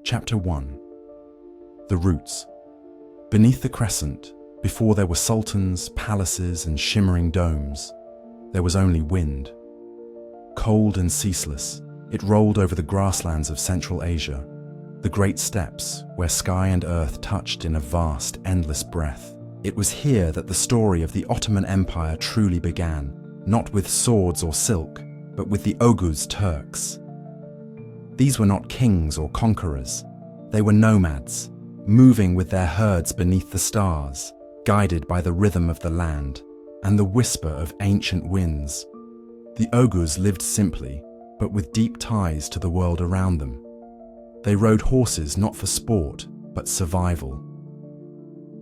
Chapter 1. The Roots. Beneath the crescent, before there were sultans, palaces, and shimmering domes, there was only wind. Cold and ceaseless, it rolled over the grasslands of Central Asia, the great steppes where sky and earth touched in a vast, endless breath. It was here that the story of the Ottoman Empire truly began, not with swords or silk, but with the Oghuz Turks. These were not kings or conquerors. They were nomads, moving with their herds beneath the stars, guided by the rhythm of the land and the whisper of ancient winds. The Oghuz lived simply, but with deep ties to the world around them. They rode horses not for sport, but survival.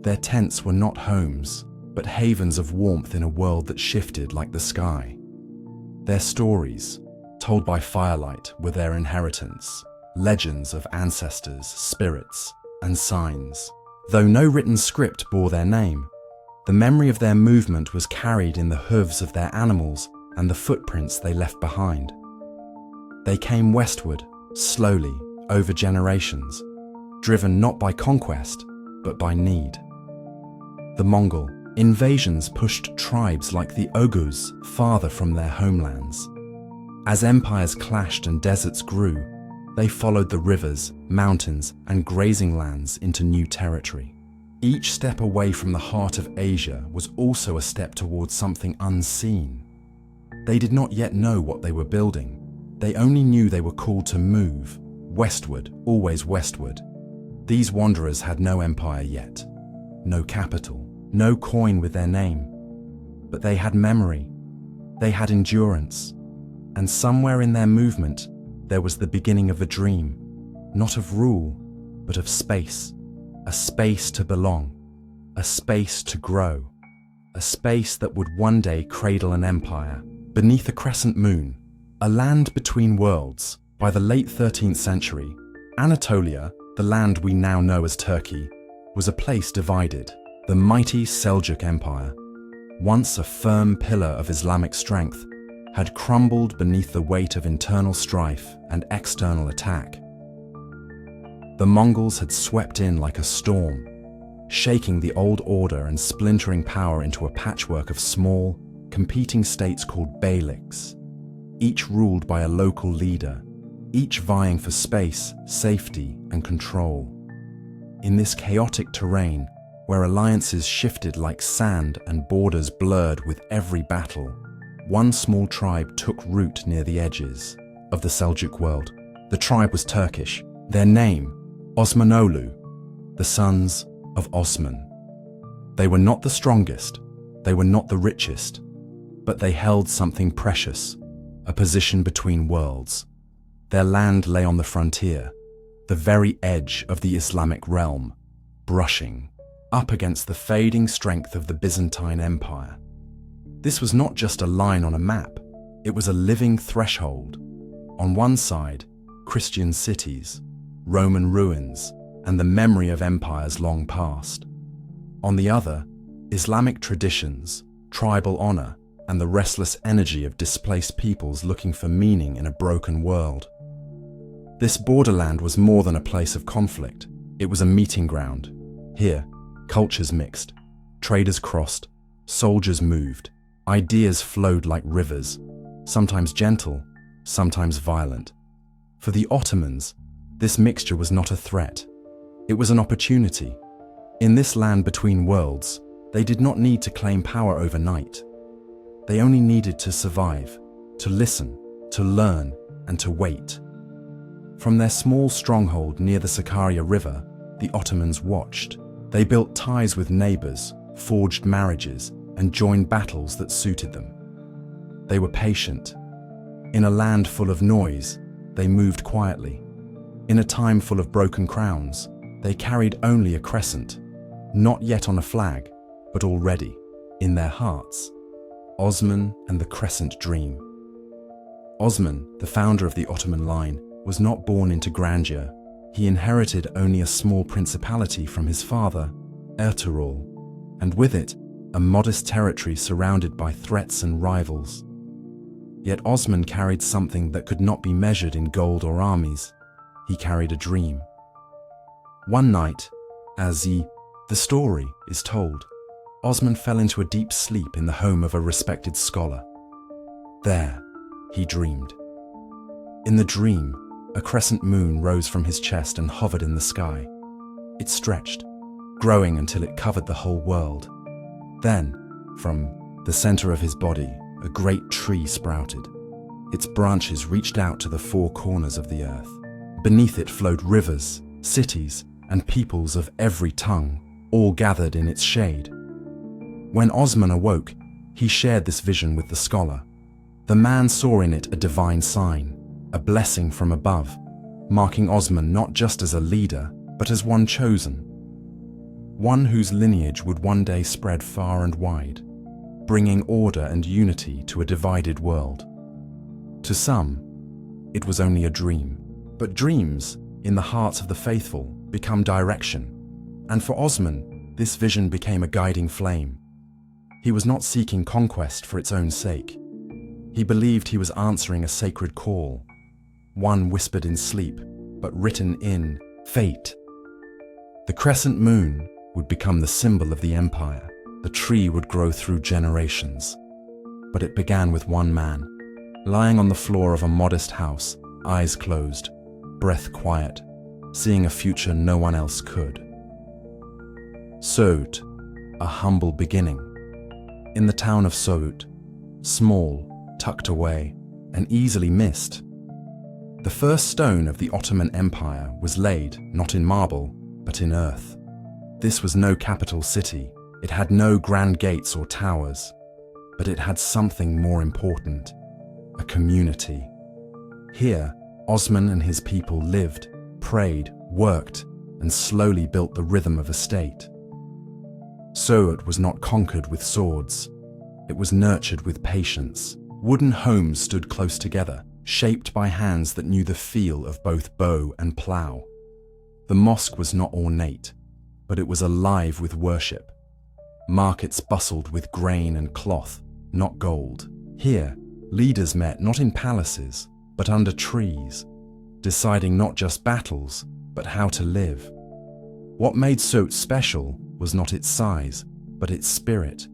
Their tents were not homes, but havens of warmth in a world that shifted like the sky. Their stories, told by firelight, were their inheritance, legends of ancestors, spirits, and signs. Though no written script bore their name, the memory of their movement was carried in the hooves of their animals and the footprints they left behind. They came westward, slowly, over generations, driven not by conquest, but by need. The Mongol invasions pushed tribes like the Oghuz farther from their homelands. As empires clashed and deserts grew, they followed the rivers, mountains, and grazing lands into new territory. Each step away from the heart of Asia was also a step towards something unseen. They did not yet know what they were building. They only knew they were called to move, westward, always westward. These wanderers had no empire yet, no capital, no coin with their name. But they had memory, they had endurance, and somewhere in their movement, there was the beginning of a dream, not of rule, but of space. A space to belong, a space to grow, a space that would one day cradle an empire. Beneath a crescent moon, a land between worlds, by the late 13th century, Anatolia, the land we now know as Turkey, was a place divided. The mighty Seljuk Empire, once a firm pillar of Islamic strength, had crumbled beneath the weight of internal strife and external attack. The Mongols had swept in like a storm, shaking the old order and splintering power into a patchwork of small, competing states called beyliks, each ruled by a local leader, each vying for space, safety, and control. In this chaotic terrain, where alliances shifted like sand and borders blurred with every battle, one small tribe took root near the edges of the Seljuk world. The tribe was Turkish. Their name, Osmanolu, the sons of Osman. They were not the strongest, they were not the richest, but they held something precious, a position between worlds. Their land lay on the frontier, the very edge of the Islamic realm, brushing up against the fading strength of the Byzantine Empire. This was not just a line on a map, it was a living threshold. On one side, Christian cities, Roman ruins, and the memory of empires long past. On the other, Islamic traditions, tribal honor, and the restless energy of displaced peoples looking for meaning in a broken world. This borderland was more than a place of conflict, it was a meeting ground. Here, cultures mixed, traders crossed, soldiers moved, ideas flowed like rivers, sometimes gentle, sometimes violent. For the Ottomans, this mixture was not a threat, it was an opportunity. In this land between worlds, they did not need to claim power overnight. They only needed to survive, to listen, to learn, and to wait. From their small stronghold near the Sakarya River, the Ottomans watched. They built ties with neighbors, forged marriages, and joined battles that suited them. They were patient. In a land full of noise, they moved quietly. In a time full of broken crowns, they carried only a crescent, not yet on a flag, but already, in their hearts. Osman and the Crescent Dream. Osman, the founder of the Ottoman line, was not born into grandeur. He inherited only a small principality from his father, Ertuğrul, and with it, a modest territory surrounded by threats and rivals. Yet Osman carried something that could not be measured in gold or armies. He carried a dream. One night, as the story is told, Osman fell into a deep sleep in the home of a respected scholar. There, he dreamed. In the dream, a crescent moon rose from his chest and hovered in the sky. It stretched, growing until it covered the whole world. Then, from the center of his body, a great tree sprouted. Its branches reached out to the four corners of the earth. Beneath it flowed rivers, cities, and peoples of every tongue, all gathered in its shade. When Osman awoke, he shared this vision with the scholar. The man saw in it a divine sign, a blessing from above, marking Osman not just as a leader, but as one chosen. One whose lineage would one day spread far and wide, bringing order and unity to a divided world. To some, it was only a dream, but dreams, in the hearts of the faithful, become direction. And for Osman, this vision became a guiding flame. He was not seeking conquest for its own sake. He believed he was answering a sacred call, one whispered in sleep, but written in fate. The crescent moon would become the symbol of the empire. The tree would grow through generations. But it began with one man, lying on the floor of a modest house, eyes closed, breath quiet, seeing a future no one else could. Sout, a humble beginning. In the town of Sout, small, tucked away, and easily missed. The first stone of the Ottoman Empire was laid not in marble, but in earth. This was no capital city. It had no grand gates or towers, but it had something more important, a community. Here, Osman and his people lived, prayed, worked, and slowly built the rhythm of a state. Sout was not conquered with swords. It was nurtured with patience. Wooden homes stood close together, shaped by hands that knew the feel of both bow and plough. The mosque was not ornate, but it was alive with worship. Markets bustled with grain and cloth, not gold. Here, leaders met not in palaces, but under trees, deciding not just battles, but how to live. What made Sout special was not its size, but its spirit.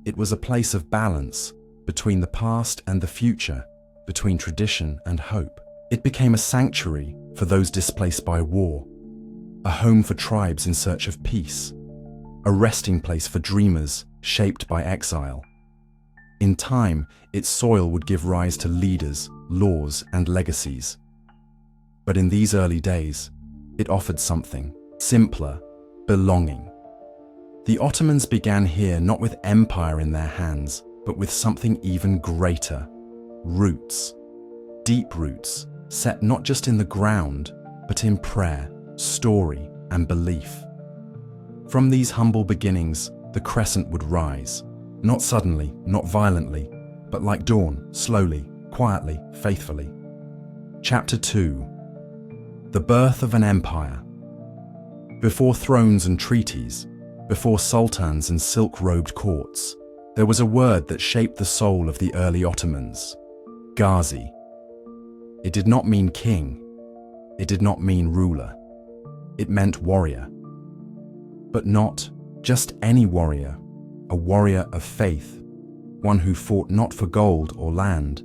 It was a place of balance between the past and the future, between tradition and hope. It became a sanctuary for those displaced by war, a home for tribes in search of peace, a resting place for dreamers shaped by exile. In time, its soil would give rise to leaders, laws, and legacies. But in these early days, it offered something simpler: belonging. The Ottomans began here not with empire in their hands, but with something even greater: roots. Deep roots, set not just in the ground, but in prayer, story, and belief. From these humble beginnings, the crescent would rise. Not suddenly, not violently, but like dawn, slowly, quietly, faithfully. Chapter 2. The birth of an empire. Before thrones and treaties, before sultans and silk-robed courts, there was a word that shaped the soul of the early Ottomans: Ghazi. It did not mean king. It did not mean ruler. It meant warrior. But not just any warrior, a warrior of faith, one who fought not for gold or land,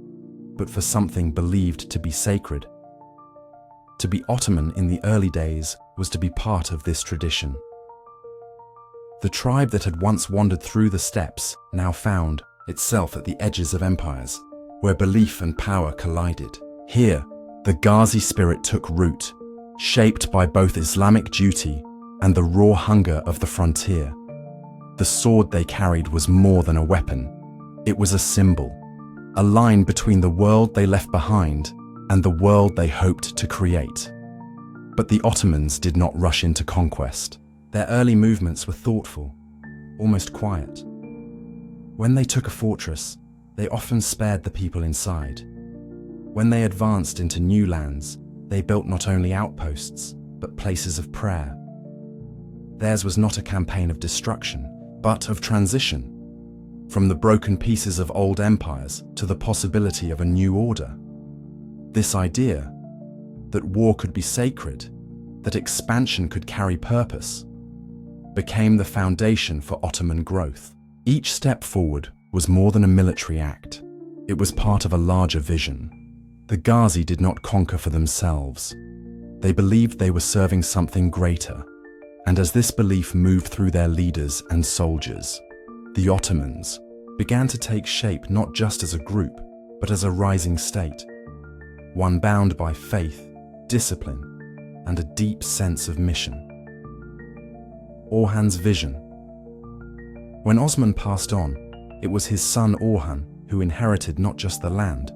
but for something believed to be sacred. To be Ottoman in the early days was to be part of this tradition. The tribe that had once wandered through the steppes now found itself at the edges of empires, where belief and power collided. Here, the Ghazi spirit took root, shaped by both Islamic duty and the raw hunger of the frontier. The sword they carried was more than a weapon. It was a symbol, a line between the world they left behind and the world they hoped to create. But the Ottomans did not rush into conquest. Their early movements were thoughtful, almost quiet. When they took a fortress, they often spared the people inside. When they advanced into new lands, they built not only outposts, but places of prayer. Theirs was not a campaign of destruction, but of transition, from the broken pieces of old empires to the possibility of a new order. This idea, that war could be sacred, that expansion could carry purpose, became the foundation for Ottoman growth. Each step forward was more than a military act. It was part of a larger vision. The Ghazi did not conquer for themselves. They believed they were serving something greater. And as this belief moved through their leaders and soldiers, the Ottomans began to take shape not just as a group, but as a rising state, one bound by faith, discipline, and a deep sense of mission. Orhan's vision. When Osman passed on, it was his son Orhan who inherited not just the land,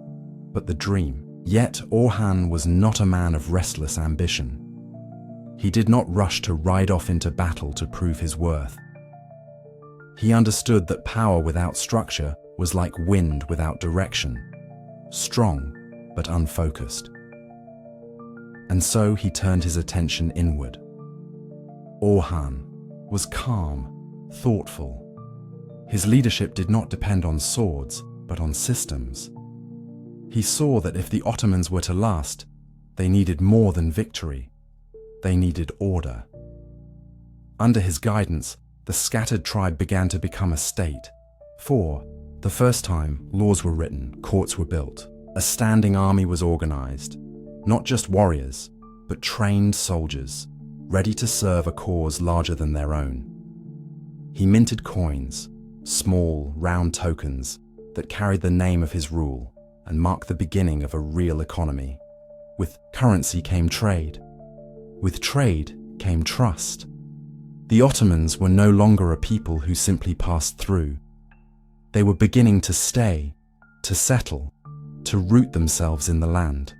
but the dream. Yet Orhan was not a man of restless ambition. He did not rush to ride off into battle to prove his worth. He understood that power without structure was like wind without direction, strong but unfocused. And so he turned his attention inward. Orhan was calm, thoughtful. His leadership did not depend on swords, but on systems. He saw that if the Ottomans were to last, they needed more than victory. They needed order. Under his guidance, the scattered tribe began to become a state. For the first time, laws were written, courts were built, a standing army was organized. Not just warriors, but trained soldiers, ready to serve a cause larger than their own. He minted coins, small, round tokens that carried the name of his rule and marked the beginning of a real economy. With currency came trade. With trade came trust. The Ottomans were no longer a people who simply passed through. They were beginning to stay, to settle, to root themselves in the land.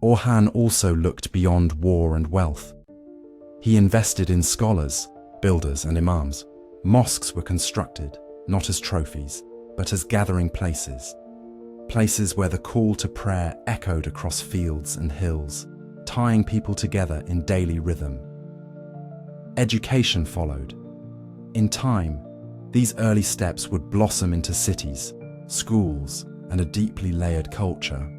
Orhan also looked beyond war and wealth. He invested in scholars, builders, and imams. Mosques were constructed, not as trophies, but as gathering places. Places where the call to prayer echoed across fields and hills, tying people together in daily rhythm. Education followed. In time, these early steps would blossom into cities, schools, and a deeply layered culture.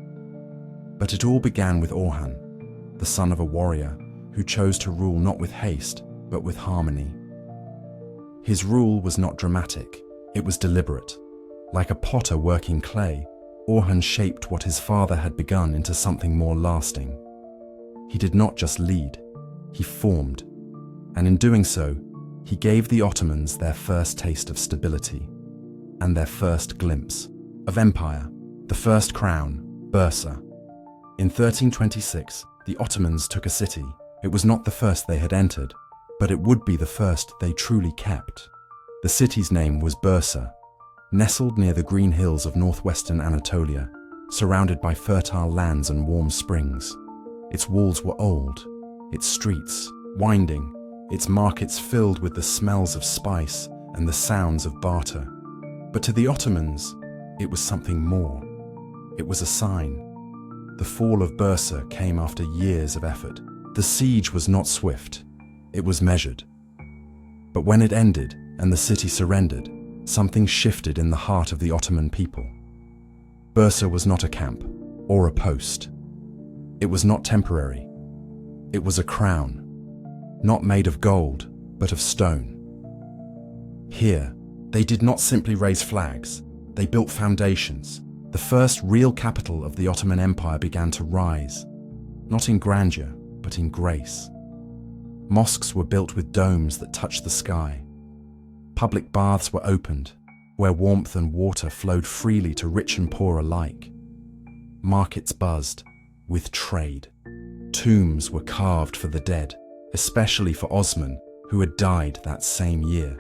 But it all began with Orhan, the son of a warrior who chose to rule not with haste, but with harmony. His rule was not dramatic, it was deliberate. Like a potter working clay, Orhan shaped what his father had begun into something more lasting. He did not just lead, he formed. And in doing so, he gave the Ottomans their first taste of stability and their first glimpse of empire, the first crown, Bursa. In 1326, the Ottomans took a city. It was not the first they had entered, but it would be the first they truly kept. The city's name was Bursa, nestled near the green hills of northwestern Anatolia, surrounded by fertile lands and warm springs. Its walls were old, its streets winding, its markets filled with the smells of spice and the sounds of barter. But to the Ottomans, it was something more. It was a sign. The fall of Bursa came after years of effort. The siege was not swift, it was measured. But when it ended and the city surrendered, something shifted in the heart of the Ottoman people. Bursa was not a camp or a post. It was not temporary. It was a crown, not made of gold, but of stone. Here, they did not simply raise flags, they built foundations. The first real capital of the Ottoman Empire began to rise, not in grandeur, but in grace. Mosques were built with domes that touched the sky. Public baths were opened, where warmth and water flowed freely to rich and poor alike. Markets buzzed with trade. Tombs were carved for the dead, especially for Osman, who had died that same year.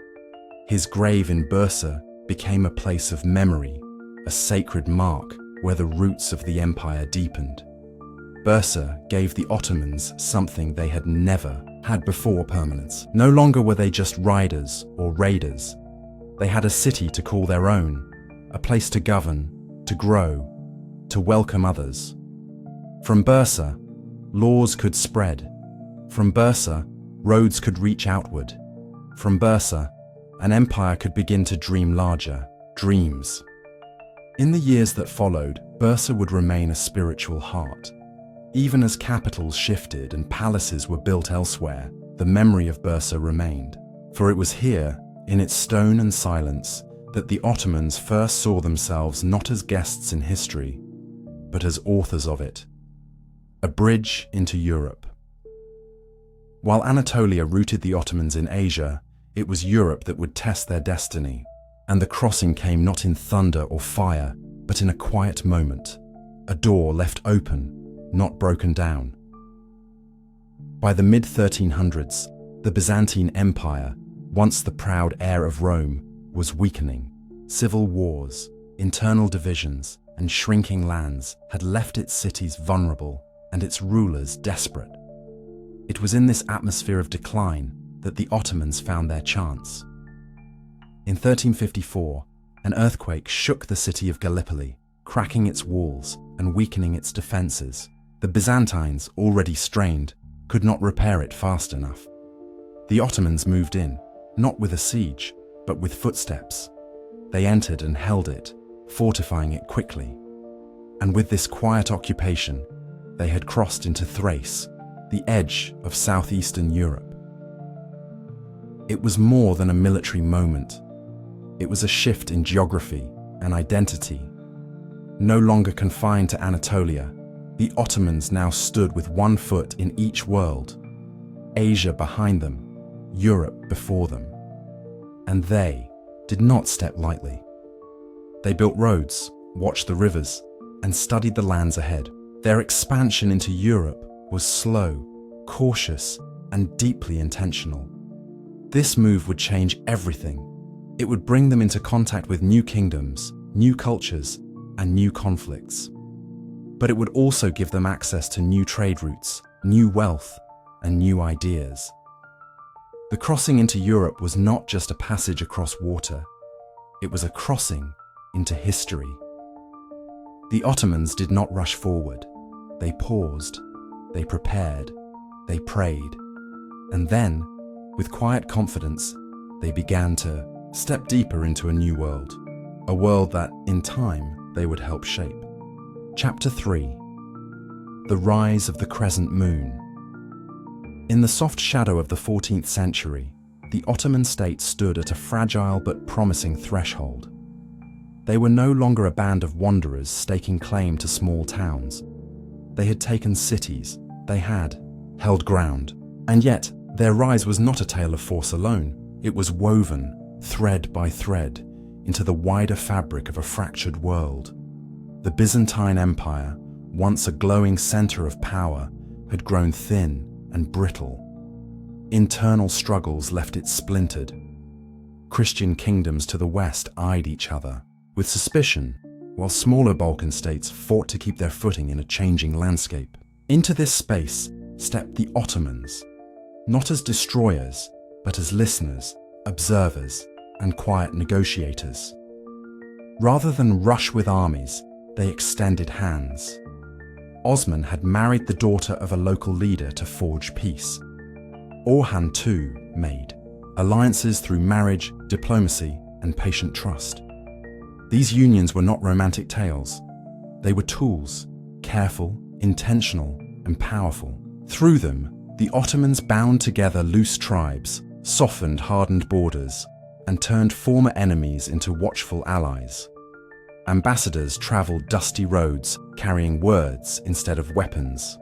His grave in Bursa became a place of memory, a sacred mark where the roots of the empire deepened. Bursa gave the Ottomans something they had never had before: permanence. No longer were they just riders or raiders. They had a city to call their own, a place to govern, to grow, to welcome others. From Bursa, laws could spread. From Bursa, roads could reach outward. From Bursa, an empire could begin to dream larger dreams. In the years that followed, Bursa would remain a spiritual heart. Even as capitals shifted and palaces were built elsewhere, the memory of Bursa remained. For it was here, in its stone and silence, that the Ottomans first saw themselves not as guests in history, but as authors of it. A bridge into Europe. While Anatolia rooted the Ottomans in Asia, it was Europe that would test their destiny, and the crossing came not in thunder or fire, but in a quiet moment, a door left open, not broken down. By the mid-1300s, the Byzantine Empire, once the proud heir of Rome, was weakening. Civil wars, internal divisions, and shrinking lands had left its cities vulnerable and its rulers desperate. It was in this atmosphere of decline that the Ottomans found their chance. In 1354, an earthquake shook the city of Gallipoli, cracking its walls and weakening its defenses. The Byzantines, already strained, could not repair it fast enough. The Ottomans moved in, not with a siege, but with footsteps. They entered and held it, fortifying it quickly. And with this quiet occupation, they had crossed into Thrace, the edge of southeastern Europe. It was more than a military moment. It was a shift in geography and identity. No longer confined to Anatolia, the Ottomans now stood with one foot in each world, Asia behind them, Europe before them. And they did not step lightly. They built roads, watched the rivers, and studied the lands ahead. Their expansion into Europe was slow, cautious, and deeply intentional. This move would change everything. It would bring them into contact with new kingdoms, new cultures, and new conflicts. But it would also give them access to new trade routes, new wealth, and new ideas. The crossing into Europe was not just a passage across water. It was a crossing into history. The Ottomans did not rush forward. They paused, they prepared, they prayed, and then, with quiet confidence, they began to step deeper into a new world, a world that, in time, they would help shape. Chapter 3. The Rise of the Crescent Moon. In the soft shadow of the 14th century, the Ottoman state stood at a fragile but promising threshold. They were no longer a band of wanderers staking claim to small towns. They had taken cities, they had held ground, and yet their rise was not a tale of force alone. It was woven, thread by thread, into the wider fabric of a fractured world. The Byzantine Empire, once a glowing center of power, had grown thin and brittle. Internal struggles left it splintered. Christian kingdoms to the west eyed each other with suspicion, while smaller Balkan states fought to keep their footing in a changing landscape. Into this space stepped the Ottomans, not as destroyers, but as listeners, observers, and quiet negotiators. Rather than rush with armies, they extended hands. Osman had married the daughter of a local leader to forge peace. Orhan too made alliances through marriage, diplomacy, and patient trust. These unions were not romantic tales. They were tools, careful, intentional, and powerful. Through them, the Ottomans bound together loose tribes, softened hardened borders, and turned former enemies into watchful allies. Ambassadors traveled dusty roads, carrying words instead of weapons.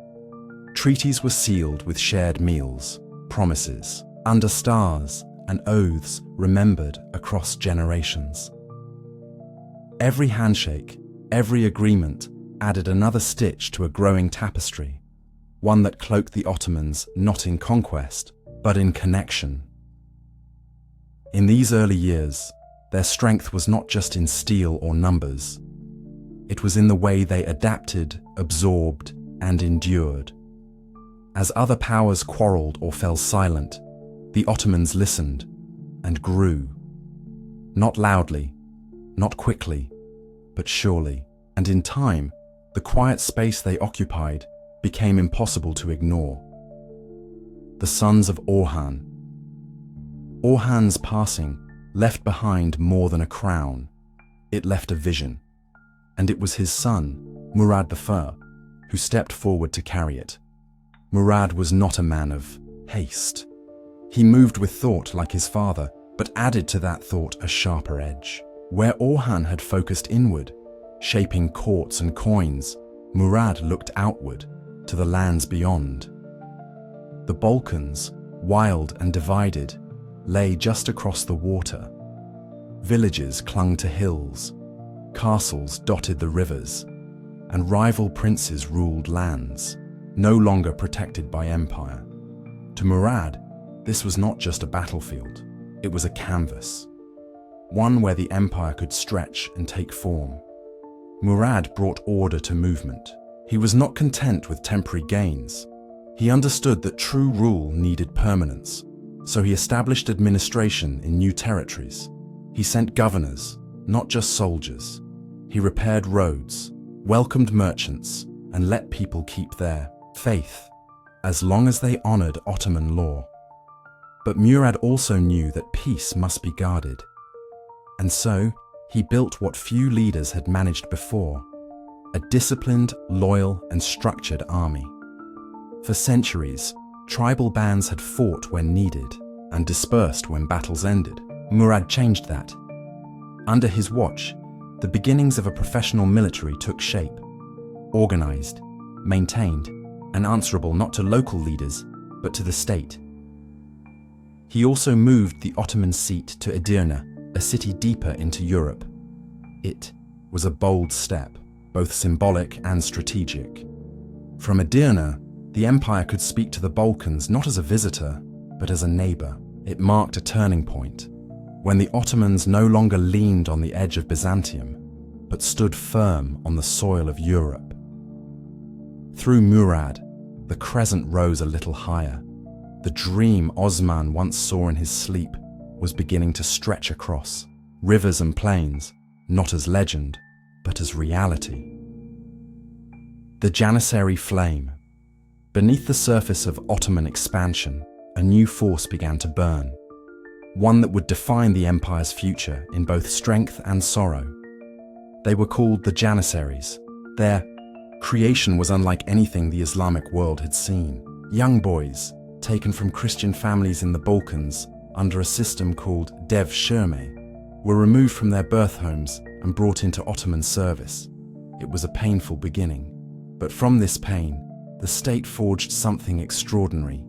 Treaties were sealed with shared meals, promises, under stars, and oaths remembered across generations. Every handshake, every agreement added another stitch to a growing tapestry, one that cloaked the Ottomans not in conquest, but in connection. In these early years, their strength was not just in steel or numbers. It was in the way they adapted, absorbed, and endured. As other powers quarreled or fell silent, the Ottomans listened and grew. Not loudly, not quickly, but surely. And in time, the quiet space they occupied became impossible to ignore. The sons of Orhan. Orhan's passing left behind more than a crown. It left a vision. And it was his son, Murad I, who stepped forward to carry it. Murad was not a man of haste. He moved with thought like his father, but added to that thought a sharper edge. Where Orhan had focused inward, shaping courts and coins, Murad looked outward, to the lands beyond. The Balkans, wild and divided, lay just across the water. Villages clung to hills, castles dotted the rivers, and rival princes ruled lands, no longer protected by empire. To Murad, this was not just a battlefield, it was a canvas, one where the empire could stretch and take form. Murad brought order to movement. He was not content with temporary gains. He understood that true rule needed permanence, so he established administration in new territories. He sent governors, not just soldiers. He repaired roads, welcomed merchants, and let people keep their faith, as long as they honored Ottoman law. But Murad also knew that peace must be guarded. And so, he built what few leaders had managed before, a disciplined, loyal, and structured army. For centuries, tribal bands had fought when needed and dispersed when battles ended. Murad changed that. Under his watch, the beginnings of a professional military took shape, organized, maintained, and answerable not to local leaders, but to the state. He also moved the Ottoman seat to Edirne, a city deeper into Europe. It was a bold step, both symbolic and strategic. From Edirne, the empire could speak to the Balkans not as a visitor, but as a neighbor. It marked a turning point, when the Ottomans no longer leaned on the edge of Byzantium, but stood firm on the soil of Europe. Through Murad, the crescent rose a little higher. The dream Osman once saw in his sleep was beginning to stretch across rivers and plains, not as legend, but as reality. The Janissary flame. Beneath the surface of Ottoman expansion, a new force began to burn, one that would define the empire's future in both strength and sorrow. They were called the Janissaries. Their creation was unlike anything the Islamic world had seen. Young boys, taken from Christian families in the Balkans under a system called devshirme, were removed from their birth homes and brought into Ottoman service. It was a painful beginning, but from this pain, the state forged something extraordinary.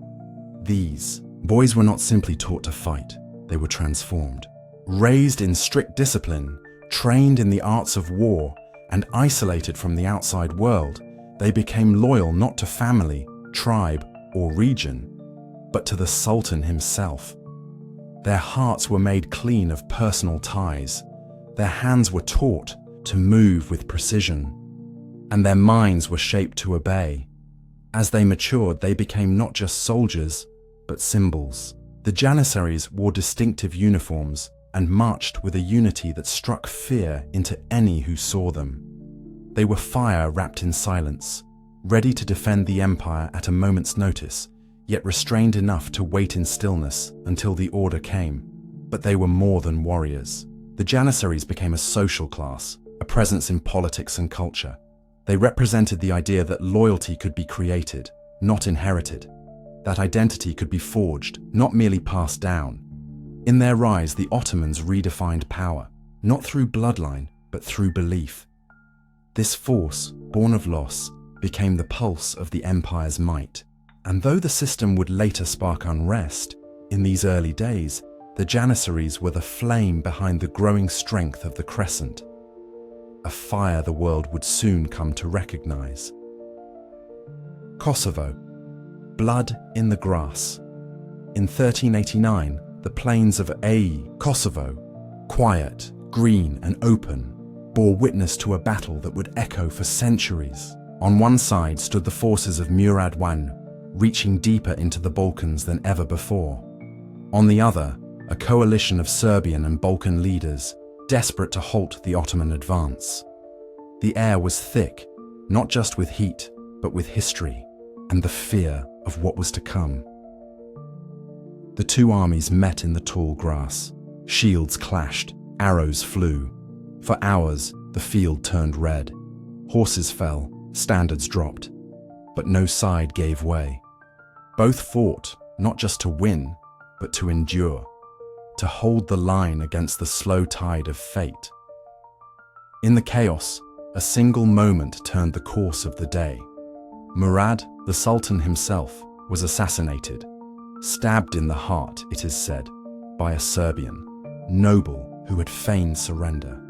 These boys were not simply taught to fight, they were transformed. Raised in strict discipline, trained in the arts of war, and isolated from the outside world, they became loyal not to family, tribe, or region, but to the Sultan himself. Their hearts were made clean of personal ties, their hands were taught to move with precision, and their minds were shaped to obey. As they matured, they became not just soldiers, but symbols. The Janissaries wore distinctive uniforms and marched with a unity that struck fear into any who saw them. They were fire wrapped in silence, ready to defend the empire at a moment's notice, yet restrained enough to wait in stillness until the order came. But they were more than warriors. The Janissaries became a social class, a presence in politics and culture. They represented the idea that loyalty could be created, not inherited. That identity could be forged, not merely passed down. In their rise, the Ottomans redefined power, not through bloodline, but through belief. This force, born of loss, became the pulse of the empire's might. And though the system would later spark unrest, in these early days, the Janissaries were the flame behind the growing strength of the Crescent, a fire the world would soon come to recognize. Kosovo. Blood in the grass. In 1389, the plains of Kosovo, quiet, green and open, bore witness to a battle that would echo for centuries. On one side stood the forces of Murad I, reaching deeper into the Balkans than ever before. On the other, a coalition of Serbian and Balkan leaders, desperate to halt the Ottoman advance. The air was thick, not just with heat, but with history and the fear of what was to come. The two armies met in the tall grass. Shields clashed, arrows flew. For hours, the field turned red. Horses fell, Standards dropped, but no side gave way. Both fought, not just to win, but to endure, to hold the line against the slow tide of fate. In the chaos, a single moment turned the course of the day. Murad, the Sultan himself, was assassinated, stabbed in the heart, it is said, by a Serbian noble who had feigned surrender.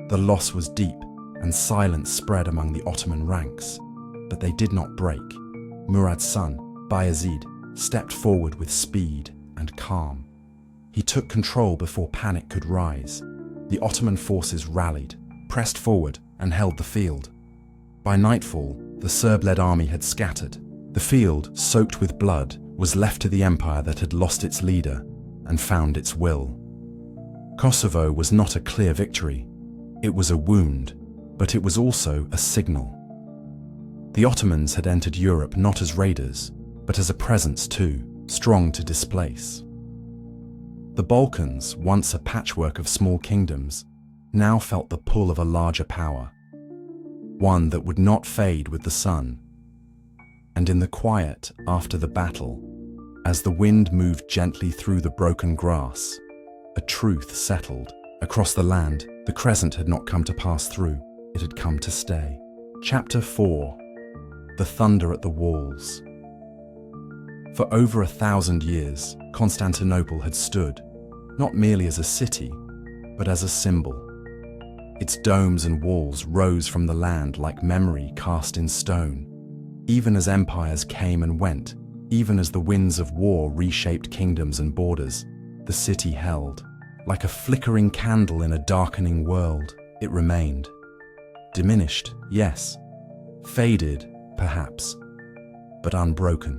The loss was deep, and silence spread among the Ottoman ranks, but they did not break. Murad's son, Bayezid, stepped forward with speed and calm. He took control before panic could rise. The Ottoman forces rallied, pressed forward, and held the field. By nightfall, the Serb-led army had scattered. The field, soaked with blood, was left to the empire that had lost its leader and found its will. Kosovo was not a clear victory. It was a wound, but it was also a signal. The Ottomans had entered Europe not as raiders, but as a presence too, strong to displace. The Balkans, once a patchwork of small kingdoms, now felt the pull of a larger power, one that would not fade with the sun. And in the quiet after the battle, as the wind moved gently through the broken grass, a truth settled. Across the land, the crescent had not come to pass through, it had come to stay. Chapter 4. The Thunder at the Walls. For over 1,000 years, Constantinople had stood, not merely as a city, but as a symbol. Its domes and walls rose from the land like memory cast in stone. Even as empires came and went, even as the winds of war reshaped kingdoms and borders, the city held. Like a flickering candle in a darkening world, it remained. Diminished, yes. Faded, perhaps, but unbroken.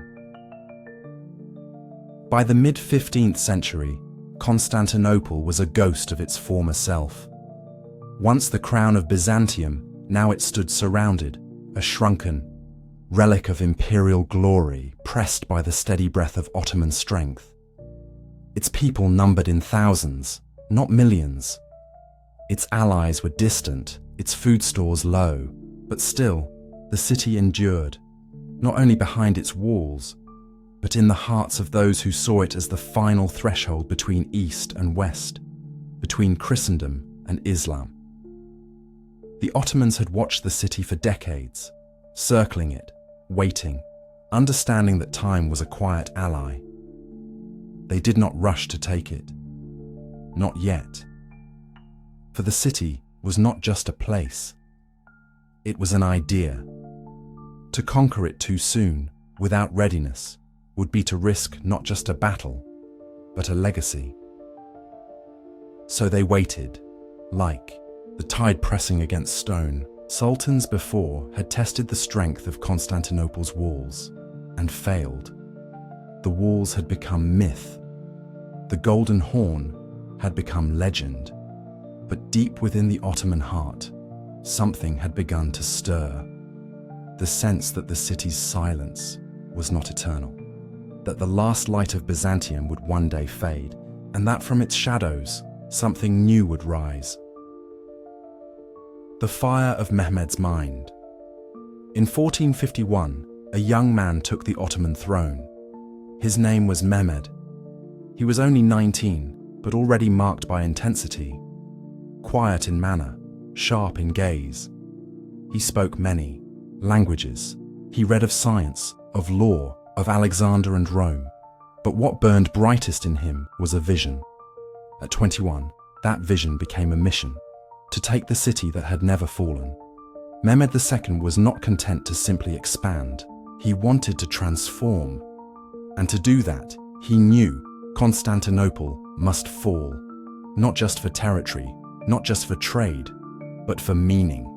By the mid-15th century, Constantinople was a ghost of its former self. Once the crown of Byzantium, now it stood surrounded, a shrunken relic of imperial glory pressed by the steady breath of Ottoman strength. Its people numbered in thousands, not millions. Its allies were distant, its food stores low, but still, the city endured, not only behind its walls, but in the hearts of those who saw it as the final threshold between East and West, between Christendom and Islam. The Ottomans had watched the city for decades, circling it, waiting, understanding that time was a quiet ally. They did not rush to take it. Not yet. For the city was not just a place. It was an idea. To conquer it too soon, without readiness, would be to risk not just a battle, but a legacy. So they waited, like the tide pressing against stone. Sultans before had tested the strength of Constantinople's walls and failed. The walls had become myth. The Golden Horn had become legend. But deep within the Ottoman heart, something had begun to stir. The sense that the city's silence was not eternal, that the last light of Byzantium would one day fade, and that from its shadows, something new would rise. The fire of Mehmed's mind. In 1451, a young man took the Ottoman throne. His name was Mehmed. He was only 19, but already marked by intensity. Quiet in manner, sharp in gaze. He spoke many languages. He read of science, of law, of Alexander and Rome. But what burned brightest in him was a vision. At 21, that vision became a mission, to take the city that had never fallen. Mehmed II was not content to simply expand. He wanted to transform. And to do that, he knew Constantinople must fall, not just for territory, not just for trade, but for meaning.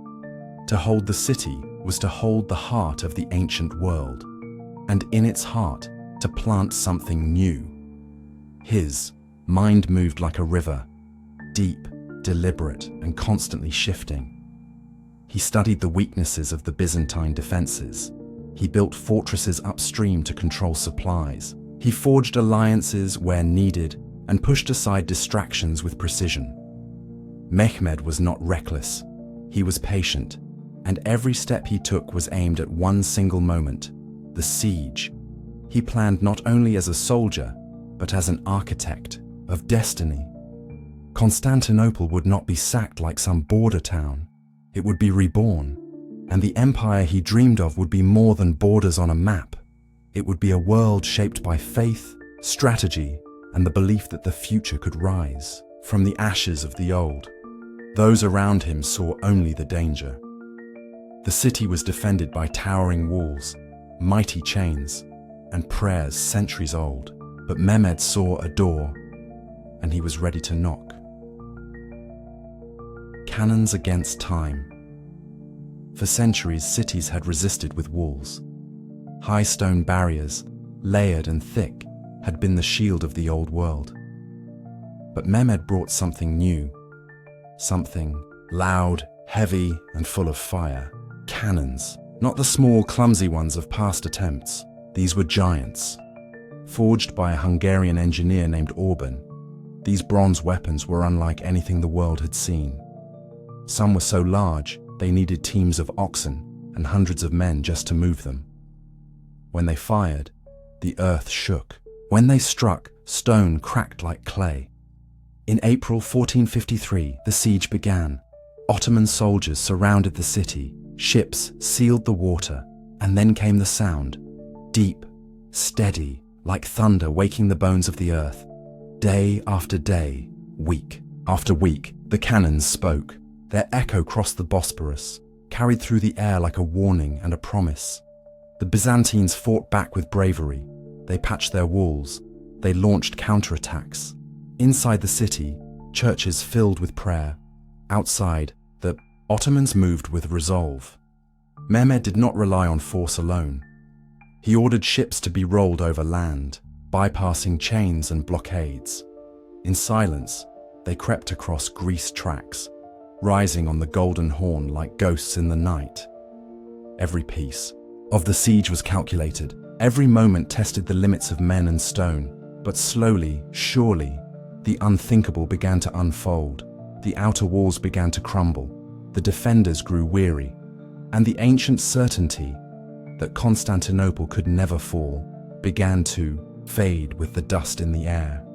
To hold the city was to hold the heart of the ancient world, and in its heart, to plant something new. His mind moved like a river, deep, deliberate, and constantly shifting. He studied the weaknesses of the Byzantine defenses. He built fortresses upstream to control supplies. He forged alliances where needed and pushed aside distractions with precision. Mehmed was not reckless. He was patient, and every step he took was aimed at one single moment: the siege. He planned not only as a soldier, but as an architect of destiny. Constantinople would not be sacked like some border town. It would be reborn, and the empire he dreamed of would be more than borders on a map. It would be a world shaped by faith, strategy, and the belief that the future could rise from the ashes of the old. Those around him saw only the danger. The city was defended by towering walls, mighty chains, and prayers centuries old. But Mehmed saw a door, and he was ready to knock. Cannons against time. For centuries, cities had resisted with walls. High stone barriers, layered and thick, had been the shield of the old world. But Mehmed brought something new, something loud, heavy, and full of fire. Cannons, not the small, clumsy ones of past attempts. These were giants, forged by a Hungarian engineer named Orban. These bronze weapons were unlike anything the world had seen. Some were so large, they needed teams of oxen and hundreds of men just to move them. When they fired, the earth shook. When they struck, stone cracked like clay. In April 1453, the siege began. Ottoman soldiers surrounded the city, ships sealed the water, and then came the sound. Deep, steady, like thunder waking the bones of the earth. Day after day, week after week, the cannons spoke. Their echo crossed the Bosporus, carried through the air like a warning and a promise. The Byzantines fought back with bravery. They patched their walls. They launched counterattacks. Inside the city, churches filled with prayer. Outside, the Ottomans moved with resolve. Mehmed did not rely on force alone. He ordered ships to be rolled over land, bypassing chains and blockades. In silence, they crept across greased tracks, rising on the Golden Horn like ghosts in the night. Every piece of the siege was calculated. Every moment tested the limits of men and stone. But slowly, surely, the unthinkable began to unfold. The outer walls began to crumble. The defenders grew weary, and the ancient certainty that Constantinople could never fall began to fade with the dust in the air.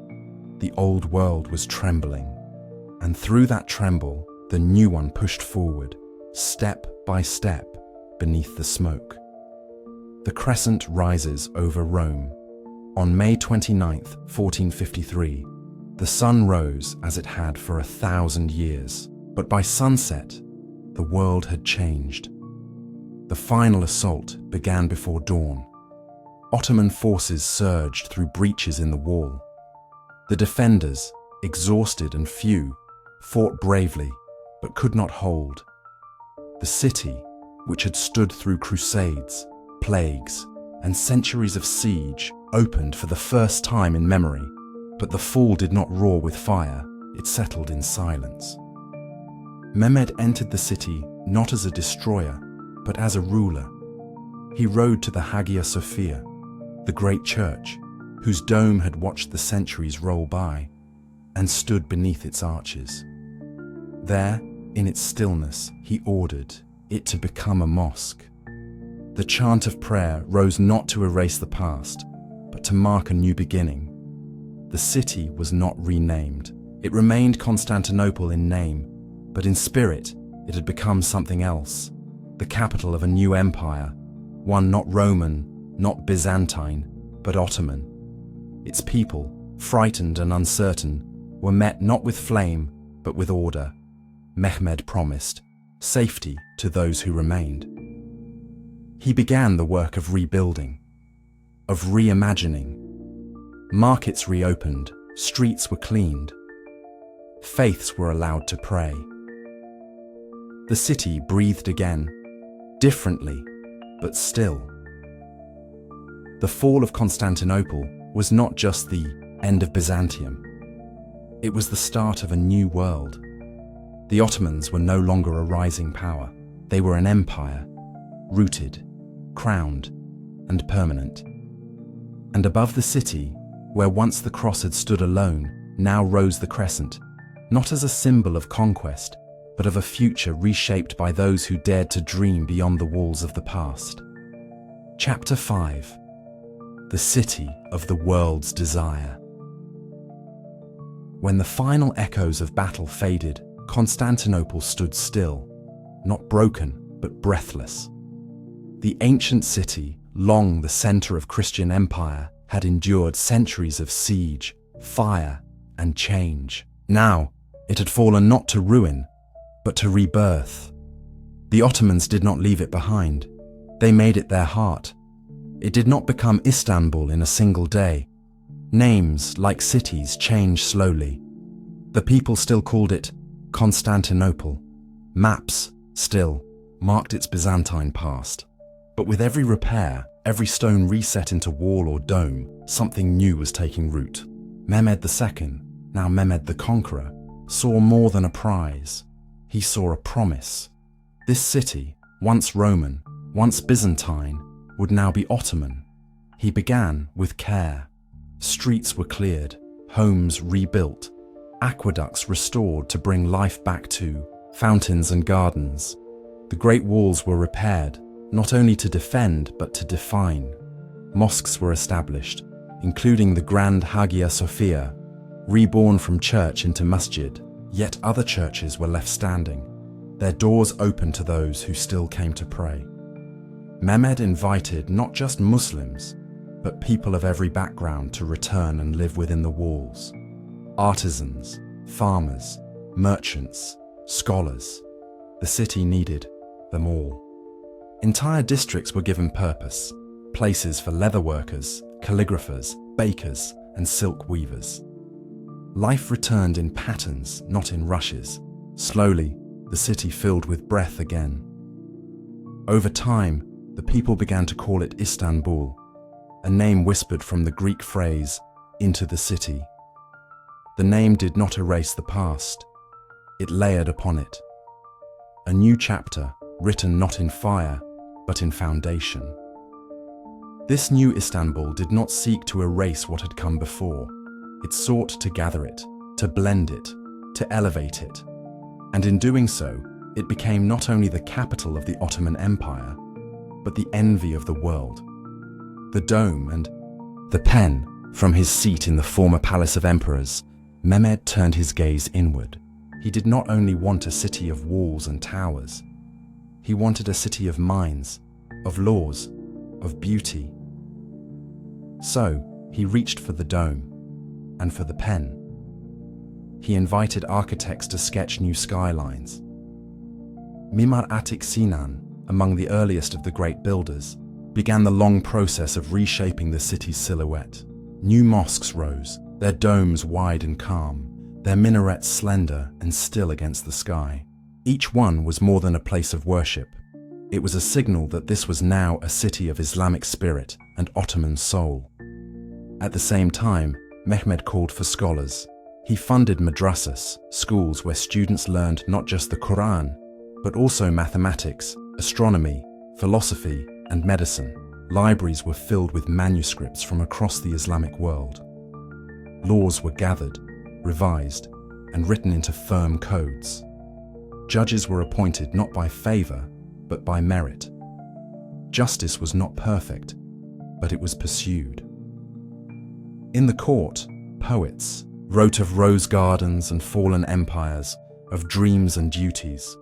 The old world was trembling, and through that tremble, the new one pushed forward, step by step, beneath the smoke. The crescent rises over Rome. On May 29th, 1453, the sun rose as it had for 1,000 years, but by sunset, the world had changed. The final assault began before dawn. Ottoman forces surged through breaches in the wall. The defenders, exhausted and few, fought bravely, but could not hold. The city, which had stood through crusades, plagues, and centuries of siege, opened for the first time in memory. But the fall did not roar with fire, it settled in silence. Mehmed entered the city not as a destroyer, but as a ruler. He rode to the Hagia Sophia, the great church, whose dome had watched the centuries roll by, and stood beneath its arches. There, in its stillness, he ordered it to become a mosque. The chant of prayer rose not to erase the past, but to mark a new beginning. The city was not renamed. It remained Constantinople in name, but in spirit, it had become something else. The capital of a new empire, one not Roman, not Byzantine, but Ottoman. Its people, frightened and uncertain, were met not with flame, but with order. Mehmed promised safety to those who remained. He began the work of rebuilding, of reimagining. Markets reopened, streets were cleaned, faiths were allowed to pray. The city breathed again, differently, but still. The fall of Constantinople was not just the end of Byzantium. It was the start of a new world. The Ottomans were no longer a rising power. They were an empire, rooted, crowned, and permanent. And above the city, where once the cross had stood alone, now rose the crescent, not as a symbol of conquest, but of a future reshaped by those who dared to dream beyond the walls of the past. Chapter 5: The City of the World's Desire. When the final echoes of battle faded, Constantinople stood still, not broken, but breathless. The ancient city, long the center of Christian empire, had endured centuries of siege, fire, and change. Now, it had fallen not to ruin, but to rebirth. The Ottomans did not leave it behind. They made it their heart. It did not become Istanbul in a single day. Names, like cities, changed slowly. The people still called it Constantinople. Maps, still, marked its Byzantine past. But with every repair, every stone reset into wall or dome, something new was taking root. Mehmed II, now Mehmed the Conqueror, saw more than a prize. He saw a promise. This city, once Roman, once Byzantine, would now be Ottoman. He began with care. Streets were cleared, homes rebuilt, aqueducts restored to bring life back to fountains and gardens. The great walls were repaired, not only to defend but to define. Mosques were established, including the Grand Hagia Sophia, reborn from church into masjid. Yet other churches were left standing, their doors open to those who still came to pray. Mehmed invited not just Muslims, but people of every background to return and live within the walls. Artisans, farmers, merchants, scholars. The city needed them all. Entire districts were given purpose, places for leather workers, calligraphers, bakers, and silk weavers. Life returned in patterns, not in rushes. Slowly, the city filled with breath again. Over time, the people began to call it Istanbul, a name whispered from the Greek phrase, into the city. The name did not erase the past. It layered upon it. A new chapter, written not in fire, but in foundation. This new Istanbul did not seek to erase what had come before. It sought to gather it, to blend it, to elevate it. And in doing so, it became not only the capital of the Ottoman Empire, but the envy of the world. The dome and the pen, from his seat in the former Palace of Emperors, Mehmed turned his gaze inward. He did not only want a city of walls and towers. He wanted a city of minds, of laws, of beauty. So, he reached for the dome. And for the pen. He invited architects to sketch new skylines. Mimar Atik Sinan, among the earliest of the great builders, began the long process of reshaping the city's silhouette. New mosques rose, their domes wide and calm, their minarets slender and still against the sky. Each one was more than a place of worship. It was a signal that this was now a city of Islamic spirit and Ottoman soul. At the same time, Mehmed called for scholars. He funded madrasas, schools where students learned not just the Quran, but also mathematics, astronomy, philosophy, and medicine. Libraries were filled with manuscripts from across the Islamic world. Laws were gathered, revised, and written into firm codes. Judges were appointed not by favor, but by merit. Justice was not perfect, but it was pursued. In the court, poets wrote of rose gardens and fallen empires, of dreams and duties.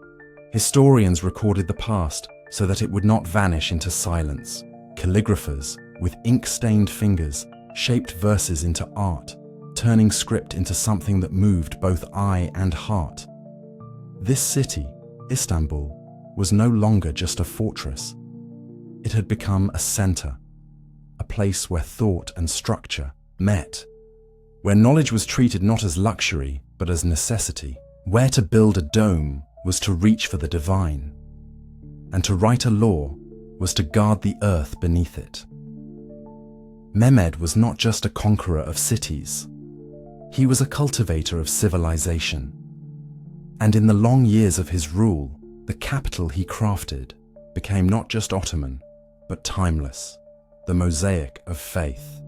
Historians recorded the past so that it would not vanish into silence. Calligraphers, with ink-stained fingers, shaped verses into art, turning script into something that moved both eye and heart. This city, Istanbul, was no longer just a fortress. It had become a center, a place where thought and structure met, where knowledge was treated not as luxury, but as necessity. Where to build a dome was to reach for the divine, and to write a law was to guard the earth beneath it. Mehmed was not just a conqueror of cities. He was a cultivator of civilization. And in the long years of his rule, the capital he crafted became not just Ottoman, but timeless, the mosaic of faith.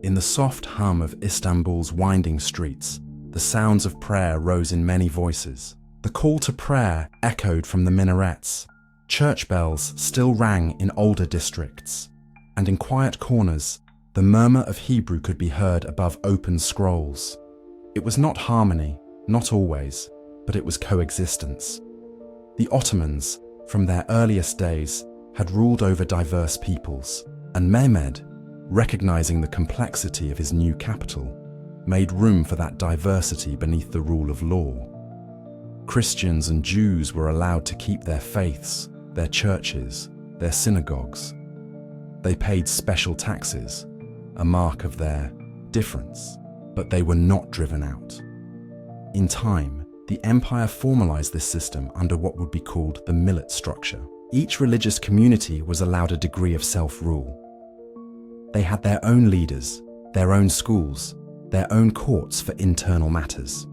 In the soft hum of Istanbul's winding streets, the sounds of prayer rose in many voices. The call to prayer echoed from the minarets. Church bells still rang in older districts, and in quiet corners, the murmur of Hebrew could be heard above open scrolls. It was not harmony, not always, but it was coexistence. The Ottomans, from their earliest days, had ruled over diverse peoples, and Mehmed, recognizing the complexity of his new capital, made room for that diversity beneath the rule of law. Christians and Jews were allowed to keep their faiths, their churches, their synagogues. They paid special taxes, a mark of their difference, but they were not driven out. In time, the empire formalized this system under what would be called the millet structure. Each religious community was allowed a degree of self-rule. They had their own leaders, their own schools, their own courts for internal matters.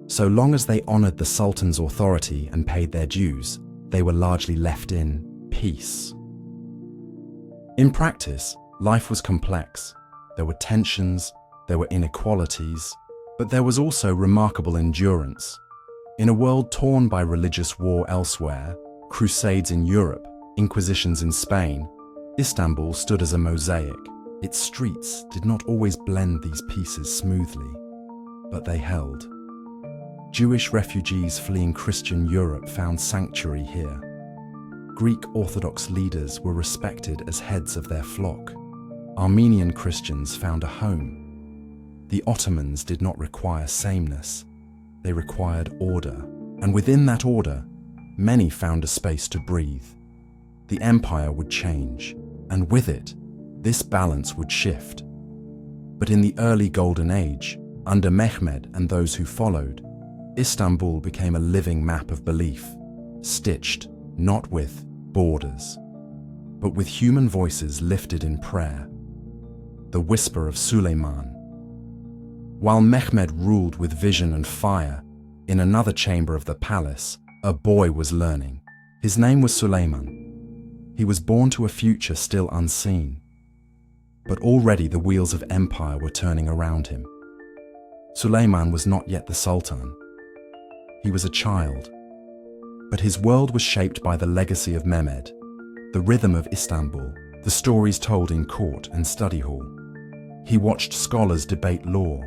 So long as they honored the sultan's authority and paid their dues, they were largely left in peace. In practice, life was complex. There were tensions, there were inequalities, but there was also remarkable endurance. In a world torn by religious war elsewhere, crusades in Europe, inquisitions in Spain, Istanbul stood as a mosaic. Its streets did not always blend these pieces smoothly, but they held. Jewish refugees fleeing Christian Europe found sanctuary here. Greek Orthodox leaders were respected as heads of their flock. Armenian Christians found a home. The Ottomans did not require sameness. They required order, and within that order, many found a space to breathe. The empire would change, and with it, this balance would shift. But in the early Golden Age, under Mehmed and those who followed, Istanbul became a living map of belief, stitched not with borders, but with human voices lifted in prayer. The whisper of Suleiman. While Mehmed ruled with vision and fire, in another chamber of the palace, a boy was learning. His name was Suleiman. He was born to a future still unseen, but already the wheels of empire were turning around him. Suleiman was not yet the sultan. He was a child, but his world was shaped by the legacy of Mehmed, the rhythm of Istanbul, the stories told in court and study hall. He watched scholars debate law.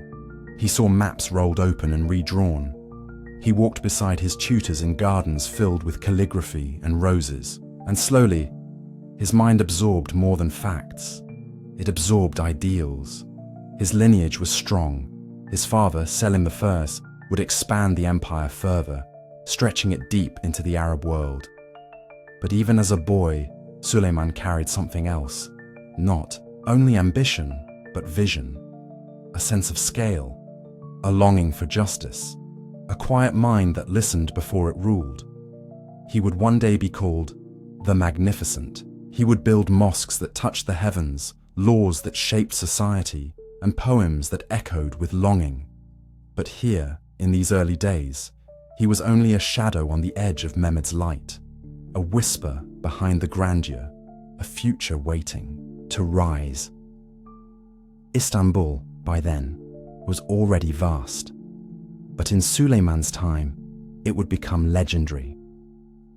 He saw maps rolled open and redrawn. He walked beside his tutors in gardens filled with calligraphy and roses, and slowly, his mind absorbed more than facts. It absorbed ideals. His lineage was strong. His father, Selim I, would expand the empire further, stretching it deep into the Arab world. But even as a boy, Suleiman carried something else. Not only ambition, but vision. A sense of scale. A longing for justice. A quiet mind that listened before it ruled. He would one day be called the Magnificent. He would build mosques that touched the heavens, laws that shaped society, and poems that echoed with longing. But here, in these early days, he was only a shadow on the edge of Mehmed's light, a whisper behind the grandeur, a future waiting to rise. Istanbul, by then, was already vast, but in Suleiman's time, it would become legendary.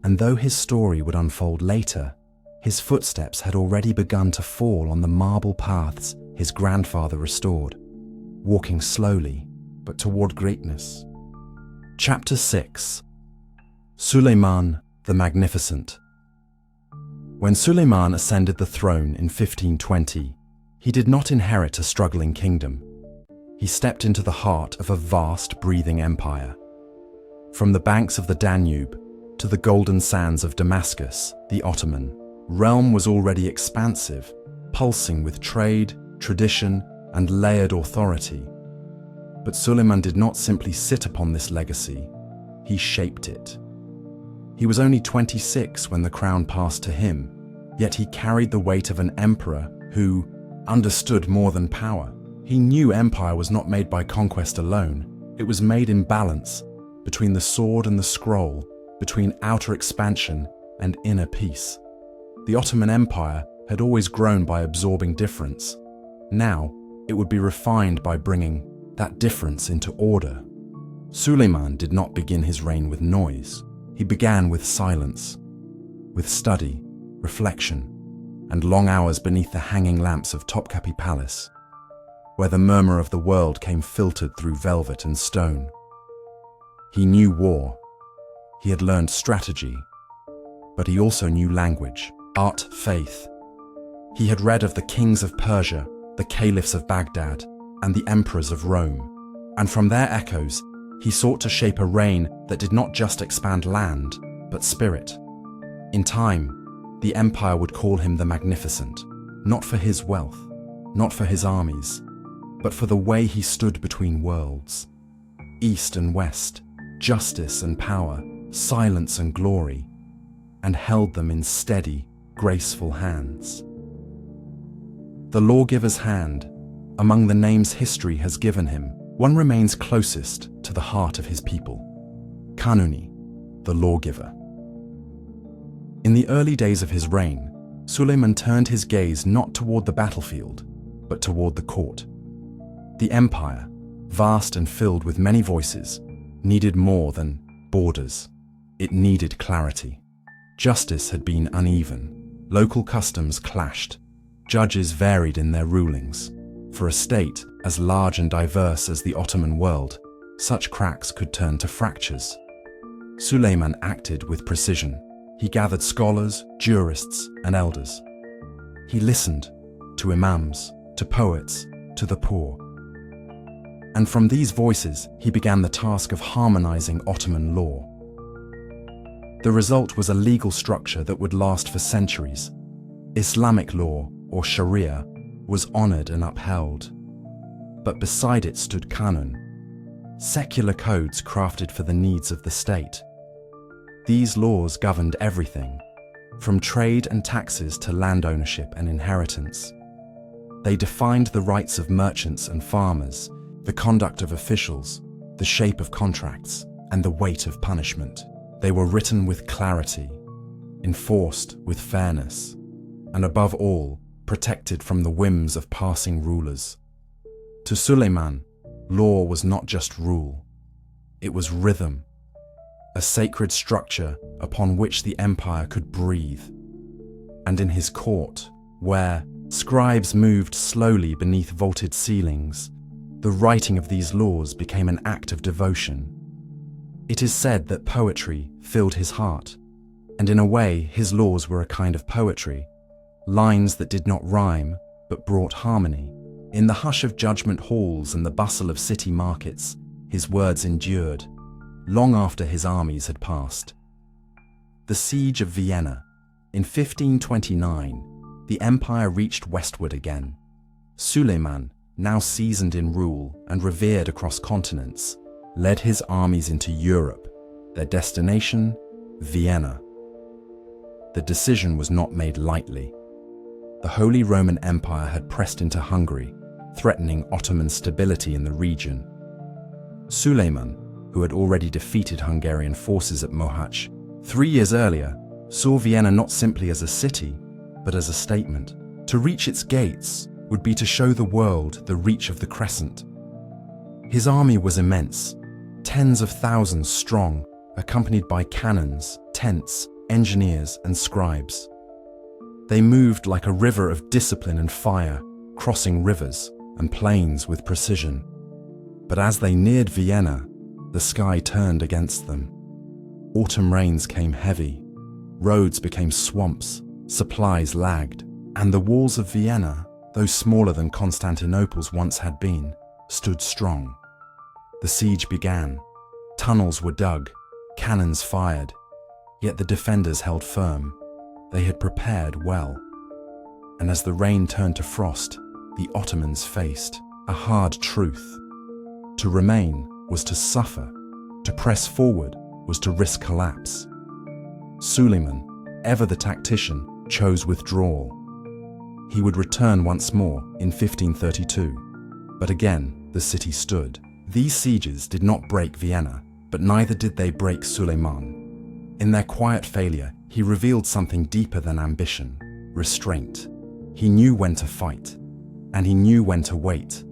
And though his story would unfold later, his footsteps had already begun to fall on the marble paths his grandfather restored, walking slowly, but toward greatness. Chapter 6. Suleiman the Magnificent. When Suleiman ascended the throne in 1520, he did not inherit a struggling kingdom. He stepped into the heart of a vast, breathing empire. From the banks of the Danube to the golden sands of Damascus, the Ottoman realm was already expansive, pulsing with trade, tradition, and layered authority. But Suleiman did not simply sit upon this legacy, he shaped it. He was only 26 when the crown passed to him, yet he carried the weight of an emperor who understood more than power. He knew empire was not made by conquest alone, it was made in balance, between the sword and the scroll, between outer expansion and inner peace. The Ottoman Empire had always grown by absorbing difference. Now, it would be refined by bringing that difference into order. Suleiman did not begin his reign with noise. He began with silence, with study, reflection, and long hours beneath the hanging lamps of Topkapi Palace, where the murmur of the world came filtered through velvet and stone. He knew war. He had learned strategy, but he also knew language, art, faith. He had read of the kings of Persia, the caliphs of Baghdad, and the emperors of Rome, and from their echoes, he sought to shape a reign that did not just expand land, but spirit. In time, the empire would call him the Magnificent, not for his wealth, not for his armies, but for the way he stood between worlds. East and West, justice and power, silence and glory, and held them in steady, graceful hands. The lawgiver's hand, among the names history has given him, one remains closest to the heart of his people: Kanuni, the lawgiver. In the early days of his reign, Suleiman turned his gaze not toward the battlefield, but toward the court. The empire, vast and filled with many voices, needed more than borders. It needed clarity. Justice had been uneven. Local customs clashed. Judges varied in their rulings. For a state as large and diverse as the Ottoman world, such cracks could turn to fractures. Suleiman acted with precision. He gathered scholars, jurists, and elders. He listened to imams, to poets, to the poor. And from these voices, he began the task of harmonizing Ottoman law. The result was a legal structure that would last for centuries. Islamic law, or Sharia, was honored and upheld. But beside it stood Kanun, secular codes crafted for the needs of the state. These laws governed everything, from trade and taxes to land ownership and inheritance. They defined the rights of merchants and farmers, the conduct of officials, the shape of contracts, and the weight of punishment. They were written with clarity, enforced with fairness, and above all, protected from the whims of passing rulers. To Suleiman, law was not just rule. It was rhythm, a sacred structure upon which the empire could breathe. And in his court, where scribes moved slowly beneath vaulted ceilings, the writing of these laws became an act of devotion. It is said that poetry filled his heart, and in a way his laws were a kind of poetry, lines that did not rhyme but brought harmony. In the hush of judgment halls and the bustle of city markets, his words endured, long after his armies had passed. The Siege of Vienna. In 1529, the empire reached westward again. Suleiman, now seasoned in rule and revered across continents, led his armies into Europe, their destination, Vienna. The decision was not made lightly. The Holy Roman Empire had pressed into Hungary, threatening Ottoman stability in the region. Suleiman, who had already defeated Hungarian forces at Mohacs 3 years earlier, saw Vienna not simply as a city, but as a statement. To reach its gates would be to show the world the reach of the Crescent. His army was immense, tens of thousands strong, accompanied by cannons, tents, engineers, and scribes. They moved like a river of discipline and fire, crossing rivers and plains with precision. But as they neared Vienna, the sky turned against them. Autumn rains came heavy, roads became swamps, supplies lagged, and the walls of Vienna, though smaller than Constantinople's once had been, stood strong. The siege began. Tunnels were dug, cannons fired, yet the defenders held firm. They had prepared well. And as the rain turned to frost, the Ottomans faced a hard truth. To remain was to suffer. To press forward was to risk collapse. Suleiman, ever the tactician, chose withdrawal. He would return once more in 1532. But again, the city stood. These sieges did not break Vienna, but neither did they break Suleiman. In their quiet failure, he revealed something deeper than ambition: restraint. He knew when to fight, and he knew when to wait.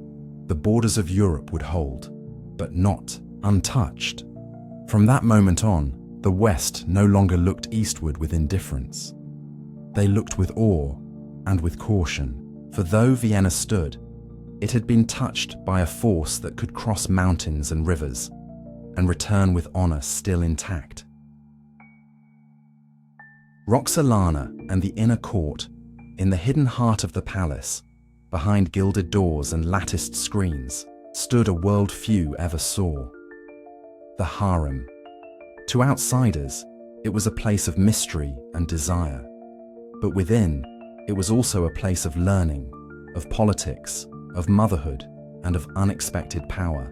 The borders of Europe would hold, but not untouched. From that moment on, the West no longer looked eastward with indifference. They looked with awe and with caution, for though Vienna stood, it had been touched by a force that could cross mountains and rivers and return with honor still intact. Roxolana and the inner court, in the hidden heart of the palace, behind gilded doors and latticed screens, stood a world few ever saw. The harem. To outsiders, it was a place of mystery and desire. But within, it was also a place of learning, of politics, of motherhood, and of unexpected power.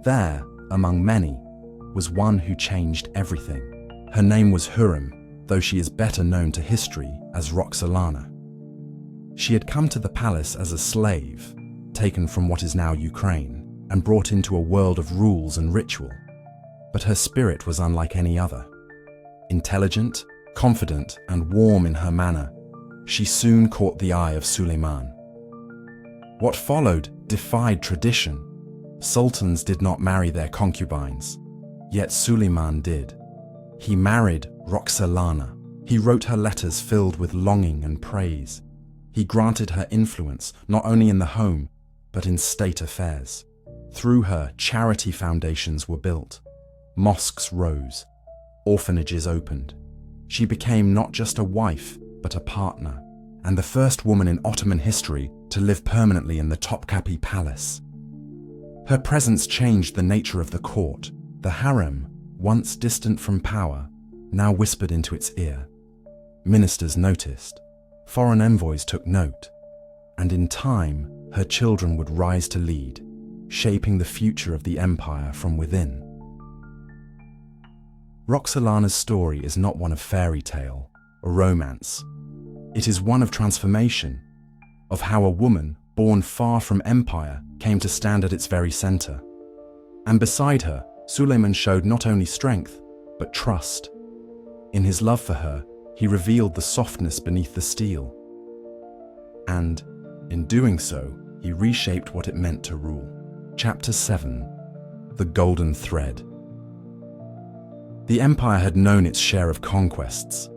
There, among many, was one who changed everything. Her name was Hurrem, though she is better known to history as Roxolana. She had come to the palace as a slave, taken from what is now Ukraine, and brought into a world of rules and ritual. But her spirit was unlike any other. Intelligent, confident, and warm in her manner, she soon caught the eye of Suleiman. What followed defied tradition. Sultans did not marry their concubines, yet Suleiman did. He married Roxolana. He wrote her letters filled with longing and praise. He granted her influence not only in the home, but in state affairs. Through her, charity foundations were built. Mosques rose. Orphanages opened. She became not just a wife, but a partner, and the first woman in Ottoman history to live permanently in the Topkapi Palace. Her presence changed the nature of the court. The harem, once distant from power, now whispered into its ear. Ministers noticed. Foreign envoys took note. And in time, her children would rise to lead, shaping the future of the empire from within. Roxolana's story is not one of fairy tale or romance. It is one of transformation, of how a woman born far from empire came to stand at its very center. And beside her, Suleiman showed not only strength, but trust. In his love for her, he revealed the softness beneath the steel. And, in doing so, he reshaped what it meant to rule. Chapter 7. The Golden Thread. The empire had known its share of conquests.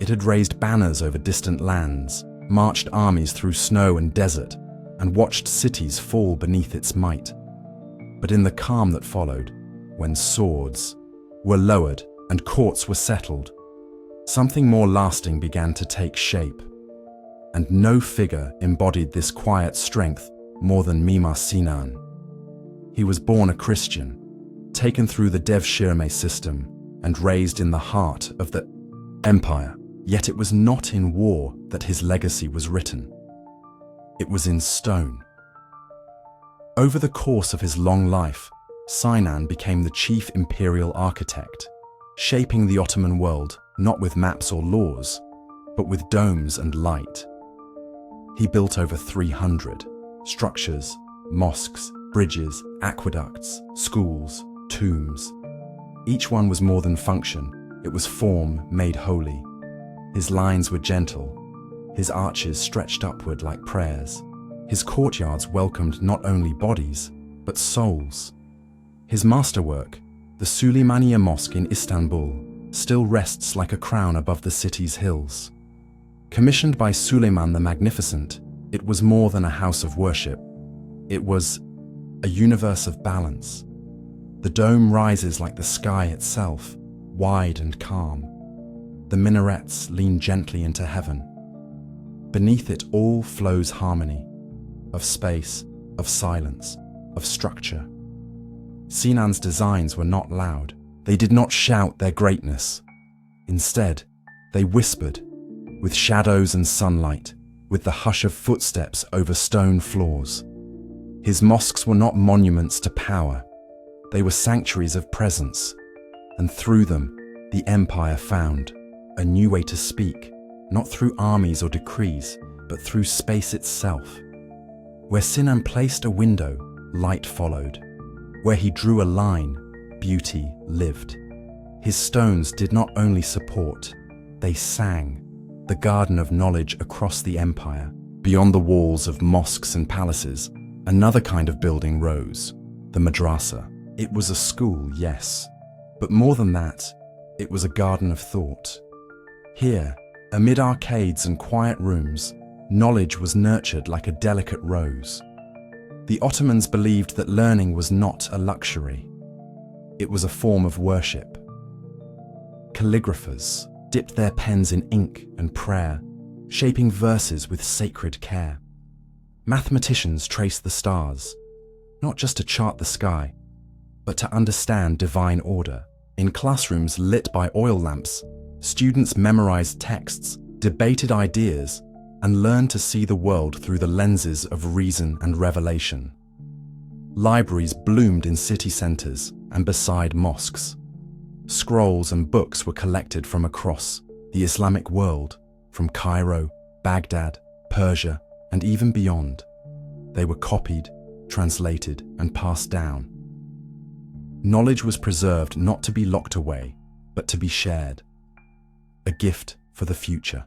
It had raised banners over distant lands, marched armies through snow and desert, and watched cities fall beneath its might. But in the calm that followed, when swords were lowered and courts were settled, something more lasting began to take shape. And no figure embodied this quiet strength more than Mimar Sinan. He was born a Christian, taken through the Devshirme system, and raised in the heart of the empire. Yet it was not in war that his legacy was written. It was in stone. Over the course of his long life, Sinan became the chief imperial architect, shaping the Ottoman world not with maps or laws, but with domes and light. He built over 300 structures, mosques, bridges, aqueducts, schools, tombs. Each one was more than function, it was form made holy. His lines were gentle, his arches stretched upward like prayers. His courtyards welcomed not only bodies, but souls. His masterwork, the Süleymaniye Mosque in Istanbul, still rests like a crown above the city's hills. Commissioned by Suleiman the Magnificent, it was more than a house of worship. It was a universe of balance. The dome rises like the sky itself, wide and calm. The minarets lean gently into heaven. Beneath it all flows harmony, of space, of silence, of structure. Sinan's designs were not loud. They did not shout their greatness. Instead, they whispered, with shadows and sunlight, with the hush of footsteps over stone floors. His mosques were not monuments to power. They were sanctuaries of presence, and through them, the empire found a new way to speak, not through armies or decrees, but through space itself. Where Sinan placed a window, light followed. Where he drew a line, beauty lived. His stones did not only support, they sang, the garden of knowledge across the empire. Beyond the walls of mosques and palaces, another kind of building rose, the madrasa. It was a school, yes, but more than that, it was a garden of thought. Here, amid arcades and quiet rooms, knowledge was nurtured like a delicate rose. The Ottomans believed that learning was not a luxury. It was a form of worship. Calligraphers dipped their pens in ink and prayer, shaping verses with sacred care. Mathematicians traced the stars, not just to chart the sky, but to understand divine order. In classrooms lit by oil lamps, students memorized texts, debated ideas, and learned to see the world through the lenses of reason and revelation. Libraries bloomed in city centers and beside mosques. Scrolls and books were collected from across the Islamic world, from Cairo, Baghdad, Persia, and even beyond. They were copied, translated, and passed down. Knowledge was preserved not to be locked away, but to be shared. A gift for the future.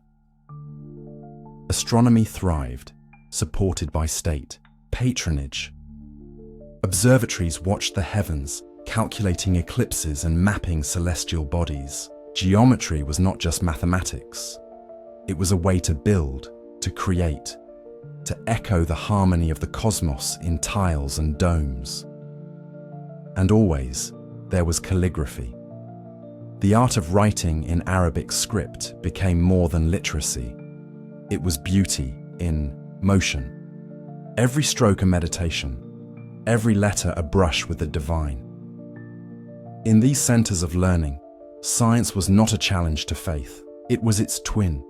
Astronomy thrived, supported by state patronage. Observatories watched the heavens, calculating eclipses and mapping celestial bodies. Geometry was not just mathematics. It was a way to build, to create, to echo the harmony of the cosmos in tiles and domes. And always, there was calligraphy. The art of writing in Arabic script became more than literacy. It was beauty in motion. Every stroke a meditation, every letter a brush with the divine. In these centers of learning, science was not a challenge to faith. It was its twin.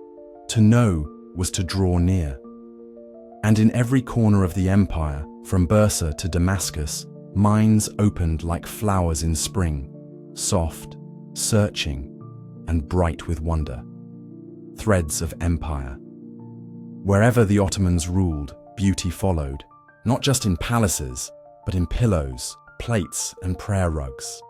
To know was to draw near. And in every corner of the empire, from Bursa to Damascus, minds opened like flowers in spring, soft, searching, and bright with wonder. Threads of empire. Wherever the Ottomans ruled, beauty followed, not just in palaces, but in pillows, plates, and prayer rugs.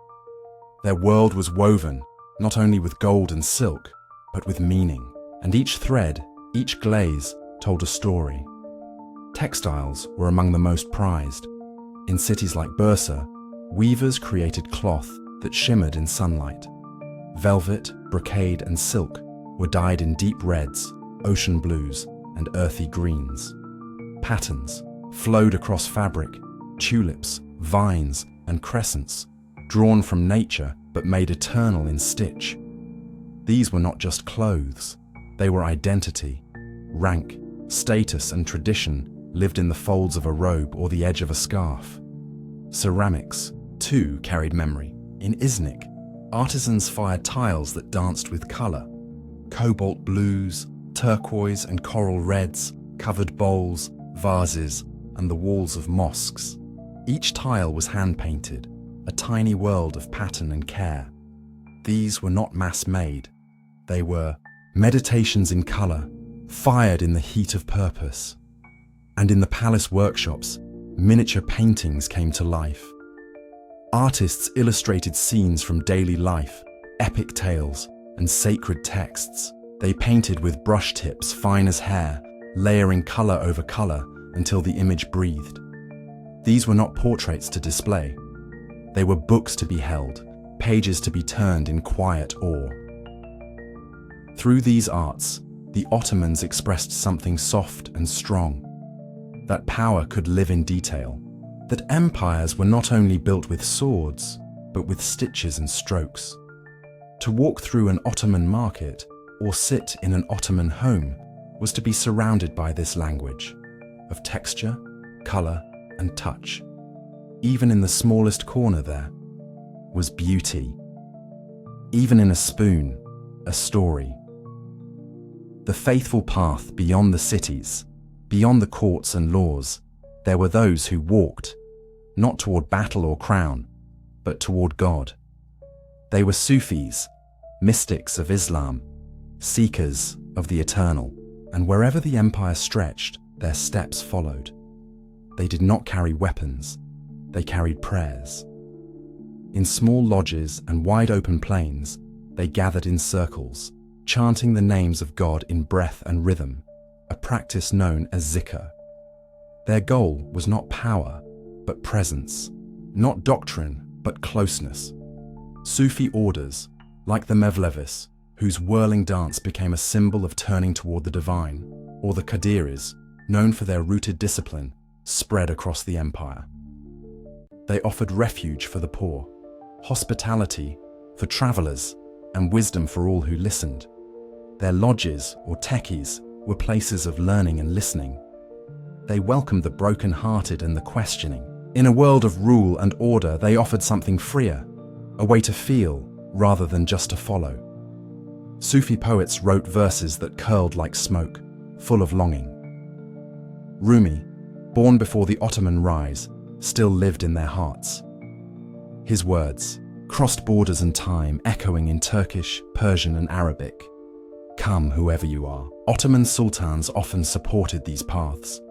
Their world was woven, not only with gold and silk, but with meaning. And each thread, each glaze, told a story. Textiles were among the most prized. In cities like Bursa, weavers created cloth that shimmered in sunlight. Velvet, brocade, and silk were dyed in deep reds, ocean blues, and earthy greens. Patterns flowed across fabric, tulips, vines, and crescents, drawn from nature but made eternal in stitch. These were not just clothes, they were identity. Rank, status, and tradition lived in the folds of a robe or the edge of a scarf. Ceramics, too, carried memory. In Iznik, artisans fired tiles that danced with color. Cobalt blues, turquoise and coral reds covered bowls, vases, and the walls of mosques. Each tile was hand-painted, a tiny world of pattern and care. These were not mass-made. They were meditations in color, fired in the heat of purpose. And in the palace workshops, miniature paintings came to life. Artists illustrated scenes from daily life, epic tales, and sacred texts. They painted with brush tips fine as hair, layering color over color until the image breathed. These were not portraits to display. They were books to be held, pages to be turned in quiet awe. Through these arts, the Ottomans expressed something soft and strong. That power could live in detail. That empires were not only built with swords, but with stitches and strokes. To walk through an Ottoman market or sit in an Ottoman home was to be surrounded by this language of texture, color, and touch. Even in the smallest corner there was beauty. Even in a spoon, a story. The faithful path beyond the cities, beyond the courts and laws, there were those who walked, not toward battle or crown, but toward God. They were Sufis, mystics of Islam, seekers of the eternal, and wherever the empire stretched, their steps followed. They did not carry weapons, they carried prayers. In small lodges and wide open plains, they gathered in circles, chanting the names of God in breath and rhythm, a practice known as zikr. Their goal was not power, but presence, not doctrine, but closeness. Sufi orders, like the Mevlevis, whose whirling dance became a symbol of turning toward the divine, or the Qadiris, known for their rooted discipline, spread across the empire. They offered refuge for the poor, hospitality for travelers, and wisdom for all who listened. Their lodges, or techies, were places of learning and listening. They welcomed the broken-hearted and the questioning. In a world of rule and order, they offered something freer, a way to feel rather than just to follow. Sufi poets wrote verses that curled like smoke, full of longing. Rumi, born before the Ottoman rise, still lived in their hearts. His words crossed borders and time, echoing in Turkish, Persian, and Arabic. Come, whoever you are. Ottoman sultans often supported these paths.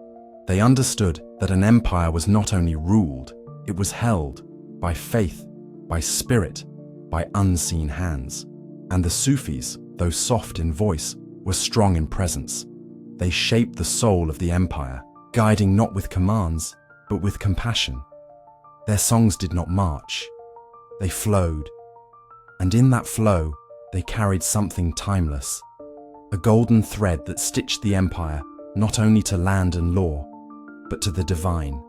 They understood that an empire was not only ruled, it was held by faith, by spirit, by unseen hands. And the Sufis, though soft in voice, were strong in presence. They shaped the soul of the empire, guiding not with commands, but with compassion. Their songs did not march. They flowed. And in that flow, they carried something timeless. A golden thread that stitched the empire not only to land and law, but to the divine.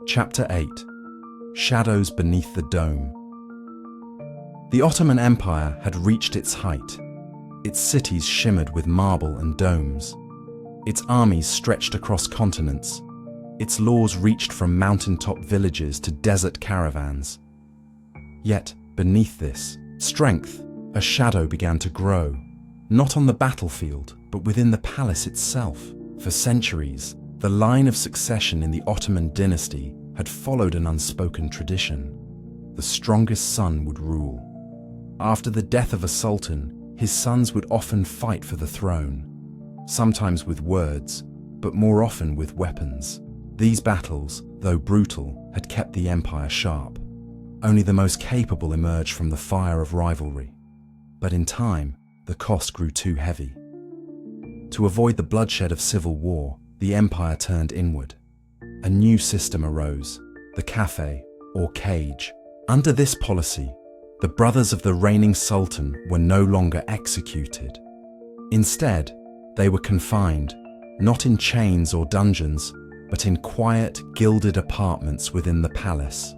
Chapter 8. Shadows Beneath the Dome. The Ottoman Empire had reached its height. Its cities shimmered with marble and domes. Its armies stretched across continents. Its laws reached from mountaintop villages to desert caravans. Yet, beneath this strength, a shadow began to grow, not on the battlefield, but within the palace itself. For centuries, the line of succession in the Ottoman dynasty had followed an unspoken tradition. The strongest son would rule. After the death of a sultan, his sons would often fight for the throne, sometimes with words, but more often with weapons. These battles, though brutal, had kept the empire sharp. Only the most capable emerged from the fire of rivalry. But in time, the cost grew too heavy. To avoid the bloodshed of civil war, the empire turned inward. A new system arose, the kaffe, or cage. Under this policy, the brothers of the reigning sultan were no longer executed. Instead, they were confined, not in chains or dungeons, but in quiet, gilded apartments within the palace.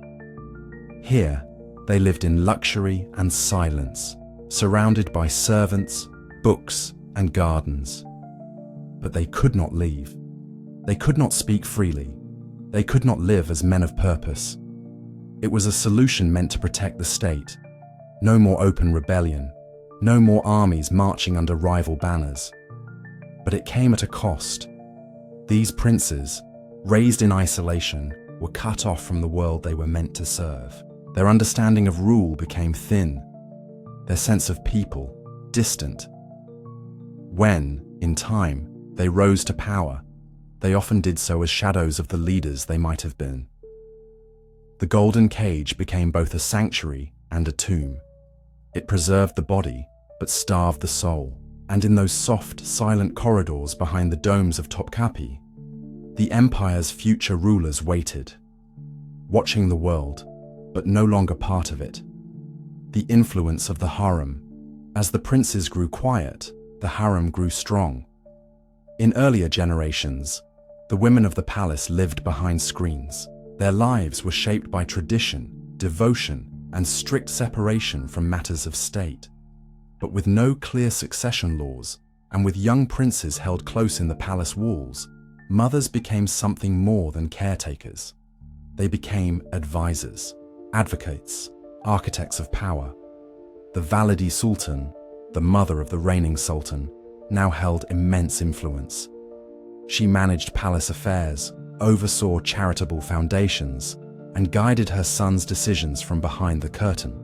Here, they lived in luxury and silence, surrounded by servants, books, and gardens. But they could not leave. They could not speak freely. They could not live as men of purpose. It was a solution meant to protect the state. No more open rebellion. No more armies marching under rival banners. But it came at a cost. These princes, raised in isolation, were cut off from the world they were meant to serve. Their understanding of rule became thin. Their sense of people, distant. When, in time, they rose to power, they often did so as shadows of the leaders they might have been. The golden cage became both a sanctuary and a tomb. It preserved the body, but starved the soul. And in those soft, silent corridors behind the domes of Topkapi, the empire's future rulers waited, watching the world, but no longer part of it. The influence of the harem. As the princes grew quiet, the harem grew strong. In earlier generations, the women of the palace lived behind screens. Their lives were shaped by tradition, devotion, and strict separation from matters of state. But with no clear succession laws, and with young princes held close in the palace walls, mothers became something more than caretakers. They became advisors, advocates, architects of power. The Valide Sultan, the mother of the reigning sultan, now held immense influence. She managed palace affairs, oversaw charitable foundations, and guided her sons' decisions from behind the curtain.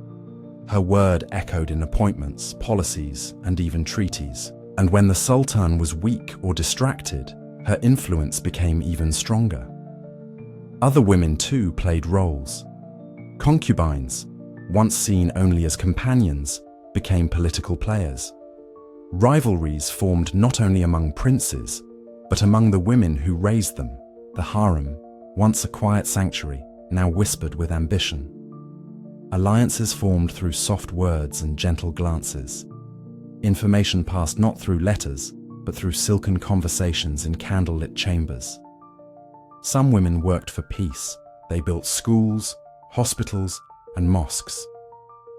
Her word echoed in appointments, policies, and even treaties. And when the sultan was weak or distracted, her influence became even stronger. Other women too played roles. Concubines, once seen only as companions, became political players. Rivalries formed not only among princes, but among the women who raised them. The harem, once a quiet sanctuary, now whispered with ambition. Alliances formed through soft words and gentle glances. Information passed not through letters, but through silken conversations in candlelit chambers. Some women worked for peace. They built schools, hospitals, and mosques.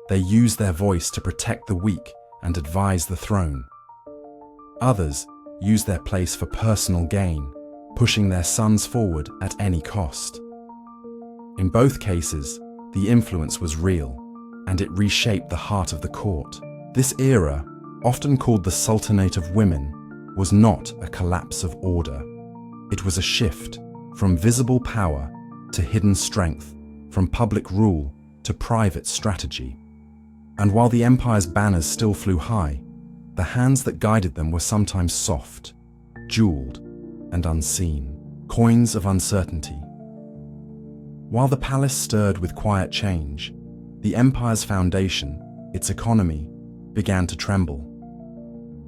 They used their voice to protect the weak and advise the throne. Others used their place for personal gain, pushing their sons forward at any cost. In both cases, the influence was real, and it reshaped the heart of the court. This era, often called the Sultanate of Women, was not a collapse of order. It was a shift from visible power to hidden strength, from public rule to private strategy. And while the empire's banners still flew high, the hands that guided them were sometimes soft, jeweled, and unseen, coins of uncertainty. While the palace stirred with quiet change, the empire's foundation, its economy, began to tremble.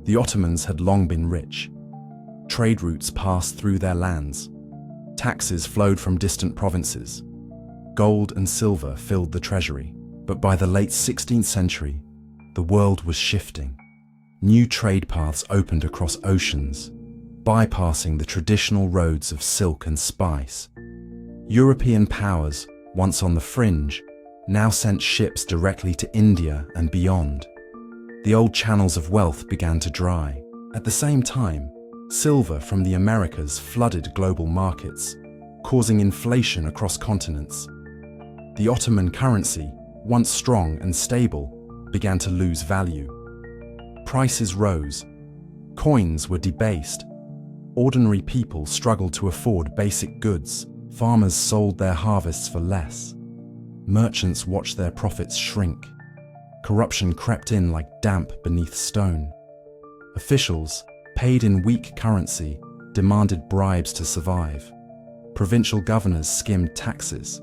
The Ottomans had long been rich. Trade routes passed through their lands. Taxes flowed from distant provinces. Gold and silver filled the treasury. But by the late 16th century, the world was shifting. New trade paths opened across oceans, bypassing the traditional roads of silk and spice. European powers, once on the fringe, now sent ships directly to India and beyond. The old channels of wealth began to dry. At the same time, silver from the Americas flooded global markets, causing inflation across continents. The Ottoman currency, once strong and stable, began to lose value. Prices rose. Coins were debased. Ordinary people struggled to afford basic goods. Farmers sold their harvests for less. Merchants watched their profits shrink. Corruption crept in like damp beneath stone. Officials, paid in weak currency, demanded bribes to survive. Provincial governors skimmed taxes.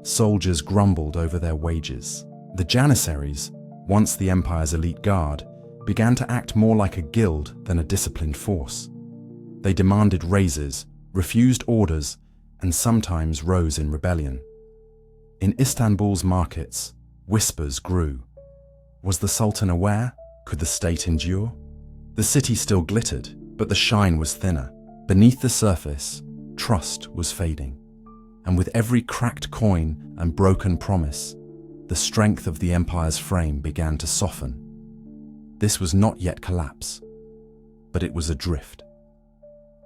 Soldiers grumbled over their wages. The Janissaries, once the empire's elite guard, began to act more like a guild than a disciplined force. They demanded raises, refused orders, and sometimes rose in rebellion. In Istanbul's markets, whispers grew. Was the Sultan aware? Could the state endure? The city still glittered, but the shine was thinner. Beneath the surface, trust was fading. And with every cracked coin and broken promise, the strength of the empire's frame began to soften. This was not yet collapse, but it was a drift.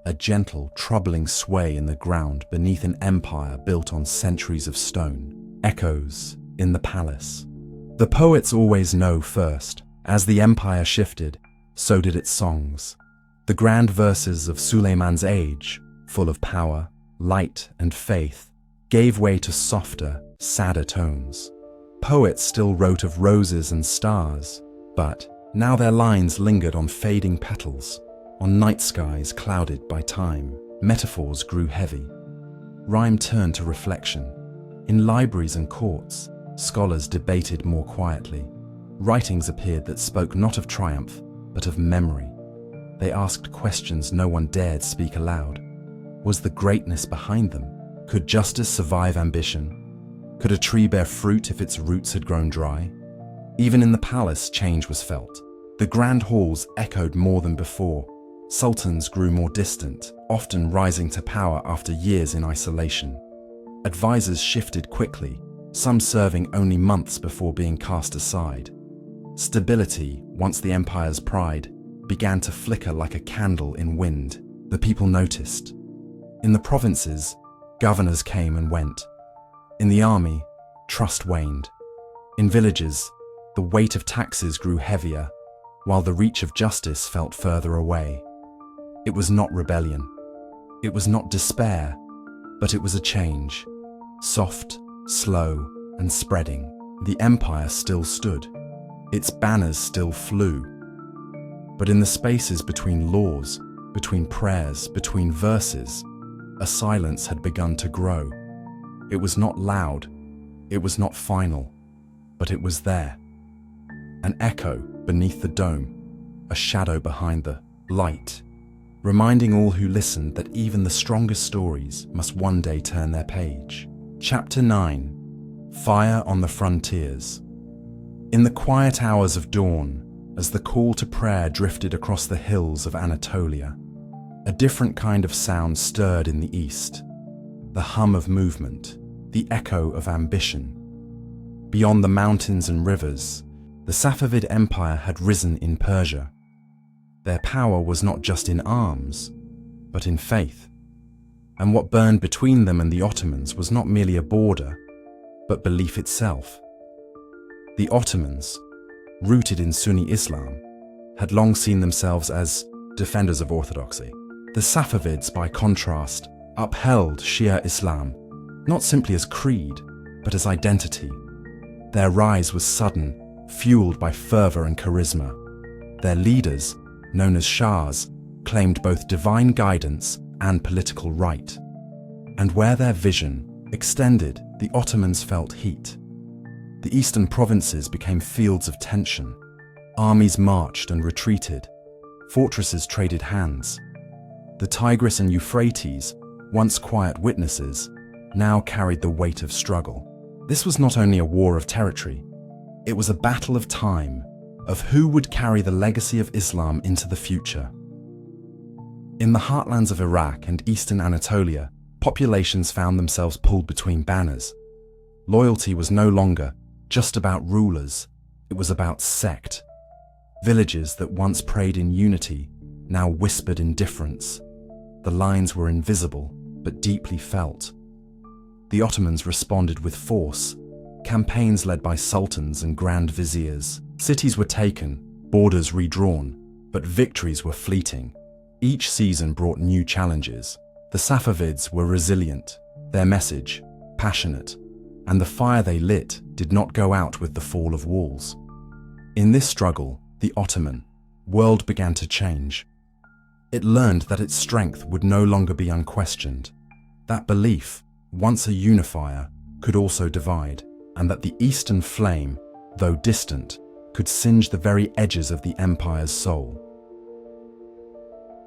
A gentle, troubling sway in the ground beneath an empire built on centuries of stone. Echoes in the palace. The poets always know first. As the empire shifted, so did its songs. The grand verses of Suleiman's age, full of power, light, and faith, gave way to softer, sadder tones. Poets still wrote of roses and stars, but now their lines lingered on fading petals, on night skies clouded by time. Metaphors grew heavy. Rhyme turned to reflection. In libraries and courts, scholars debated more quietly. Writings appeared that spoke not of triumph, but of memory. They asked questions no one dared speak aloud. Was the greatness behind them? Could justice survive ambition? Could a tree bear fruit if its roots had grown dry? Even in the palace, change was felt. The grand halls echoed more than before. Sultans grew more distant, often rising to power after years in isolation. Advisors shifted quickly, some serving only months before being cast aside. Stability, once the empire's pride, began to flicker like a candle in wind. The people noticed. In the provinces, governors came and went. In the army, trust waned. In villages, the weight of taxes grew heavier, while the reach of justice felt further away. It was not rebellion. It was not despair, but it was a change. Soft, slow, and spreading. The empire still stood. Its banners still flew. But in the spaces between laws, between prayers, between verses, a silence had begun to grow. It was not loud, it was not final, but it was there. An echo beneath the dome, a shadow behind the light, reminding all who listened that even the strongest stories must one day turn their page. Chapter 9. Fire on the frontiers. In the quiet hours of dawn, as the call to prayer drifted across the hills of Anatolia, a different kind of sound stirred in the east. The hum of movement, the echo of ambition. Beyond the mountains and rivers, the Safavid Empire had risen in Persia. Their power was not just in arms, but in faith. And what burned between them and the Ottomans was not merely a border, but belief itself. The Ottomans, rooted in Sunni Islam, had long seen themselves as defenders of orthodoxy. The Safavids, by contrast, upheld Shia Islam, not simply as creed, but as identity. Their rise was sudden, fueled by fervor and charisma. Their leaders, known as Shahs, claimed both divine guidance and political right. And where their vision extended, the Ottomans felt heat. The eastern provinces became fields of tension. Armies marched and retreated. Fortresses traded hands. The Tigris and Euphrates, once quiet witnesses, now carried the weight of struggle. This was not only a war of territory, it was a battle of time, of who would carry the legacy of Islam into the future. In the heartlands of Iraq and eastern Anatolia, populations found themselves pulled between banners. Loyalty was no longer just about rulers, it was about sect. Villages that once prayed in unity now whispered in difference. The lines were invisible, but deeply felt. The Ottomans responded with force, campaigns led by sultans and grand viziers. Cities were taken, borders redrawn, but victories were fleeting. Each season brought new challenges. The Safavids were resilient, their message passionate, and the fire they lit did not go out with the fall of walls. In this struggle, the Ottoman world began to change. It learned that its strength would no longer be unquestioned, that belief, once a unifier, could also divide, and that the eastern flame, though distant, could singe the very edges of the empire's soul.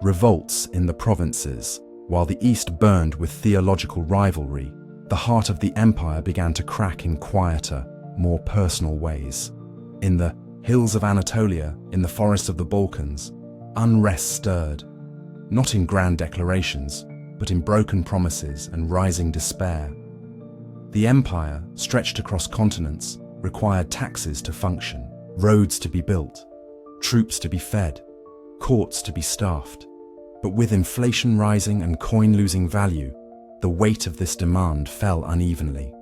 Revolts in the provinces, while the east burned with theological rivalry, the heart of the empire began to crack in quieter, more personal ways. In the hills of Anatolia, in the forests of the Balkans, unrest stirred, not in grand declarations, but in broken promises and rising despair. The empire, stretched across continents, required taxes to function, roads to be built, troops to be fed, courts to be staffed. But with inflation rising and coin losing value, the weight of this demand fell unevenly.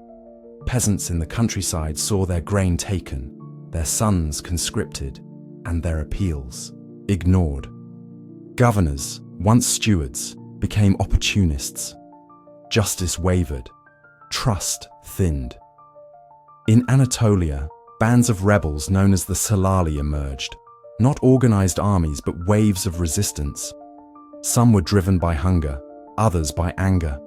Peasants in the countryside saw their grain taken, their sons conscripted, and their appeals ignored. Governors, once stewards, became opportunists. Justice wavered. Trust thinned. In Anatolia, bands of rebels known as the Salali emerged, not organized armies but waves of resistance. Some were driven by hunger, others by anger.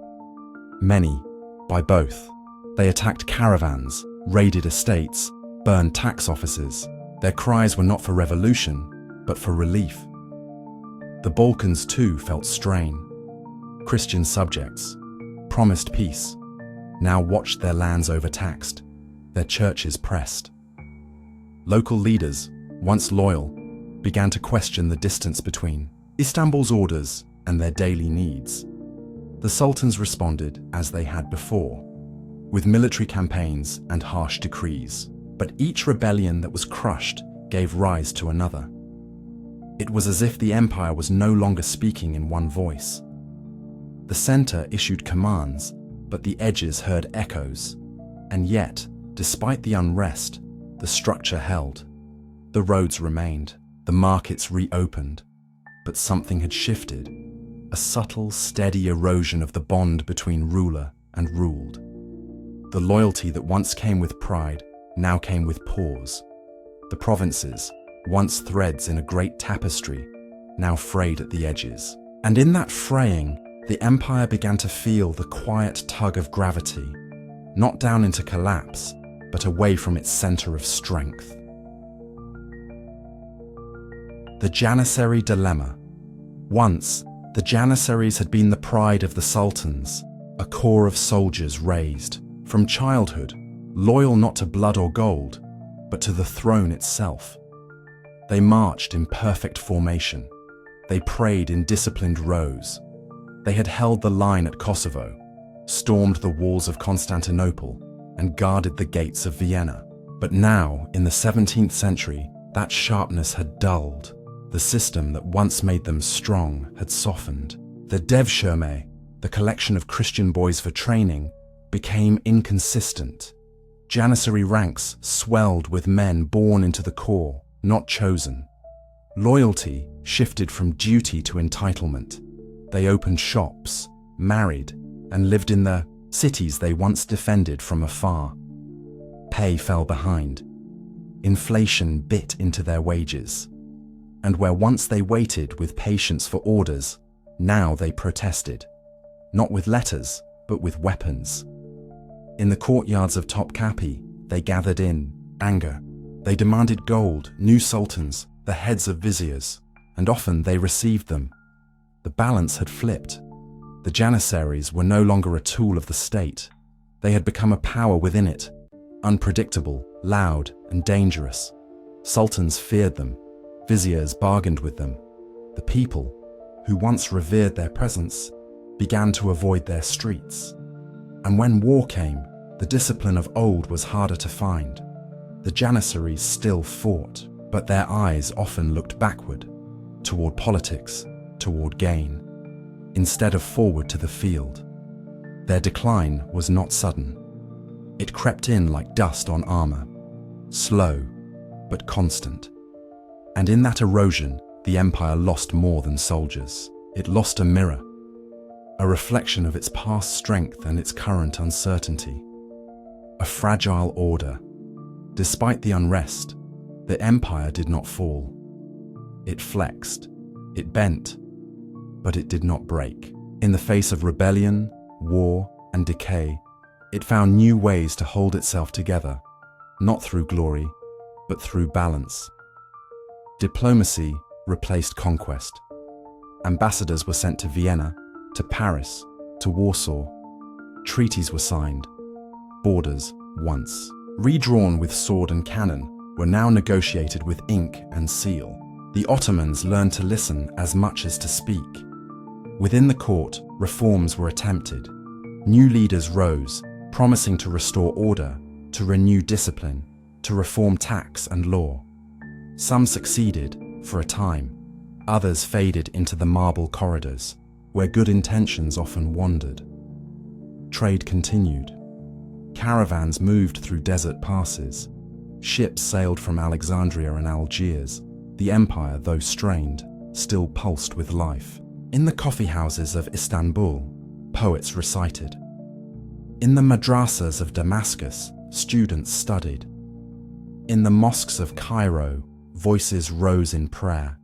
Many by both. They attacked caravans, raided estates, burned tax offices. Their cries were not for revolution, but for relief. The Balkans too felt strain. Christian subjects, promised peace, now watched their lands overtaxed, their churches pressed. Local leaders, once loyal, began to question the distance between Istanbul's orders and their daily needs. The sultans responded as they had before, with military campaigns and harsh decrees. But each rebellion that was crushed gave rise to another. It was as if the empire was no longer speaking in one voice. The center issued commands, but the edges heard echoes. And yet, despite the unrest, the structure held. The roads remained, the markets reopened. But something had shifted, a subtle, steady erosion of the bond between ruler and ruled. The loyalty that once came with pride now came with pause. The provinces, once threads in a great tapestry, now frayed at the edges. And in that fraying, the empire began to feel the quiet tug of gravity, not down into collapse, but away from its center of strength. The Janissary Dilemma. Once, the Janissaries had been the pride of the sultans, a corps of soldiers raised, from childhood, loyal not to blood or gold, but to the throne itself. They marched in perfect formation. They prayed in disciplined rows. They had held the line at Kosovo, stormed the walls of Constantinople, and guarded the gates of Vienna. But now, in the 17th century, that sharpness had dulled. The system that once made them strong had softened. The devshirme, the collection of Christian boys for training, became inconsistent. Janissary ranks swelled with men born into the corps, not chosen. Loyalty shifted from duty to entitlement. They opened shops, married, and lived in the cities they once defended from afar. Pay fell behind. Inflation bit into their wages. And where once they waited with patience for orders, now they protested. Not with letters, but with weapons. In the courtyards of Topkapi, they gathered in anger. They demanded gold, new sultans, the heads of viziers, and often they received them. The balance had flipped. The Janissaries were no longer a tool of the state. They had become a power within it, unpredictable, loud, and dangerous. Sultans feared them. Viziers bargained with them. The people, who once revered their presence, began to avoid their streets. And when war came, the discipline of old was harder to find. The Janissaries still fought, but their eyes often looked backward, toward politics, toward gain, instead of forward to the field. Their decline was not sudden. It crept in like dust on armor, slow but constant. And in that erosion, the empire lost more than soldiers. It lost a mirror, a reflection of its past strength and its current uncertainty. A fragile order. Despite the unrest, the empire did not fall. It flexed, it bent, but it did not break. In the face of rebellion, war, and decay, it found new ways to hold itself together, not through glory, but through balance. Diplomacy replaced conquest. Ambassadors were sent to Vienna, to Paris, to Warsaw. Treaties were signed. Borders, once redrawn with sword and cannon, were now negotiated with ink and seal. The Ottomans learned to listen as much as to speak. Within the court, reforms were attempted. New leaders rose, promising to restore order, to renew discipline, to reform tax and law. Some succeeded, for a time. Others faded into the marble corridors, where good intentions often wandered. Trade continued. Caravans moved through desert passes. Ships sailed from Alexandria and Algiers. The empire, though strained, still pulsed with life. In the coffeehouses of Istanbul, poets recited. In the madrasas of Damascus, students studied. In the mosques of Cairo, voices rose in prayer.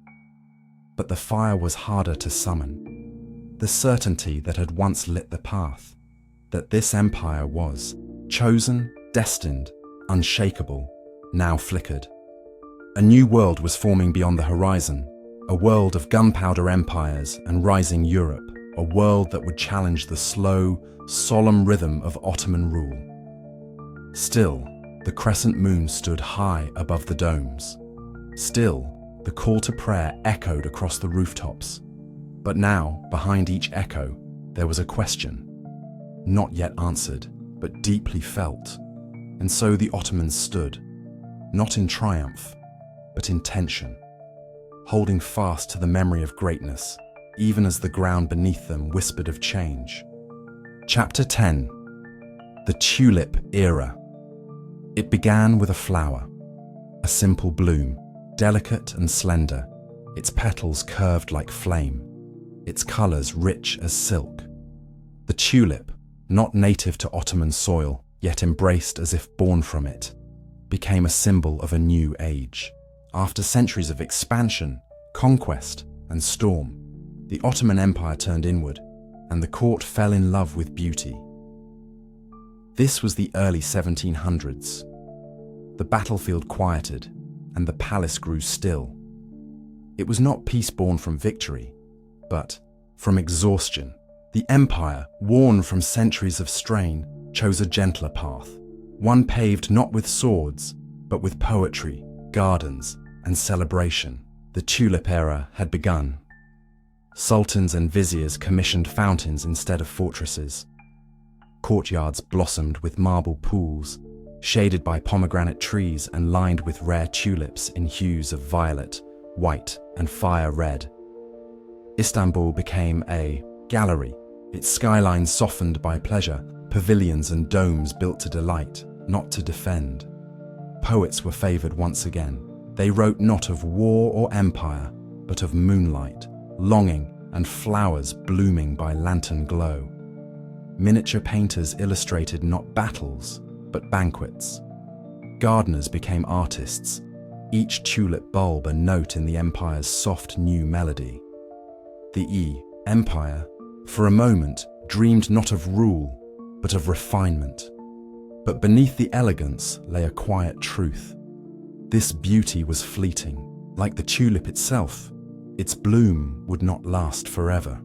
But the fire was harder to summon. The certainty that had once lit the path, that this empire was chosen, destined, unshakable, now flickered. A new world was forming beyond the horizon, a world of gunpowder empires and rising Europe, a world that would challenge the slow, solemn rhythm of Ottoman rule. Still, the crescent moon stood high above the domes. Still, the call to prayer echoed across the rooftops. But now, behind each echo, there was a question, not yet answered, but deeply felt. And so the Ottomans stood, not in triumph, but in tension, holding fast to the memory of greatness, even as the ground beneath them whispered of change. Chapter 10. The Tulip Era. It began with a flower, a simple bloom, delicate and slender, its petals curved like flame, its colours rich as silk. The tulip, not native to Ottoman soil, yet embraced as if born from it, became a symbol of a new age. After centuries of expansion, conquest, and storm, the Ottoman Empire turned inward, and the court fell in love with beauty. This was the early 1700s. The battlefield quieted, and the palace grew still. It was not peace born from victory, but from exhaustion. The empire, worn from centuries of strain, chose a gentler path. one paved not with swords, but with poetry, gardens, and celebration. The tulip era had begun. Sultans and viziers commissioned fountains instead of fortresses. Courtyards blossomed with marble pools, shaded by pomegranate trees and lined with rare tulips in hues of violet, white, and fire red. Istanbul became a gallery, its skyline softened by pleasure, pavilions and domes built to delight, not to defend. Poets were favored once again. They wrote not of war or empire, but of moonlight, longing, and flowers blooming by lantern glow. Miniature painters illustrated not battles, but banquets. Gardeners became artists, each tulip bulb a note in the empire's soft new melody. The empire, for a moment, dreamed not of rule, but of refinement. But beneath the elegance lay a quiet truth. This beauty was fleeting. Like the tulip itself, its bloom would not last forever.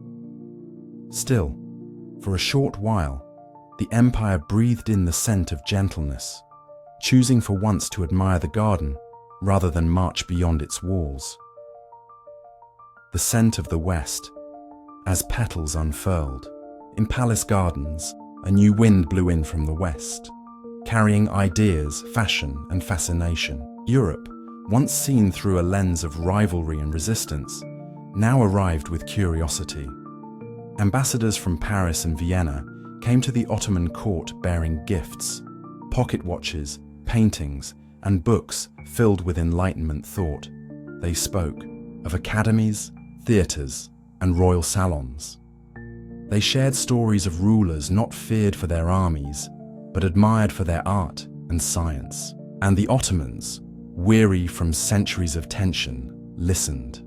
Still, for a short while, the empire breathed in the scent of gentleness, choosing for once to admire the garden rather than march beyond its walls. The scent of the West, as petals unfurled. In palace gardens, a new wind blew in from the West, carrying ideas, fashion, and fascination. Europe, once seen through a lens of rivalry and resistance, now arrived with curiosity. Ambassadors from Paris and Vienna came to the Ottoman court bearing gifts, pocket watches, paintings, and books filled with Enlightenment thought. They spoke of academies, theatres, and royal salons. They shared stories of rulers not feared for their armies, but admired for their art and science. And the Ottomans, weary from centuries of tension, listened.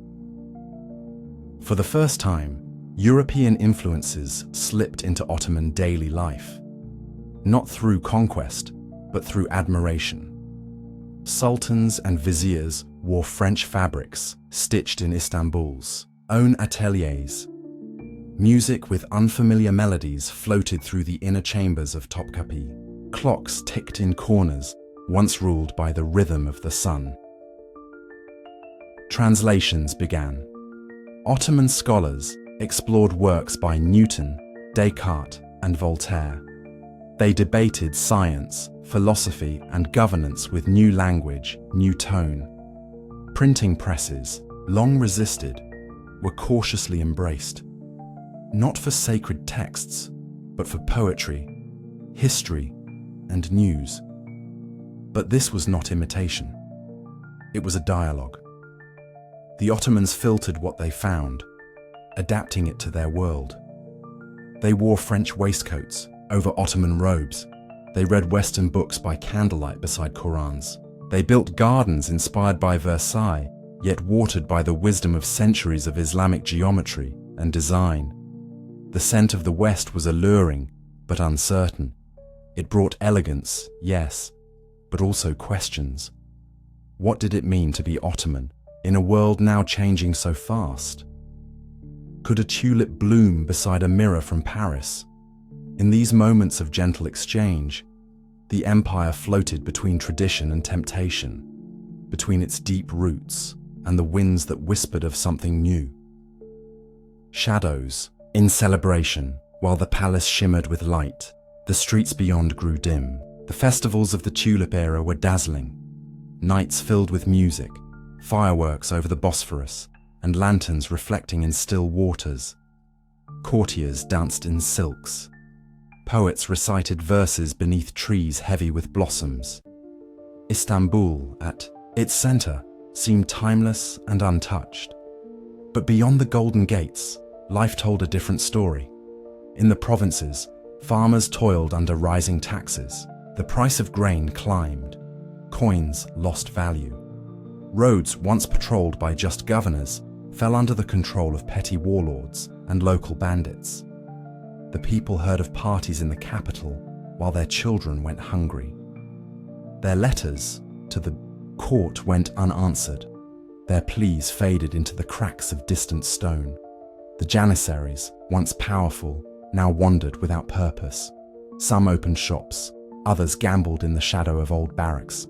For the first time, European influences slipped into Ottoman daily life, not through conquest, but through admiration. Sultans and viziers wore French fabrics stitched in Istanbul's own ateliers. Music with unfamiliar melodies floated through the inner chambers of Topkapi. Clocks ticked in corners, once ruled by the rhythm of the sun. Translations began. Ottoman scholars explored works by Newton, Descartes, and Voltaire. They debated science, philosophy, and governance with new language, new tone. Printing presses, long resisted, were cautiously embraced, not for sacred texts, but for poetry, history, and news. But this was not imitation. It was a dialogue. The Ottomans filtered what they found, adapting it to their world. They wore French waistcoats over Ottoman robes. They read Western books by candlelight beside Qurans. They built gardens inspired by Versailles, yet watered by the wisdom of centuries of Islamic geometry and design. The scent of the West was alluring, but uncertain. It brought elegance, yes, but also questions. What did it mean to be Ottoman in a world now changing so fast? Could a tulip bloom beside a mirror from Paris? In these moments of gentle exchange, the empire floated between tradition and temptation, between its deep roots and the winds that whispered of something new. Shadows, in celebration, while the palace shimmered with light, the streets beyond grew dim. The festivals of the tulip era were dazzling. Nights filled with music, fireworks over the Bosphorus, and lanterns reflecting in still waters. Courtiers danced in silks. Poets recited verses beneath trees heavy with blossoms. Istanbul, at its center, seemed timeless and untouched. But beyond the Golden Gates, life told a different story. In the provinces, farmers toiled under rising taxes. The price of grain climbed. Coins lost value. Roads once patrolled by just governors fell under the control of petty warlords and local bandits. The people heard of parties in the capital while their children went hungry. Their letters to the court went unanswered. Their pleas faded into the cracks of distant stone. The janissaries, once powerful, now wandered without purpose. Some opened shops, Others gambled in the shadow of old barracks,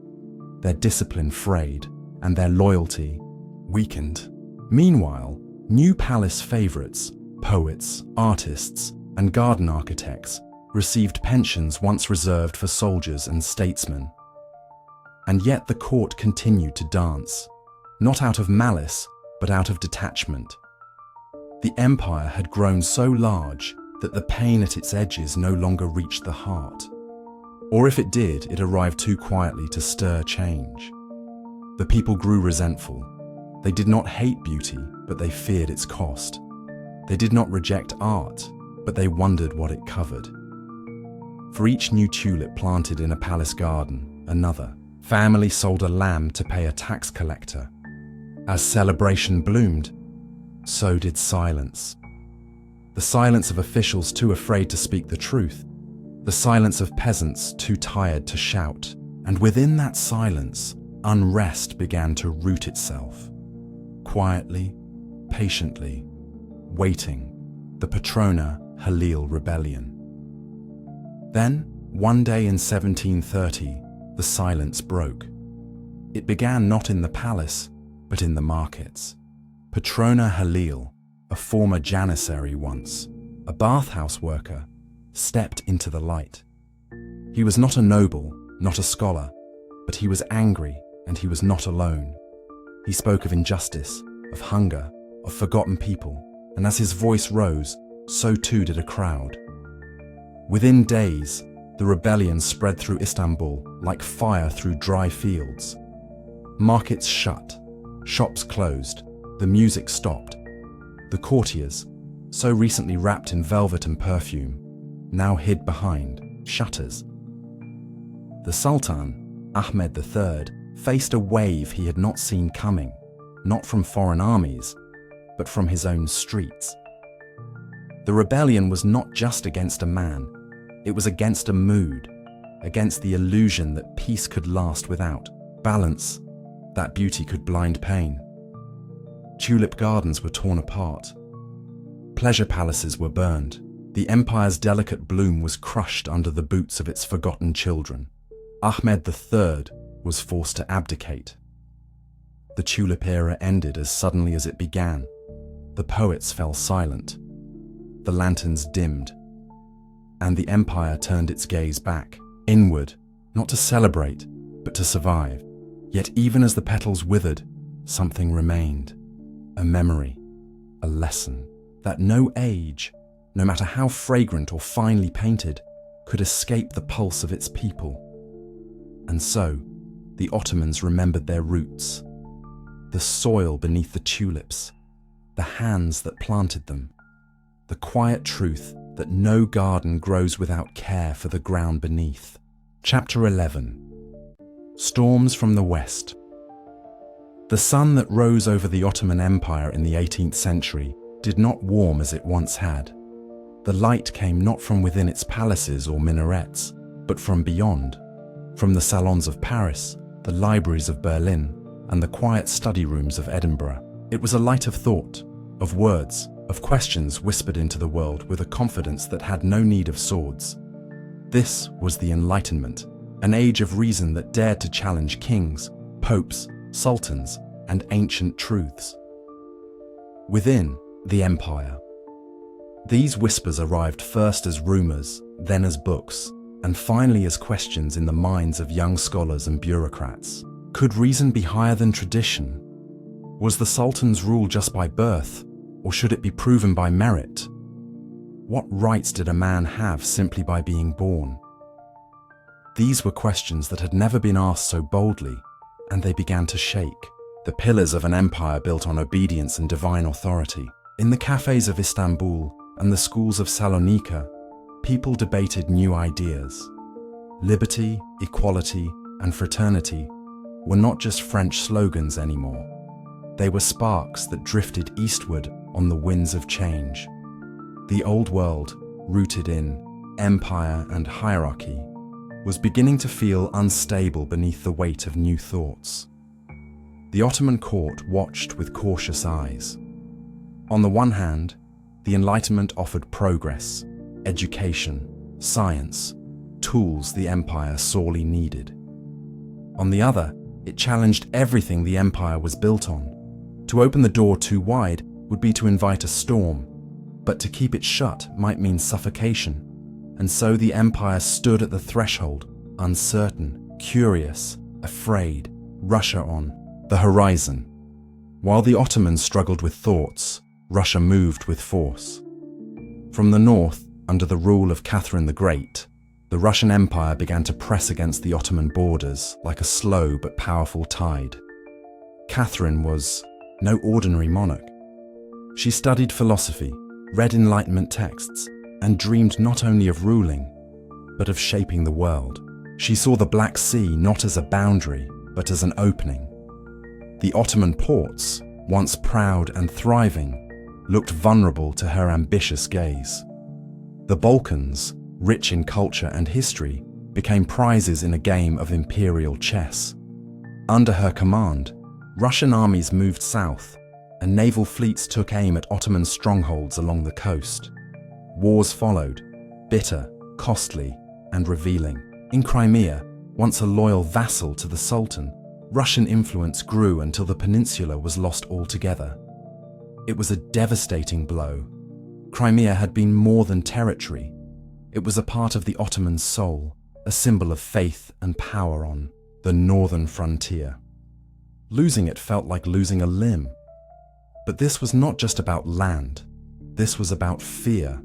their discipline frayed and their loyalty weakened. Meanwhile, new palace favorites, poets, artists, and garden architects received pensions once reserved for soldiers and statesmen. And yet the court continued to dance, not out of malice, but out of detachment. The empire had grown so large that the pain at its edges no longer reached the heart. Or if it did, it arrived too quietly to stir change. The people grew resentful. They did not hate beauty, but they feared its cost. They did not reject art, but they wondered what it covered. For each new tulip planted in a palace garden, another family sold a lamb to pay a tax collector. As celebration bloomed, so did silence. The silence of officials too afraid to speak the truth, the silence of peasants too tired to shout, and within that silence, unrest began to root itself. Quietly, patiently, waiting, the Patrona Halil rebellion. Then, one day in 1730, the silence broke. It began not in the palace, but in the markets. Patrona Halil, a former janissary once, a bathhouse worker, stepped into the light. He was not a noble, not a scholar, but he was angry, and he was not alone. He spoke of injustice, of hunger, of forgotten people, and as his voice rose, so too did a crowd. Within days, the rebellion spread through Istanbul like fire through dry fields. Markets shut, shops closed, the music stopped. The courtiers, so recently wrapped in velvet and perfume, now hid behind shutters. The Sultan, Ahmed III, faced a wave he had not seen coming, not from foreign armies, but from his own streets. The rebellion was not just against a man, it was against a mood, against the illusion that peace could last without balance, that beauty could blind pain. Tulip gardens were torn apart. Pleasure palaces were burned. The empire's delicate bloom was crushed under the boots of its forgotten children. Ahmed III was forced to abdicate. The tulip era ended as suddenly as it began. The poets fell silent. The lanterns dimmed. And the empire turned its gaze back, inward, not to celebrate, but to survive. Yet even as the petals withered, something remained. A memory, a lesson, that no age, no matter how fragrant or finely painted, could escape the pulse of its people. And so, the Ottomans remembered their roots, the soil beneath the tulips, the hands that planted them, the quiet truth that no garden grows without care for the ground beneath. Chapter 11. Storms from the West. The sun that rose over the Ottoman Empire in the 18th century did not warm as it once had. The light came not from within its palaces or minarets, but from beyond, from the salons of Paris, the libraries of Berlin, and the quiet study rooms of Edinburgh. It was a light of thought, of words, of questions whispered into the world with a confidence that had no need of swords. This was the Enlightenment, an age of reason that dared to challenge kings, popes, sultans, and ancient truths. Within the empire, these whispers arrived first as rumors, then as books, and finally as questions in the minds of young scholars and bureaucrats. Could reason be higher than tradition? Was the sultan's rule just by birth, or should it be proven by merit? What rights did a man have simply by being born? These were questions that had never been asked so boldly, and they began to shake, the pillars of an empire built on obedience and divine authority. In the cafes of Istanbul and the schools of Salonika, people debated new ideas. Liberty, equality, and fraternity were not just French slogans anymore. They were sparks that drifted eastward on the winds of change. The old world, rooted in empire and hierarchy, was beginning to feel unstable beneath the weight of new thoughts. The Ottoman court watched with cautious eyes. On the one hand, the Enlightenment offered progress, education, science, tools the empire sorely needed. On the other, it challenged everything the empire was built on. To open the door too wide would be to invite a storm, but to keep it shut might mean suffocation. And so the empire stood at the threshold, uncertain, curious, afraid, Russia on the horizon. While the Ottomans struggled with thoughts, Russia moved with force. From the north, under the rule of Catherine the Great, the Russian Empire began to press against the Ottoman borders like a slow but powerful tide. Catherine was no ordinary monarch. She studied philosophy, read Enlightenment texts, and dreamed not only of ruling, but of shaping the world. She saw the Black Sea not as a boundary, but as an opening. The Ottoman ports, once proud and thriving, looked vulnerable to her ambitious gaze. The Balkans, rich in culture and history, became prizes in a game of imperial chess. Under her command, Russian armies moved south, and naval fleets took aim at Ottoman strongholds along the coast. Wars followed, bitter, costly, and revealing. In Crimea, once a loyal vassal to the Sultan, Russian influence grew until the peninsula was lost altogether. It was a devastating blow. Crimea had been more than territory. It was a part of the Ottoman soul, a symbol of faith and power on the northern frontier. Losing it felt like losing a limb. But this was not just about land. This was about fear.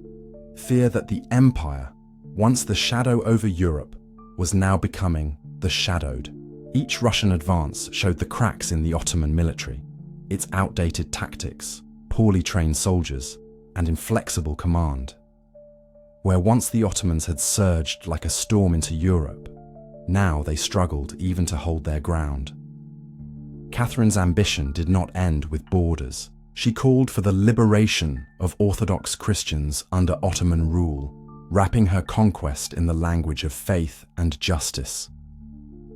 Fear that the empire, once the shadow over Europe, was now becoming the shadowed. Each Russian advance showed the cracks in the Ottoman military, its outdated tactics, poorly trained soldiers, and inflexible command. Where once the Ottomans had surged like a storm into Europe, now they struggled even to hold their ground. Catherine's ambition did not end with borders. She called for the liberation of Orthodox Christians under Ottoman rule, wrapping her conquest in the language of faith and justice.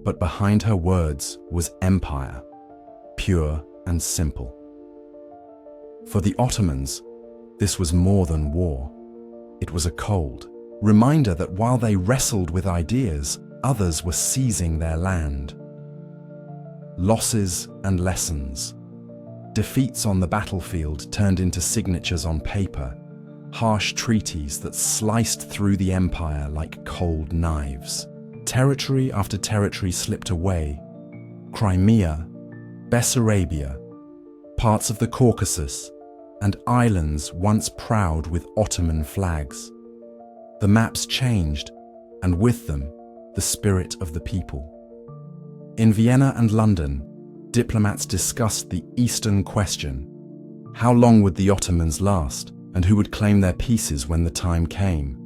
But behind her words was empire, pure and simple. For the Ottomans, this was more than war. It was a cold reminder that while they wrestled with ideas, others were seizing their land. Losses and lessons. Defeats on the battlefield turned into signatures on paper, harsh treaties that sliced through the empire like cold knives. Territory after territory slipped away. Crimea, Bessarabia, parts of the Caucasus, and islands once proud with Ottoman flags. The maps changed, and with them, the spirit of the people. In Vienna and London, diplomats discussed the Eastern question. How long would the Ottomans last, and who would claim their pieces when the time came?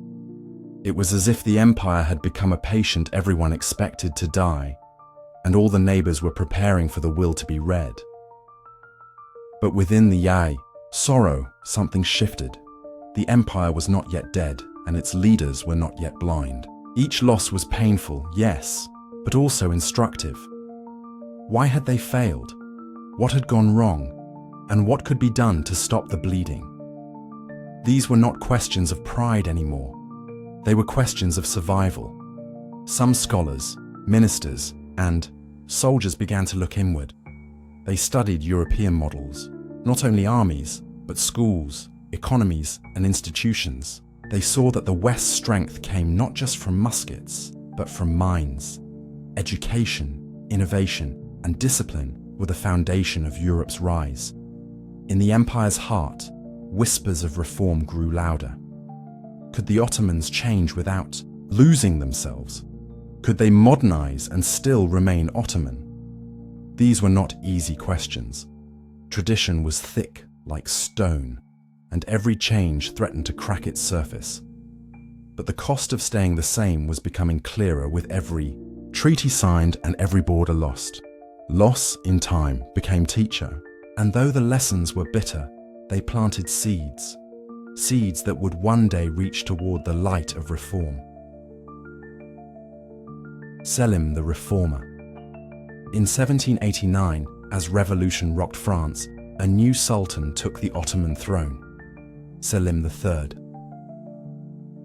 It was as if the empire had become a patient everyone expected to die, and all the neighbors were preparing for the will to be read. But within the Yai, sorrow, something shifted. The empire was not yet dead, and its leaders were not yet blind. Each loss was painful, yes, but also instructive. Why had they failed? What had gone wrong? And what could be done to stop the bleeding? These were not questions of pride anymore. They were questions of survival. Some scholars, ministers, and soldiers began to look inward. They studied European models, not only armies, but schools, economies, and institutions. They saw that the West's strength came not just from muskets, but from minds. Education, innovation, and discipline were the foundation of Europe's rise. In the empire's heart, whispers of reform grew louder. Could the Ottomans change without losing themselves? Could they modernize and still remain Ottoman? These were not easy questions. Tradition was thick like stone, and every change threatened to crack its surface. But the cost of staying the same was becoming clearer with every treaty signed and every border lost. Loss in time became teacher, and though the lessons were bitter, they planted seeds. Seeds that would one day reach toward the light of reform. Selim the Reformer. In 1789, as revolution rocked France, a new sultan took the Ottoman throne, Selim III.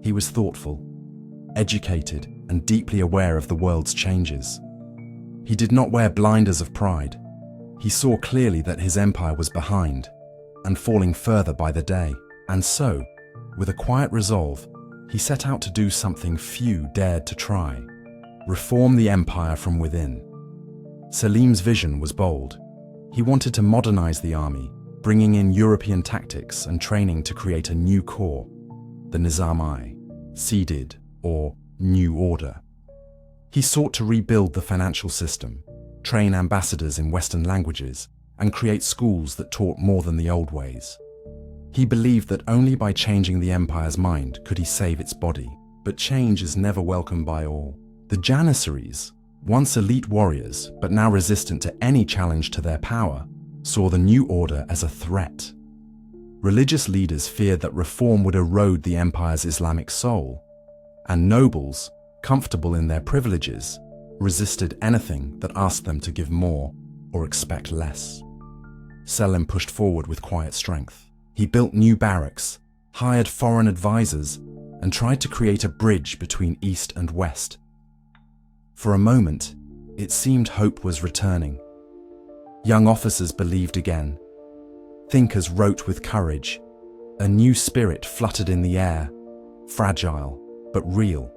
He was thoughtful, educated, and deeply aware of the world's changes. He did not wear blinders of pride. He saw clearly that his empire was behind and falling further by the day. And so, with a quiet resolve, he set out to do something few dared to try: reform the empire from within. Selim's vision was bold. He wanted to modernize the army, bringing in European tactics and training to create a new corps, the Nizam-i, Seeded, or New Order. He sought to rebuild the financial system, train ambassadors in Western languages, and create schools that taught more than the old ways. He believed that only by changing the empire's mind could he save its body, but change is never welcome by all. The Janissaries, once elite warriors but now resistant to any challenge to their power, saw the new order as a threat. Religious leaders feared that reform would erode the empire's Islamic soul, and nobles, comfortable in their privileges, resisted anything that asked them to give more or expect less. Selim pushed forward with quiet strength. He built new barracks, hired foreign advisors, and tried to create a bridge between East and West. For a moment, it seemed hope was returning. Young officers believed again. Thinkers wrote with courage. A new spirit fluttered in the air, fragile but real.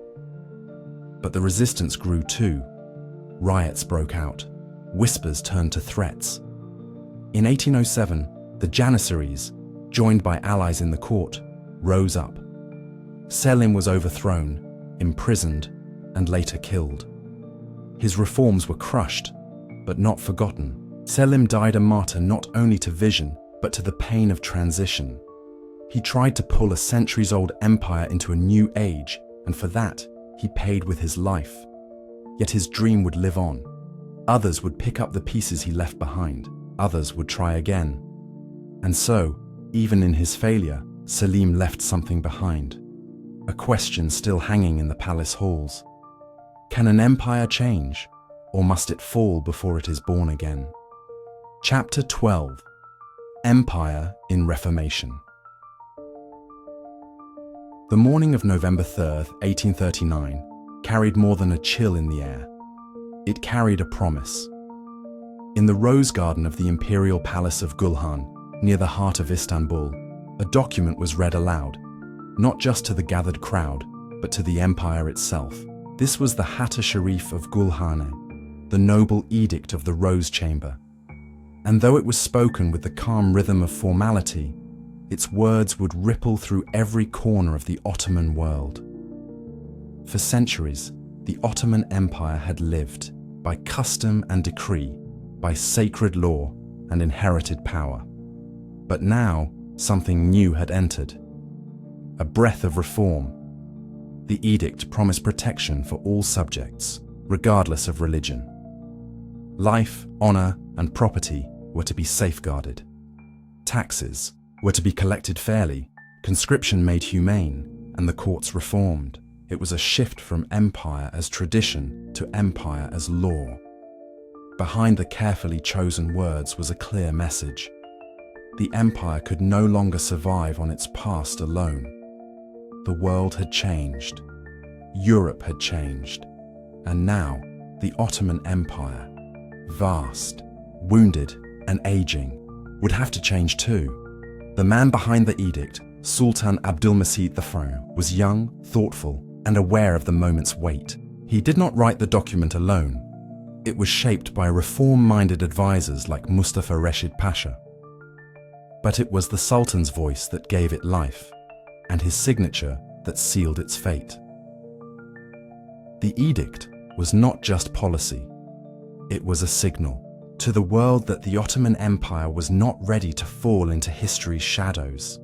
But the resistance grew too. Riots broke out. Whispers turned to threats. In 1807, the Janissaries, joined by allies in the court, rose up. Selim was overthrown, imprisoned, and later killed. His reforms were crushed, but not forgotten. Selim died a martyr not only to vision, but to the pain of transition. He tried to pull a centuries-old empire into a new age, and for that, he paid with his life. Yet his dream would live on. Others would pick up the pieces he left behind. Others would try again. And so, even in his failure, Selim left something behind. A question still hanging in the palace halls. Can an empire change, or must it fall before it is born again? Chapter 12. Empire in Reformation. The morning of November 3rd, 1839, carried more than a chill in the air. It carried a promise. In the rose garden of the imperial palace of Gulhan, near the heart of Istanbul, a document was read aloud, not just to the gathered crowd, but to the empire itself. This was the Hatta Sharif of Gulhane, the noble edict of the Rose Chamber. And though it was spoken with the calm rhythm of formality, its words would ripple through every corner of the Ottoman world. For centuries, the Ottoman Empire had lived by custom and decree, by sacred law and inherited power. But now, something new had entered. A breath of reform. The edict promised protection for all subjects, regardless of religion. Life, honor, and property were to be safeguarded. Taxes were to be collected fairly, conscription made humane, and the courts reformed. It was a shift from empire as tradition to empire as law. Behind the carefully chosen words was a clear message. The empire could no longer survive on its past alone. The world had changed. Europe had changed. And now, the Ottoman Empire, vast, wounded, and aging, would have to change too. The man behind the edict, Sultan Abdulmecid I, was young, thoughtful, and aware of the moment's weight. He did not write the document alone. It was shaped by reform-minded advisors like Mustafa Reshid Pasha. But it was the Sultan's voice that gave it life, and his signature that sealed its fate. The edict was not just policy. It was a signal to the world that the Ottoman Empire was not ready to fall into history's shadows.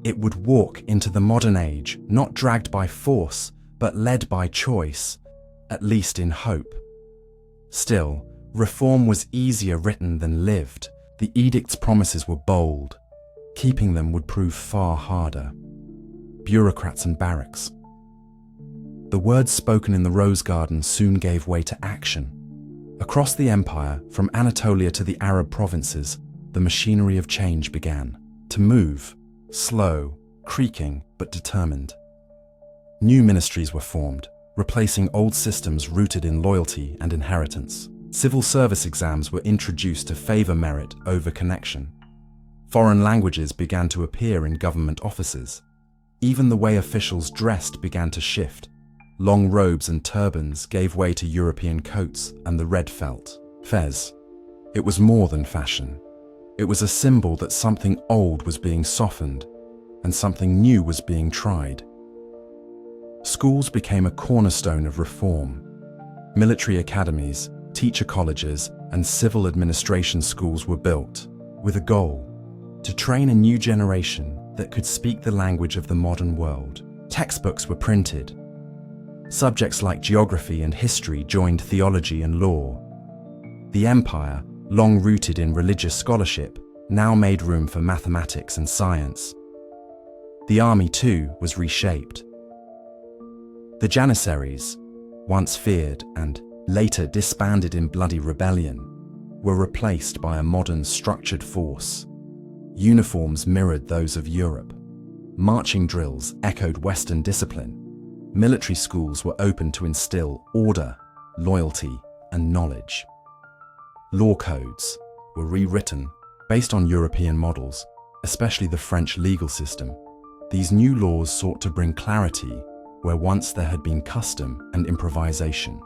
It would walk into the modern age, not dragged by force, but led by choice, at least in hope. Still, reform was easier written than lived. The edict's promises were bold. Keeping them would prove far harder. Bureaucrats and barracks. The words spoken in the Rose Garden soon gave way to action. Across the empire, from Anatolia to the Arab provinces, the machinery of change began to move, slow, creaking, but determined. New ministries were formed, replacing old systems rooted in loyalty and inheritance. Civil service exams were introduced to favor merit over connection. Foreign languages began to appear in government offices. Even the way officials dressed began to shift. Long robes and turbans gave way to European coats and the red felt. Fez. It was more than fashion. It was a symbol that something old was being softened and something new was being tried. Schools became a cornerstone of reform. Military academies, teacher colleges, and civil administration schools were built, with a goal: to train a new generation that could speak the language of the modern world. Textbooks were printed. Subjects like geography and history joined theology and law. The empire, long rooted in religious scholarship, now made room for mathematics and science. The army, too, was reshaped. The Janissaries, once feared and later disbanded in bloody rebellion, were replaced by a modern structured force. Uniforms mirrored those of Europe. Marching drills echoed Western discipline. Military schools were open to instill order, loyalty, and knowledge. Law codes were rewritten based on European models, especially the French legal system. These new laws sought to bring clarity where once there had been custom and improvisation.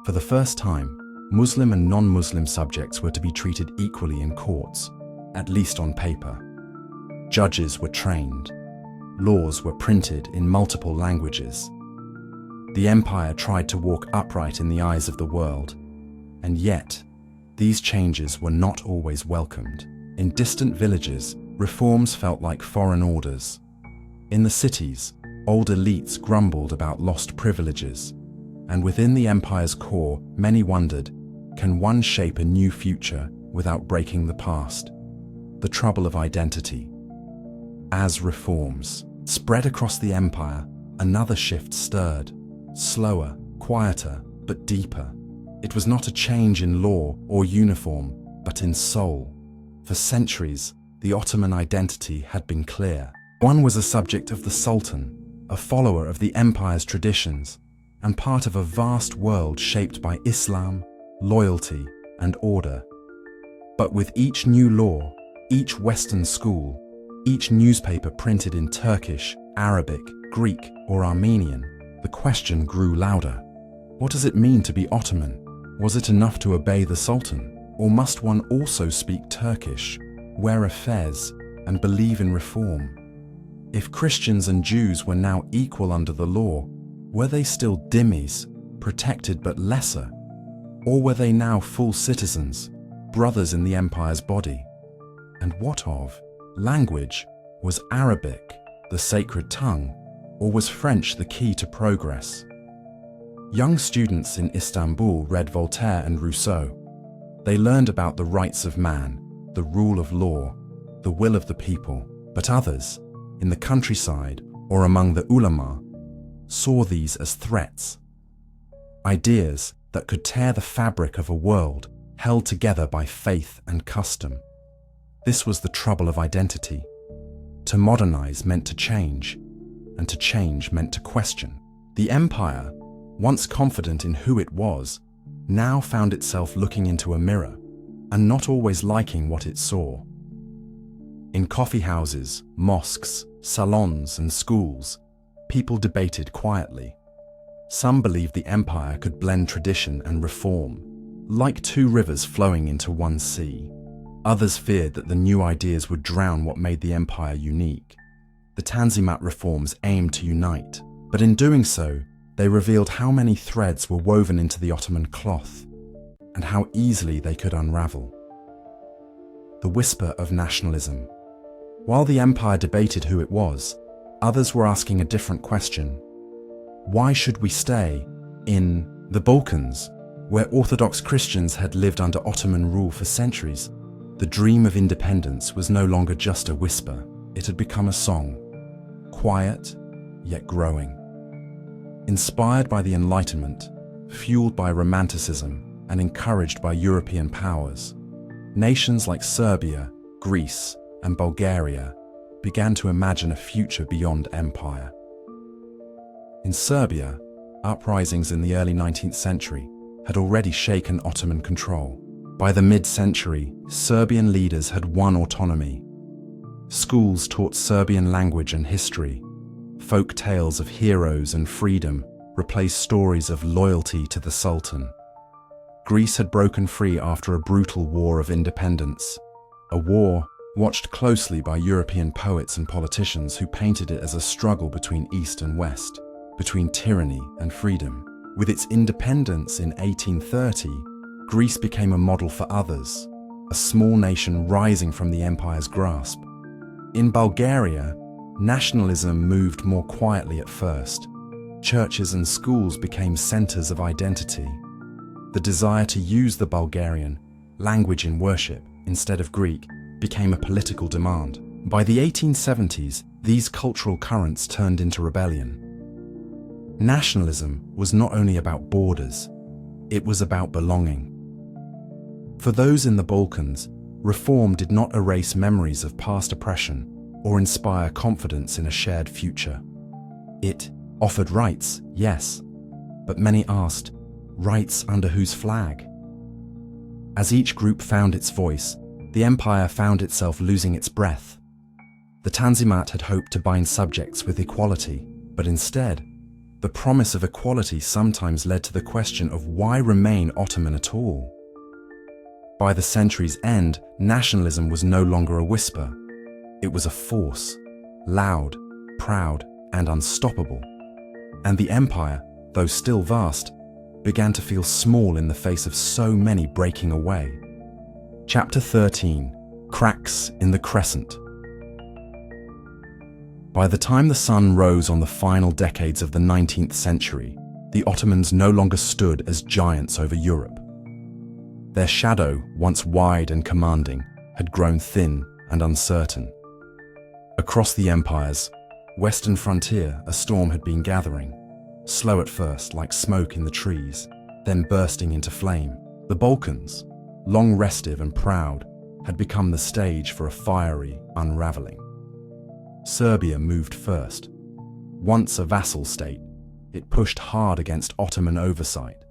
For the first time, Muslim and non-Muslim subjects were to be treated equally in courts, at least on paper. Judges were trained. Laws were printed in multiple languages. The empire tried to walk upright in the eyes of the world, and yet, these changes were not always welcomed. In distant villages, reforms felt like foreign orders. In the cities, old elites grumbled about lost privileges, and within the empire's core, many wondered, can one shape a new future without breaking the past? The trouble of identity. As reforms spread across the empire, another shift stirred, slower, quieter, but deeper. It was not a change in law or uniform, but in soul. For centuries, the Ottoman identity had been clear. One was a subject of the Sultan, a follower of the empire's traditions, and part of a vast world shaped by Islam, loyalty, and order. But with each new law, each Western school, each newspaper printed in Turkish, Arabic, Greek, or Armenian, the question grew louder. What does it mean to be Ottoman? Was it enough to obey the Sultan? Or must one also speak Turkish, wear a fez, and believe in reform? If Christians and Jews were now equal under the law, were they still dhimmis, protected but lesser? Or were they now full citizens, brothers in the empire's body? And what of language? Was Arabic the sacred tongue, or was French the key to progress? Young students in Istanbul read Voltaire and Rousseau. They learned about the rights of man, the rule of law, the will of the people. But others, in the countryside or among the ulama, saw these as threats. Ideas that could tear the fabric of a world held together by faith and custom. This was the trouble of identity. To modernize meant to change, and to change meant to question. The empire, once confident in who it was, now found itself looking into a mirror and not always liking what it saw. In coffee houses, mosques, salons, and schools, people debated quietly. Some believed the empire could blend tradition and reform, like two rivers flowing into one sea. Others feared that the new ideas would drown what made the empire unique. The Tanzimat reforms aimed to unite, but in doing so, they revealed how many threads were woven into the Ottoman cloth, and how easily they could unravel. The whisper of nationalism. While the empire debated who it was, others were asking a different question. Why should we stay in the Balkans, where Orthodox Christians had lived under Ottoman rule for centuries? The dream of independence was no longer just a whisper. It had become a song, quiet yet growing. Inspired by the Enlightenment, fueled by Romanticism, and encouraged by European powers, nations like Serbia, Greece, and Bulgaria began to imagine a future beyond empire. In Serbia, Uprisings in the early 19th century had already shaken Ottoman control. By the mid-century, Serbian leaders had won autonomy. Schools taught Serbian language and history. Folk tales of heroes and freedom replaced stories of loyalty to the Sultan. Greece had broken free after a brutal war of independence, a war watched closely by European poets and politicians who painted it as a struggle between East and West, between tyranny and freedom. With its independence in 1830, Greece became a model for others, a small nation rising from the empire's grasp. In Bulgaria, nationalism moved more quietly at first. Churches and schools became centers of identity. The desire to use the Bulgarian language in worship instead of Greek became a political demand. By the 1870s, these cultural currents turned into rebellion. Nationalism was not only about borders, it was about belonging. For those in the Balkans, reform did not erase memories of past oppression or inspire confidence in a shared future. It offered rights, yes, but many asked, rights under whose flag? As each group found its voice, the empire found itself losing its breath. The Tanzimat had hoped to bind subjects with equality, but instead, the promise of equality sometimes led to the question of why remain Ottoman at all? By the century's end, nationalism was no longer a whisper. It was a force, loud, proud, and unstoppable. And the empire, though still vast, began to feel small in the face of so many breaking away. Chapter 13: Cracks in the Crescent. By the time the sun rose on the final decades of the 19th century, the Ottomans no longer stood as giants over Europe. Their shadow, once wide and commanding, had grown thin and uncertain. Across the empire's western frontier, a storm had been gathering, slow at first like smoke in the trees, then bursting into flame. The Balkans, long restive and proud, had become the stage for a fiery unraveling. Serbia moved first. Once a vassal state, it pushed hard against Ottoman oversight,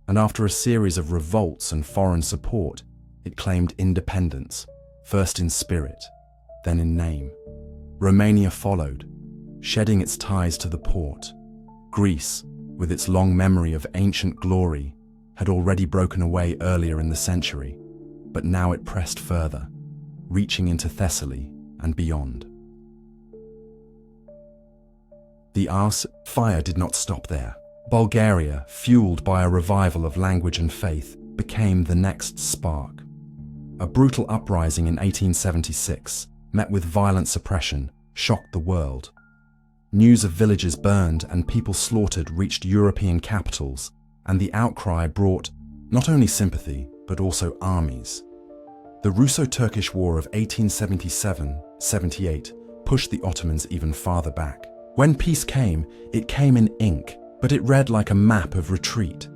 and after a series of revolts and foreign support, it claimed independence, first in spirit, then in name. Romania followed, shedding its ties to the Porte. Greece, with its long memory of ancient glory, had already broken away earlier in the century, but now it pressed further, reaching into Thessaly and beyond. The fire did not stop there. Bulgaria, fueled by a revival of language and faith, became the next spark. A brutal uprising in 1876, met with violent suppression, shocked the world. News of villages burned and people slaughtered reached European capitals, and the outcry brought not only sympathy, but also armies. The Russo-Turkish War of 1877-78 pushed the Ottomans even farther back. When peace came, it came in ink, but it read like a map of retreat.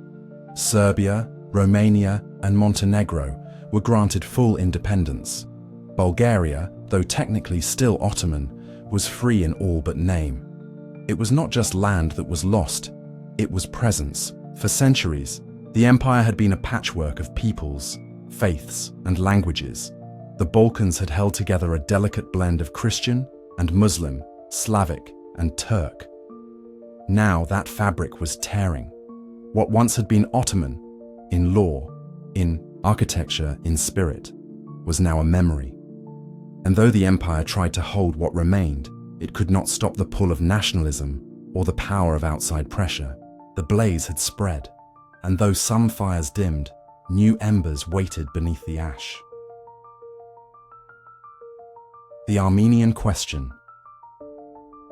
Serbia, Romania, and Montenegro were granted full independence. Bulgaria, though technically still Ottoman, was free in all but name. It was not just land that was lost, it was presence. For centuries, the empire had been a patchwork of peoples, faiths, and languages. The Balkans had held together a delicate blend of Christian and Muslim, Slavic, and Turk. Now that fabric was tearing. What once had been Ottoman, in law, in architecture, in spirit, was now a memory. And though the empire tried to hold what remained, it could not stop the pull of nationalism or the power of outside pressure. The blaze had spread, and though some fires dimmed, new embers waited beneath the ash. The Armenian question.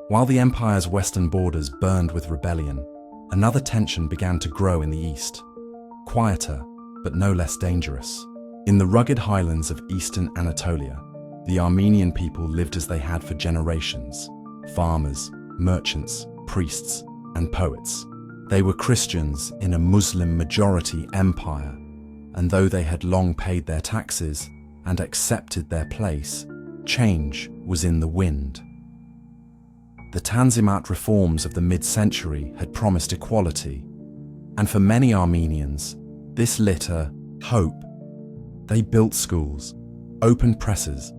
While the empire's western borders burned with rebellion, another tension began to grow in the east. Quieter, but no less dangerous. In the rugged highlands of eastern Anatolia, the Armenian people lived as they had for generations. Farmers, merchants, priests, and poets. They were Christians in a Muslim-majority empire, and though they had long paid their taxes and accepted their place, change was in the wind. The Tanzimat reforms of the mid-century had promised equality, and for many Armenians, this lit a hope. They built schools, opened presses,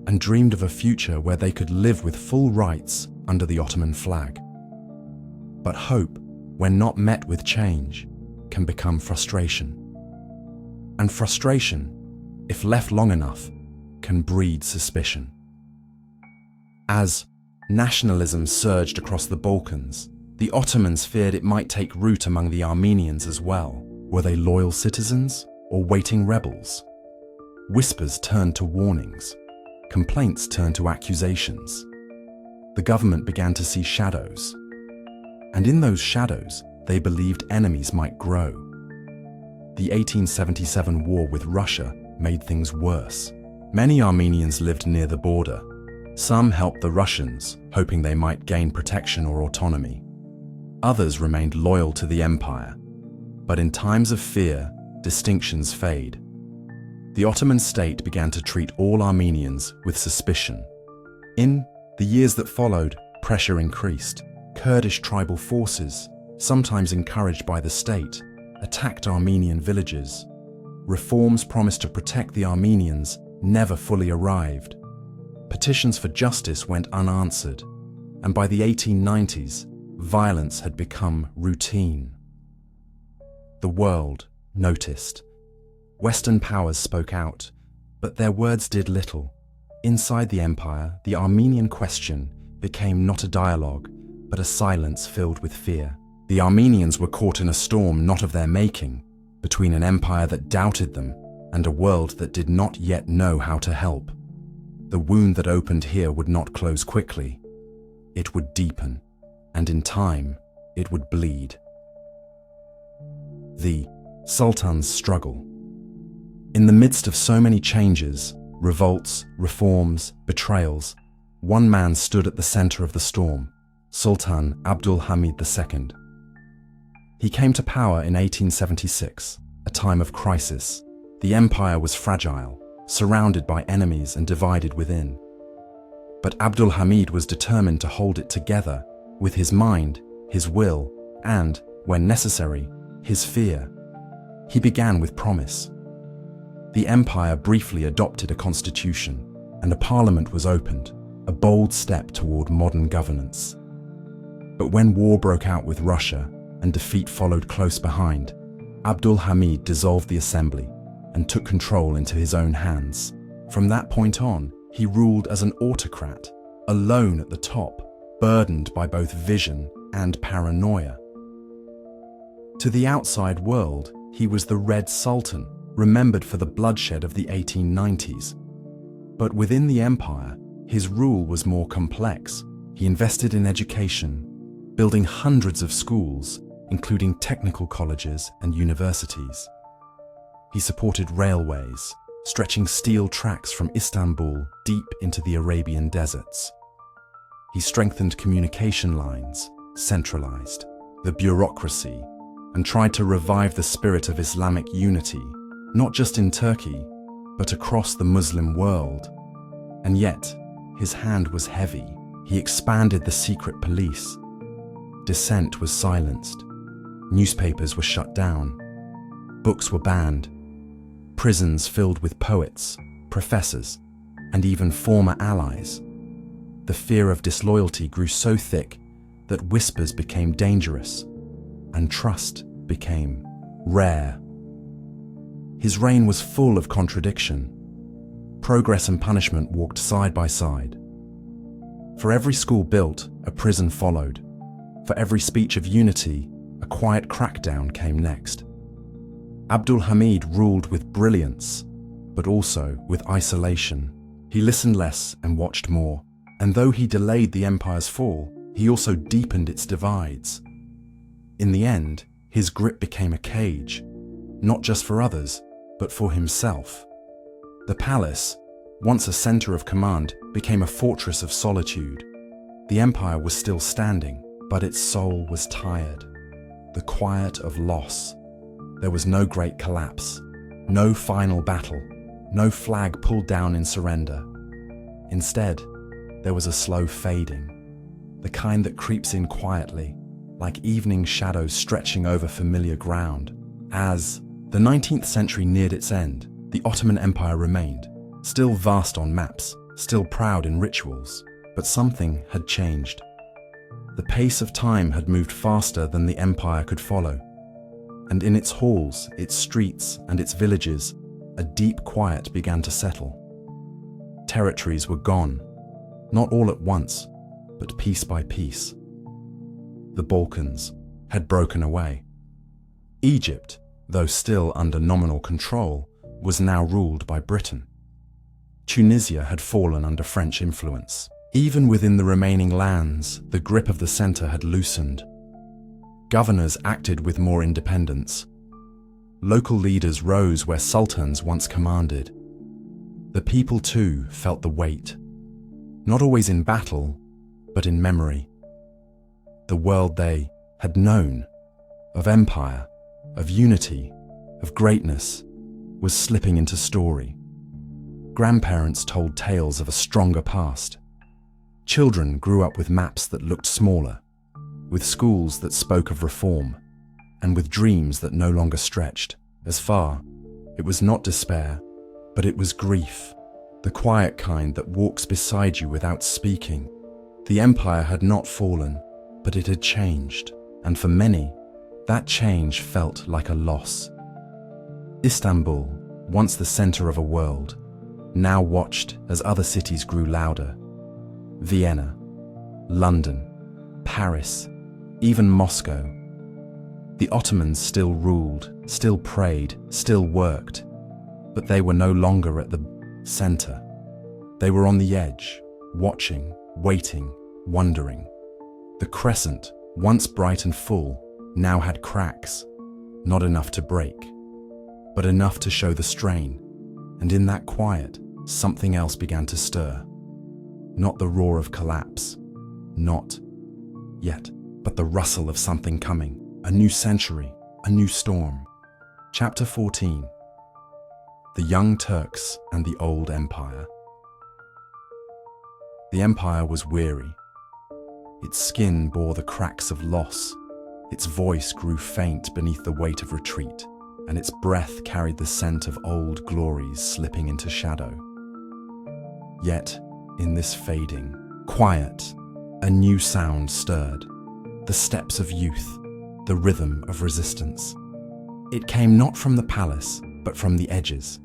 and dreamed of a future where they could live with full rights under the Ottoman flag. But hope, when not met with change, can become frustration. And frustration, if left long enough, can breed suspicion. As nationalism surged across the Balkans, the Ottomans feared it might take root among the Armenians as well. Were they loyal citizens or waiting rebels? Whispers turned to warnings. Complaints turned to accusations. The government began to see shadows. And in those shadows, they believed enemies might grow. The 1877 war with Russia made things worse. Many Armenians lived near the border. Some helped the Russians, hoping they might gain protection or autonomy. Others remained loyal to the empire. But in times of fear, distinctions fade. The Ottoman state began to treat all Armenians with suspicion. In the years that followed, pressure increased. Kurdish tribal forces, sometimes encouraged by the state, attacked Armenian villages. Reforms promised to protect the Armenians never fully arrived. Petitions for justice went unanswered, and by the 1890s, violence had become routine. The world noticed. Western powers spoke out, but their words did little. Inside the empire, the Armenian question became not a dialogue, but a silence filled with fear. The Armenians were caught in a storm not of their making, between an empire that doubted them and a world that did not yet know how to help. The wound that opened here would not close quickly. It would deepen, and in time, it would bleed. The sultans' struggle. In the midst of so many changes, revolts, reforms, betrayals, one man stood at the center of the storm, Sultan Abdul Hamid II. He came to power in 1876, a time of crisis. The empire was fragile, surrounded by enemies and divided within. But Abdul Hamid was determined to hold it together with his mind, his will, and, when necessary, his fear. He began with promise. The empire briefly adopted a constitution, and a parliament was opened, a bold step toward modern governance. But when war broke out with Russia and defeat followed close behind, Abdul Hamid dissolved the assembly and took control into his own hands. From that point on, he ruled as an autocrat, alone at the top, burdened by both vision and paranoia. To the outside world, he was the Red Sultan, remembered for the bloodshed of the 1890s. But within the empire, his rule was more complex. He invested in education, building hundreds of schools, including technical colleges and universities. He supported railways, stretching steel tracks from Istanbul deep into the Arabian deserts. He strengthened communication lines, centralized the bureaucracy, and tried to revive the spirit of Islamic unity, not just in Turkey, but across the Muslim world. And yet, his hand was heavy. He expanded the secret police. Dissent was silenced. Newspapers were shut down. Books were banned. Prisons filled with poets, professors, and even former allies. The fear of disloyalty grew so thick that whispers became dangerous, and trust became rare. His reign was full of contradiction. Progress and punishment walked side by side. For every school built, a prison followed. For every speech of unity, a quiet crackdown came next. Abdul Hamid ruled with brilliance, but also with isolation. He listened less and watched more. And though he delayed the empire's fall, he also deepened its divides. In the end, his grip became a cage, not just for others, but for himself. The palace, once a center of command, became a fortress of solitude. The empire was still standing, but its soul was tired. The quiet of loss. There was no great collapse, no final battle, no flag pulled down in surrender. Instead, there was a slow fading. the kind that creeps in quietly, like evening shadows stretching over familiar ground. As the 19th century neared its end, the Ottoman Empire remained, still vast on maps, still proud in rituals, but something had changed. The pace of time had moved faster than the empire could follow, and in its halls, its streets, and its villages, a deep quiet began to settle. Territories were gone, not all at once, but piece by piece. The Balkans had broken away. Egypt, though still under nominal control, was now ruled by Britain. Tunisia had fallen under French influence. Even within the remaining lands, the grip of the center had loosened. Governors acted with more independence. Local leaders rose where sultans once commanded. The people too felt the weight, not always in battle, but in memory. The world they had known, of empire, of unity, of greatness, was slipping into story. Grandparents told tales of a stronger past. Children grew up with maps that looked smaller, with schools that spoke of reform, and with dreams that no longer stretched as far. It was not despair, but it was grief, the quiet kind that walks beside you without speaking. The empire had not fallen, but it had changed, and for many, that change felt like a loss. Istanbul, once the center of a world, now watched as other cities grew louder. Vienna, London, Paris, even Moscow. The Ottomans still ruled, still prayed, still worked, but they were no longer at the center. They were on the edge, watching, waiting, wondering. The crescent, once bright and full, now had cracks, not enough to break, but enough to show the strain. And in that quiet, something else began to stir. Not the roar of collapse, not yet, but the rustle of something coming. A new century, a new storm. Chapter 14. The Young Turks and the Old Empire. The empire was weary. Its skin bore the cracks of loss. Its voice grew faint beneath the weight of retreat, and its breath carried the scent of old glories slipping into shadow. Yet, in this fading quiet, a new sound stirred. The steps of youth, the rhythm of resistance. It came not from the palace, but from the edges,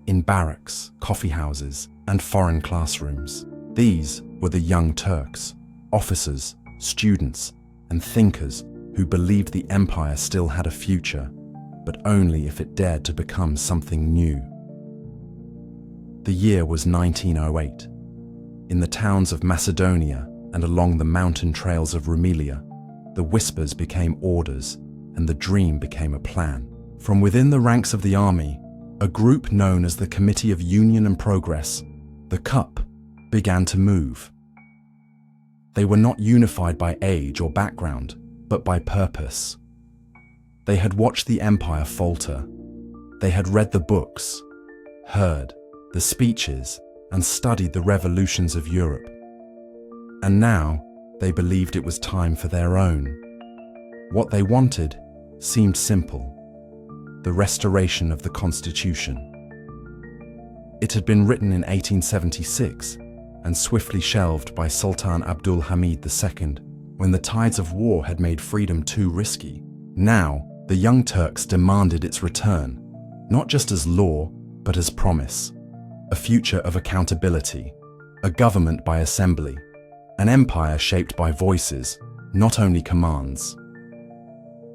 in barracks, coffee houses, and foreign classrooms. These were the young Turks, officers, students, and thinkers who believed the empire still had a future, but only if it dared to become something new. The year was 1908. In the towns of Macedonia and along the mountain trails of Rumelia, the whispers became orders and the dream became a plan. From within the ranks of the army, a group known as the Committee of Union and Progress, the CUP, began to move. They were not unified by age or background, but by purpose. They had watched the empire falter. They had read the books, heard the speeches, and studied the revolutions of Europe. And now they believed it was time for their own. What they wanted seemed simple: the restoration of the Constitution. It had been written in 1876 and swiftly shelved by Sultan Abdul Hamid II when the tides of war had made freedom too risky. Now, the Young Turks demanded its return, not just as law, but as promise. A future of accountability, a government by assembly, an empire shaped by voices, not only commands.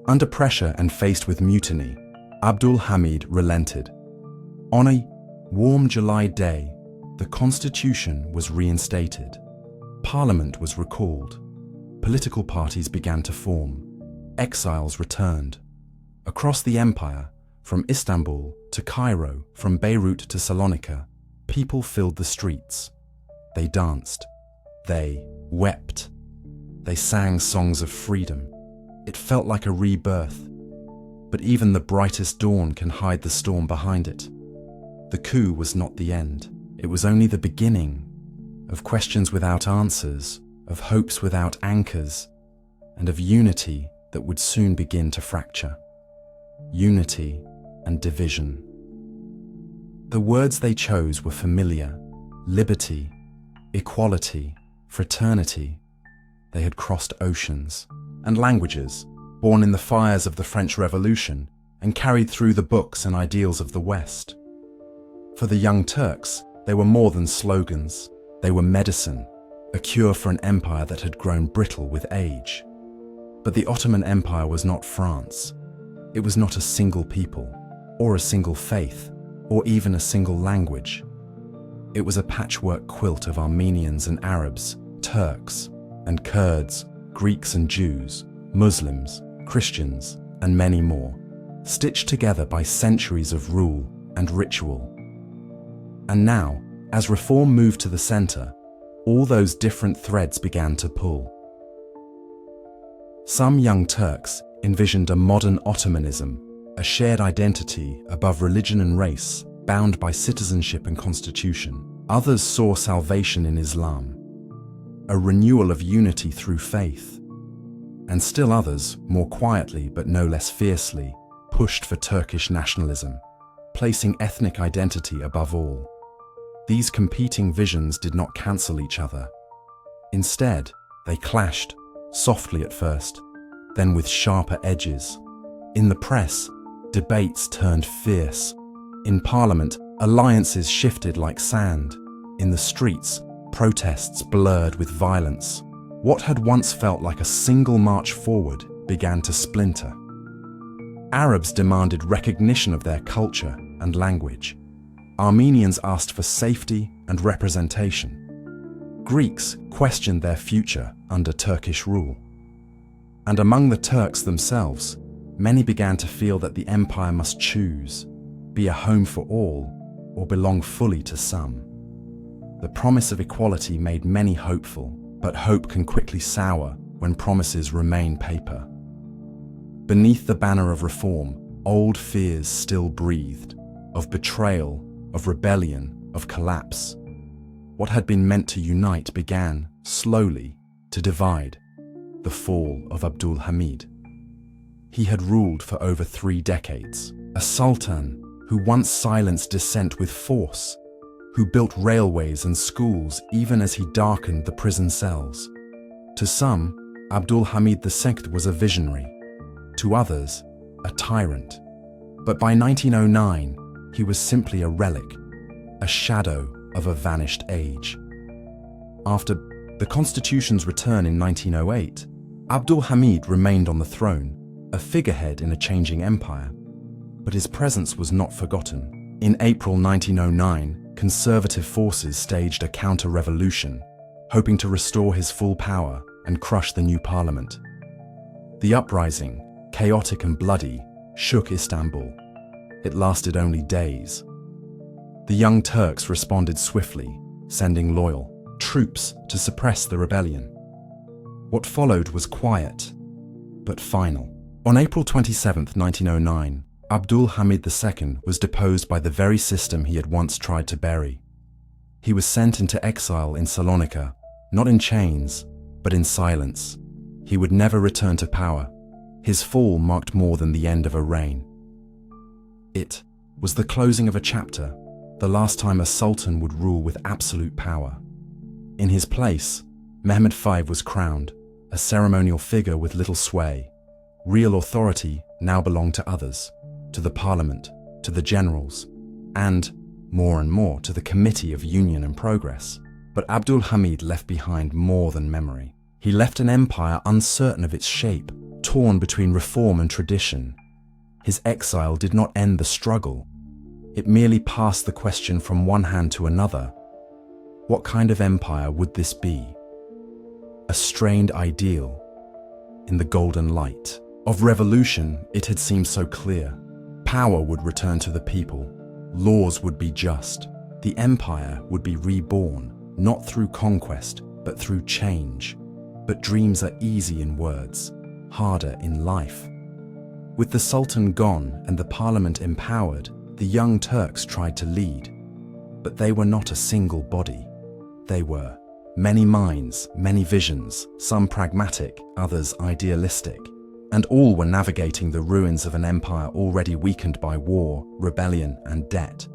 Under pressure and faced with mutiny, Abdul Hamid relented. On a warm July day, the constitution was reinstated. Parliament was recalled. Political parties began to form. Exiles returned. Across the empire, from Istanbul to Cairo, from Beirut to Salonika, people filled the streets. They danced. They wept. They sang songs of freedom. It felt like a rebirth. But even the brightest dawn can hide the storm behind it. The coup was not the end. It was only the beginning of questions without answers, of hopes without anchors, and of unity that would soon begin to fracture. Unity and division. The words they chose were familiar: liberty, equality, fraternity. They had crossed oceans and languages, born in the fires of the French Revolution and carried through the books and ideals of the West. For the Young Turks, they were more than slogans. They were medicine, a cure for an empire that had grown brittle with age. But the Ottoman Empire was not France. It was not a single people, or a single faith, or even a single language. It was a patchwork quilt of Armenians and Arabs, Turks and Kurds, Greeks and Jews, Muslims, Christians, and many more, stitched together by centuries of rule and ritual. And now, as reform moved to the center, all those different threads began to pull. Some Young Turks envisioned a modern Ottomanism, a shared identity above religion and race, bound by citizenship and constitution. Others saw salvation in Islam, a renewal of unity through faith. And still others, more quietly but no less fiercely, pushed for Turkish nationalism, placing ethnic identity above all. These competing visions did not cancel each other. Instead, they clashed, softly at first, then with sharper edges. In the press, debates turned fierce. In parliament, alliances shifted like sand. In the streets, protests blurred with violence. What had once felt like a single march forward began to splinter. Arabs demanded recognition of their culture and language. Armenians asked for safety and representation. Greeks questioned their future under Turkish rule. And among the Turks themselves, many began to feel that the empire must choose, be a home for all, or belong fully to some. The promise of equality made many hopeful, but hope can quickly sour when promises remain paper. Beneath the banner of reform, old fears still breathed, of betrayal, of rebellion, of collapse. What had been meant to unite began, slowly, to divide. The fall of Abdul Hamid. He had ruled for over 3 decades, a sultan who once silenced dissent with force, who built railways and schools even as he darkened the prison cells. To some, Abdul Hamid II was a visionary, to others, a tyrant. But by 1909, he was simply a relic, a shadow of a vanished age. After the Constitution's return in 1908, Abdul Hamid remained on the throne, a figurehead in a changing empire. But his presence was not forgotten. In April 1909, conservative forces staged a counter-revolution, hoping to restore his full power and crush the new parliament. The uprising, chaotic and bloody, shook Istanbul. It lasted only days. The Young Turks responded swiftly, sending loyal troops to suppress the rebellion. What followed was quiet, but final. On April 27, 1909, Abdul Hamid II was deposed by the very system he had once tried to bury. He was sent into exile in Salonika, not in chains, but in silence. He would never return to power. His fall marked more than the end of a reign. It was the closing of a chapter, the last time a sultan would rule with absolute power. In his place, Mehmed V was crowned, a ceremonial figure with little sway. Real authority now belonged to others, to the parliament, to the generals, and, more and more, to the Committee of Union and Progress. But Abdul Hamid left behind more than memory. He left an empire uncertain of its shape, torn between reform and tradition. His exile did not end the struggle. It merely passed the question from one hand to another. What kind of empire would this be? A strained ideal. In the golden light of revolution, it had seemed so clear. Power would return to the people. Laws would be just. The empire would be reborn, not through conquest, but through change. But dreams are easy in words, harder in life. With the Sultan gone and the parliament empowered, the Young Turks tried to lead. But they were not a single body. They were Many minds, many visions, some pragmatic, others idealistic, and all were navigating the ruins of an empire already weakened by war, rebellion, and debt.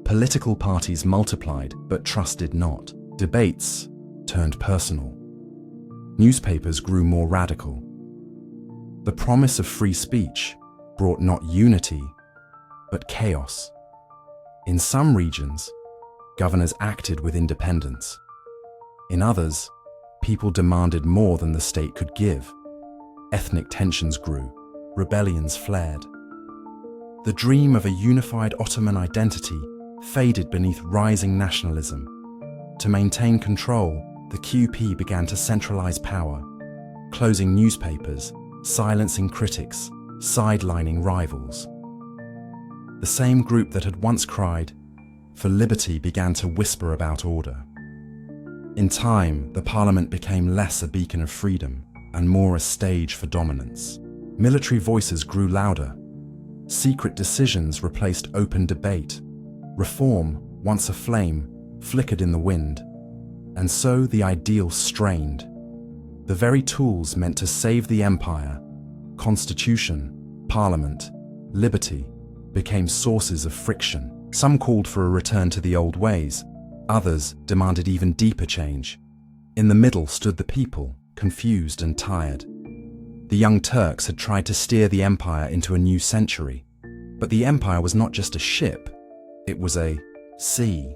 Political parties multiplied, but trusted not. Debates turned personal. Newspapers grew more radical. The promise of free speech brought not unity, but chaos. In some regions, governors acted with independence. In others, people demanded more than the state could give. Ethnic tensions grew, rebellions flared. The dream of a unified Ottoman identity faded beneath rising nationalism. To maintain control, the QP began to centralize power, closing newspapers, silencing critics, sidelining rivals. The same group that had once cried for liberty began to whisper about order. In time, the parliament became less a beacon of freedom and more a stage for dominance. Military voices grew louder. Secret decisions replaced open debate. Reform, once a flame, flickered in the wind. And so the ideal strained. The very tools meant to save the empire, constitution, parliament, liberty, became sources of friction. Some called for a return to the old ways. Others demanded even deeper change. In the middle stood the people, confused and tired. The Young Turks had tried to steer the empire into a new century. But the empire was not just a ship, it was a sea.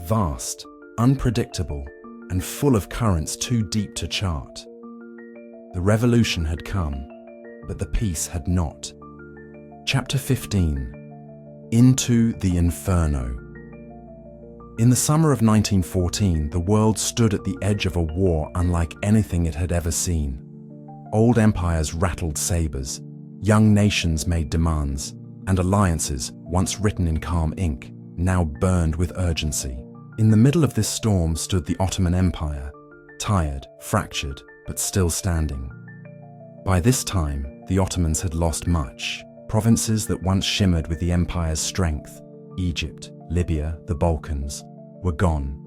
Vast, unpredictable, and full of currents too deep to chart. The revolution had come, but the peace had not. Chapter 15. Into the Inferno. In the summer of 1914, the world stood at the edge of a war unlike anything it had ever seen. Old empires rattled sabers, young nations made demands, and alliances, once written in calm ink, now burned with urgency. In the middle of this storm stood the Ottoman Empire, tired, fractured, but still standing. By this time, the Ottomans had lost much. Provinces that once shimmered with the empire's strength, Egypt, Libya, the Balkans, were gone.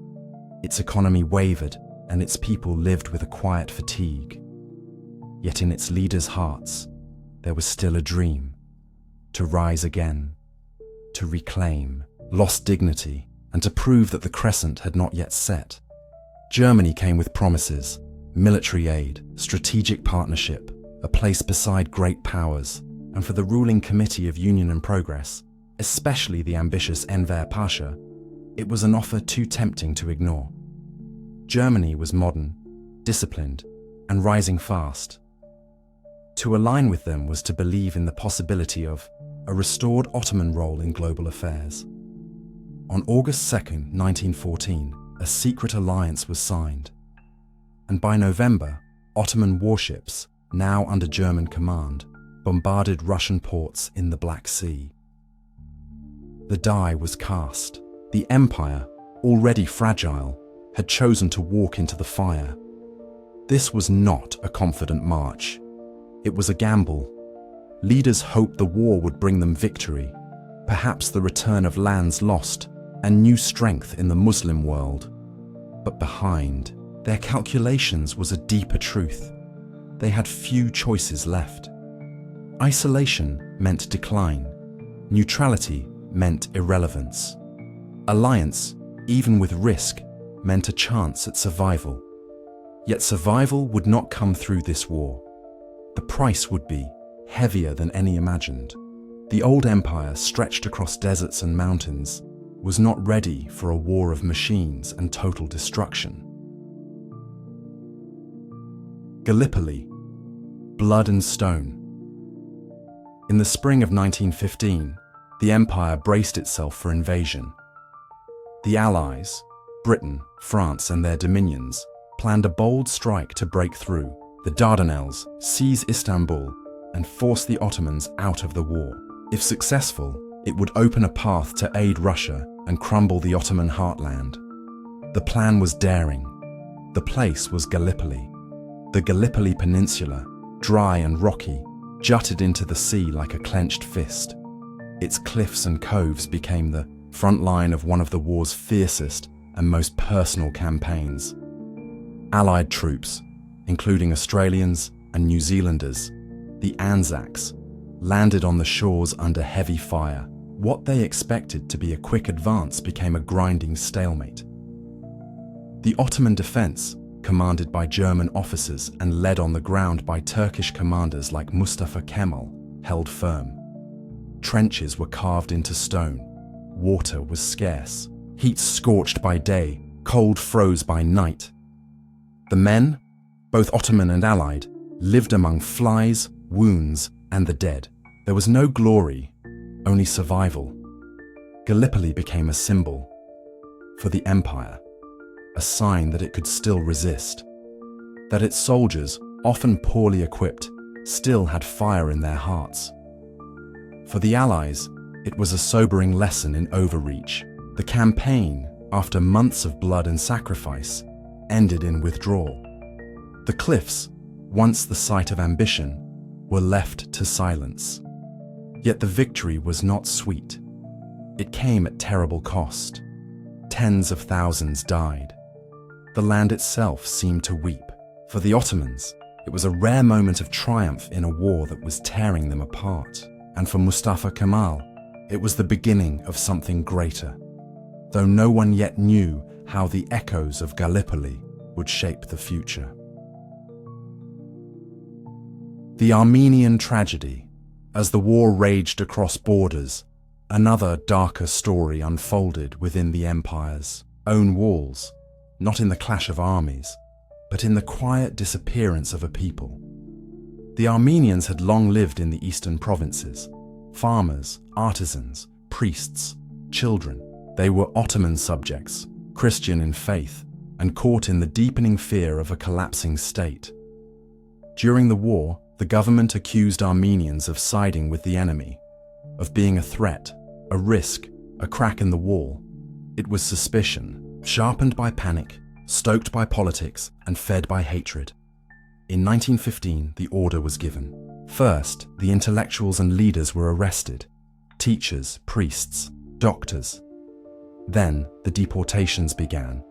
Its economy wavered, and its people lived with a quiet fatigue. Yet in its leaders' hearts, there was still a dream. To rise again, to reclaim lost dignity, and to prove that the crescent had not yet set. Germany came with promises, military aid, strategic partnership, a place beside great powers, and for the ruling Committee of Union and Progress, especially the ambitious Enver Pasha, it was an offer too tempting to ignore. Germany was modern, disciplined, and rising fast. To align with them was to believe in the possibility of a restored Ottoman role in global affairs. On August 2nd, 1914, a secret alliance was signed, and by November, Ottoman warships, now under German command, bombarded Russian ports in the Black Sea. The die was cast. The empire, already fragile, had chosen to walk into the fire. This was not a confident march. It was a gamble. Leaders hoped the war would bring them victory, perhaps the return of lands lost and new strength in the Muslim world. But behind their calculations was a deeper truth. They had few choices left. Isolation meant decline. Neutrality meant irrelevance. Alliance, even with risk, meant a chance at survival. Yet survival would not come through this war. The price would be heavier than any imagined. The old empire, stretched across deserts and mountains, was not ready for a war of machines and total destruction. Gallipoli, blood and stone. In the spring of 1915, the empire braced itself for invasion. The Allies, Britain, France, and their dominions, planned a bold strike to break through the Dardanelles, seize Istanbul, and force the Ottomans out of the war. If successful, it would open a path to aid Russia and crumble the Ottoman heartland. The plan was daring. The place was Gallipoli. The Gallipoli Peninsula, dry and rocky, jutted into the sea like a clenched fist. Its cliffs and coves became the front line of one of the war's fiercest and most personal campaigns. Allied troops, including Australians and New Zealanders, the Anzacs, landed on the shores under heavy fire. What they expected to be a quick advance became a grinding stalemate. The Ottoman defense, commanded by German officers and led on the ground by Turkish commanders like Mustafa Kemal, held firm. Trenches were carved into stone. Water was scarce. Heat scorched by day, cold froze by night. The men, both Ottoman and Allied, lived among flies, wounds, and the dead. There was no glory, only survival. Gallipoli became a symbol for the empire, a sign that it could still resist, that its soldiers, often poorly equipped, still had fire in their hearts. For the Allies, it was a sobering lesson in overreach. The campaign, after months of blood and sacrifice, ended in withdrawal. The cliffs, once the site of ambition, were left to silence. Yet the victory was not sweet. It came at terrible cost. Tens of thousands died. The land itself seemed to weep. For the Ottomans, it was a rare moment of triumph in a war that was tearing them apart. And for Mustafa Kemal, it was the beginning of something greater, though no one yet knew how the echoes of Gallipoli would shape the future. The Armenian tragedy. As the war raged across borders, another darker story unfolded within the empire's own walls, not in the clash of armies, but in the quiet disappearance of a people. The Armenians had long lived in the eastern provinces. Farmers, artisans, priests, children. They were Ottoman subjects, Christian in faith, and caught in the deepening fear of a collapsing state. During the war, the government accused Armenians of siding with the enemy, of being a threat, a risk, a crack in the wall. It was suspicion, sharpened by panic, stoked by politics, and fed by hatred. In 1915, the order was given. First, the intellectuals and leaders were arrested, teachers, priests, doctors. Then, the deportations began.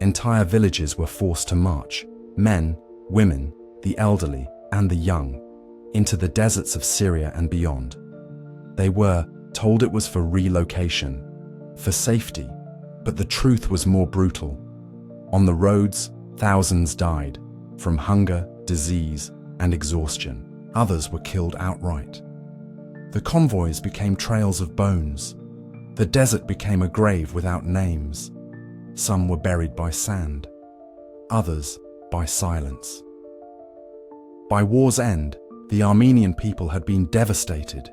Entire villages were forced to march, men, women, the elderly, and the young, into the deserts of Syria and beyond. They were told it was for relocation, for safety, but the truth was more brutal. On the roads, thousands died, from hunger, disease, and exhaustion. Others were killed outright. The convoys became trails of bones. The desert became a grave without names. Some were buried by sand, others by silence. By war's end, the Armenian people had been devastated.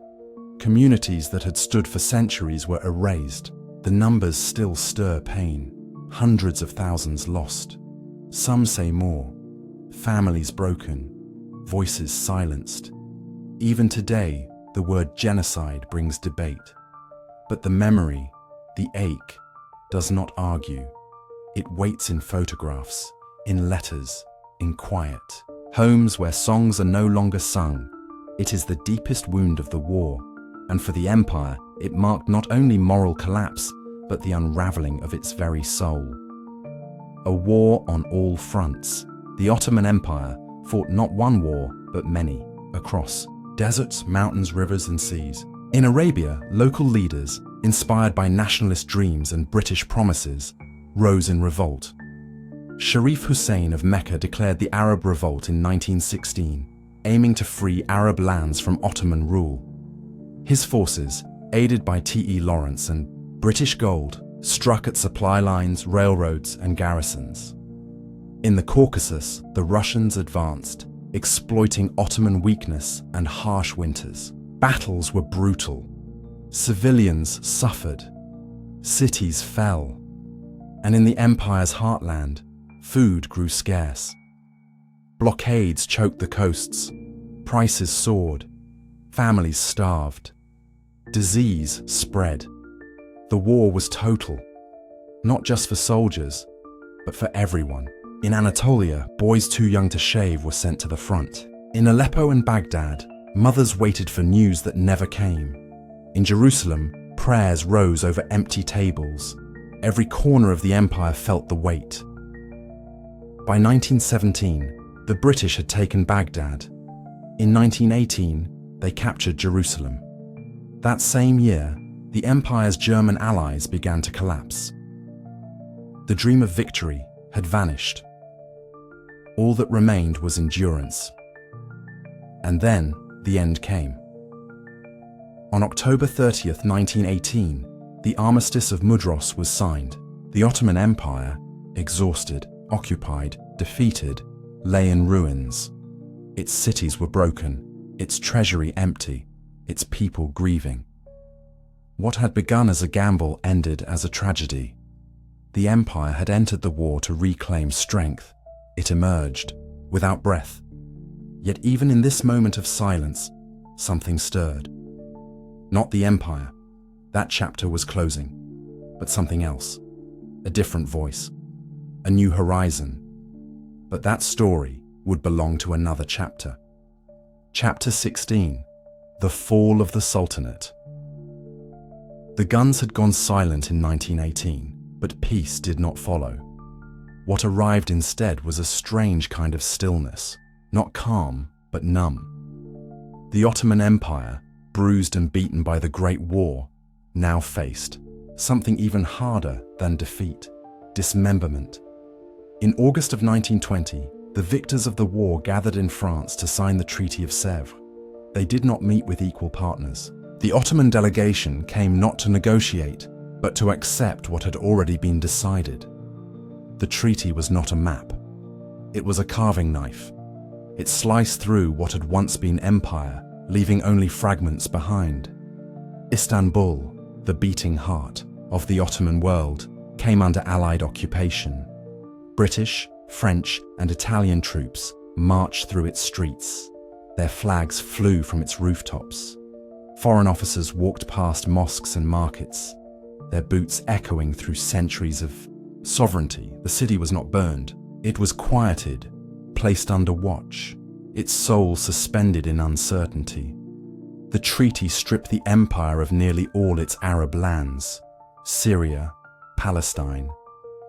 Communities that had stood for centuries were erased. The numbers still stir pain. Hundreds of thousands lost. Some say more. Families broken. Voices silenced. Even today, the word genocide brings debate. But the memory, the ache, does not argue. It waits in photographs, in letters, in quiet. Homes where songs are no longer sung. It is the deepest wound of the war, and for the empire, it marked not only moral collapse, but the unraveling of its very soul. A war on all fronts. The Ottoman Empire fought not one war, but many, across deserts, mountains, rivers, and seas. In Arabia, local leaders, inspired by nationalist dreams and British promises, rose in revolt. Sharif Hussein of Mecca declared the Arab Revolt in 1916, aiming to free Arab lands from Ottoman rule. His forces, aided by T.E. Lawrence and British gold, struck at supply lines, railroads, and garrisons. In the Caucasus, the Russians advanced, exploiting Ottoman weakness and harsh winters. Battles were brutal. Civilians suffered. Cities fell. And in the empire's heartland, food grew scarce. Blockades choked the coasts. Prices soared. Families starved. Disease spread. The war was total, not just for soldiers, but for everyone. In Anatolia, boys too young to shave were sent to the front. In Aleppo and Baghdad, mothers waited for news that never came. In Jerusalem, prayers rose over empty tables. Every corner of the empire felt the weight. By 1917, the British had taken Baghdad. In 1918, they captured Jerusalem. That same year, the empire's German allies began to collapse. The dream of victory had vanished. All that remained was endurance. And then the end came. On October 30th, 1918, the Armistice of Mudros was signed. The Ottoman Empire, exhausted, occupied, defeated, lay in ruins. Its cities were broken, its treasury empty, its people grieving. What had begun as a gamble ended as a tragedy. The empire had entered the war to reclaim strength. It emerged, without breath. Yet even in this moment of silence, something stirred. Not the empire. That chapter was closing. But something else. A different voice. A new horizon. But that story would belong to another chapter. Chapter 16. The Fall of the Sultanate. The guns had gone silent in 1918, but peace did not follow. What arrived instead was a strange kind of stillness, not calm, but numb. The Ottoman Empire, bruised and beaten by the Great War, now faced something even harder than defeat: dismemberment. In August of 1920, the victors of the war gathered in France to sign the Treaty of Sèvres. They did not meet with equal partners. The Ottoman delegation came not to negotiate, but to accept what had already been decided. The treaty was not a map. It was a carving knife. It sliced through what had once been empire, leaving only fragments behind. Istanbul, the beating heart of the Ottoman world, came under Allied occupation. British, French, and Italian troops marched through its streets. Their flags flew from its rooftops. Foreign officers walked past mosques and markets, their boots echoing through centuries of sovereignty. The city was not burned. It was quieted, placed under watch, its soul suspended in uncertainty. The treaty stripped the empire of nearly all its Arab lands: Syria, Palestine,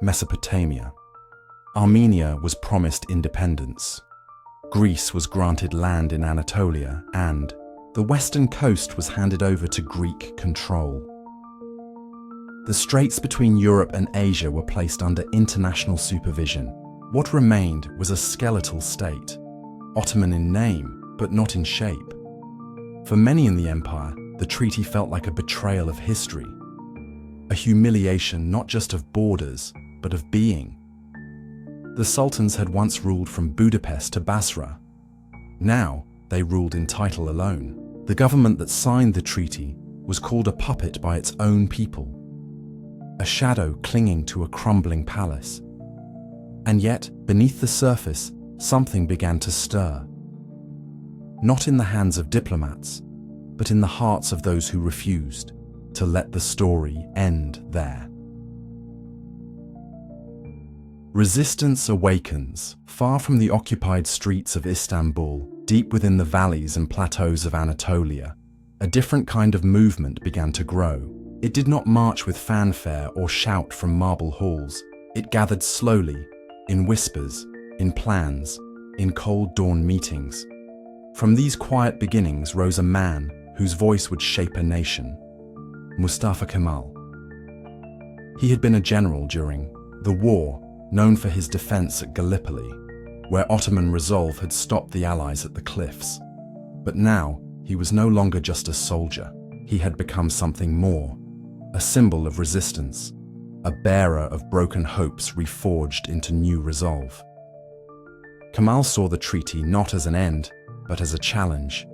Mesopotamia. Armenia was promised independence. Greece was granted land in Anatolia, and the western coast was handed over to Greek control. The straits between Europe and Asia were placed under international supervision. What remained was a skeletal state, Ottoman in name, but not in shape. For many in the empire, the treaty felt like a betrayal of history, a humiliation not just of borders, but of being. The sultans had once ruled from Budapest to Basra. Now, they ruled in title alone. The government that signed the treaty was called a puppet by its own people, a shadow clinging to a crumbling palace. And yet, beneath the surface, something began to stir. Not in the hands of diplomats, but in the hearts of those who refused to let the story end there. Resistance awakens, far from the occupied streets of Istanbul, deep within the valleys and plateaus of Anatolia. A different kind of movement began to grow. It did not march with fanfare or shout from marble halls. It gathered slowly, in whispers, in plans, in cold dawn meetings. From these quiet beginnings rose a man whose voice would shape a nation: Mustafa Kemal. He had been a general during the war, known for his defense at Gallipoli, where Ottoman resolve had stopped the Allies at the cliffs. But now, he was no longer just a soldier. He had become something more, a symbol of resistance, a bearer of broken hopes reforged into new resolve. Kemal saw the treaty not as an end, but as a challenge.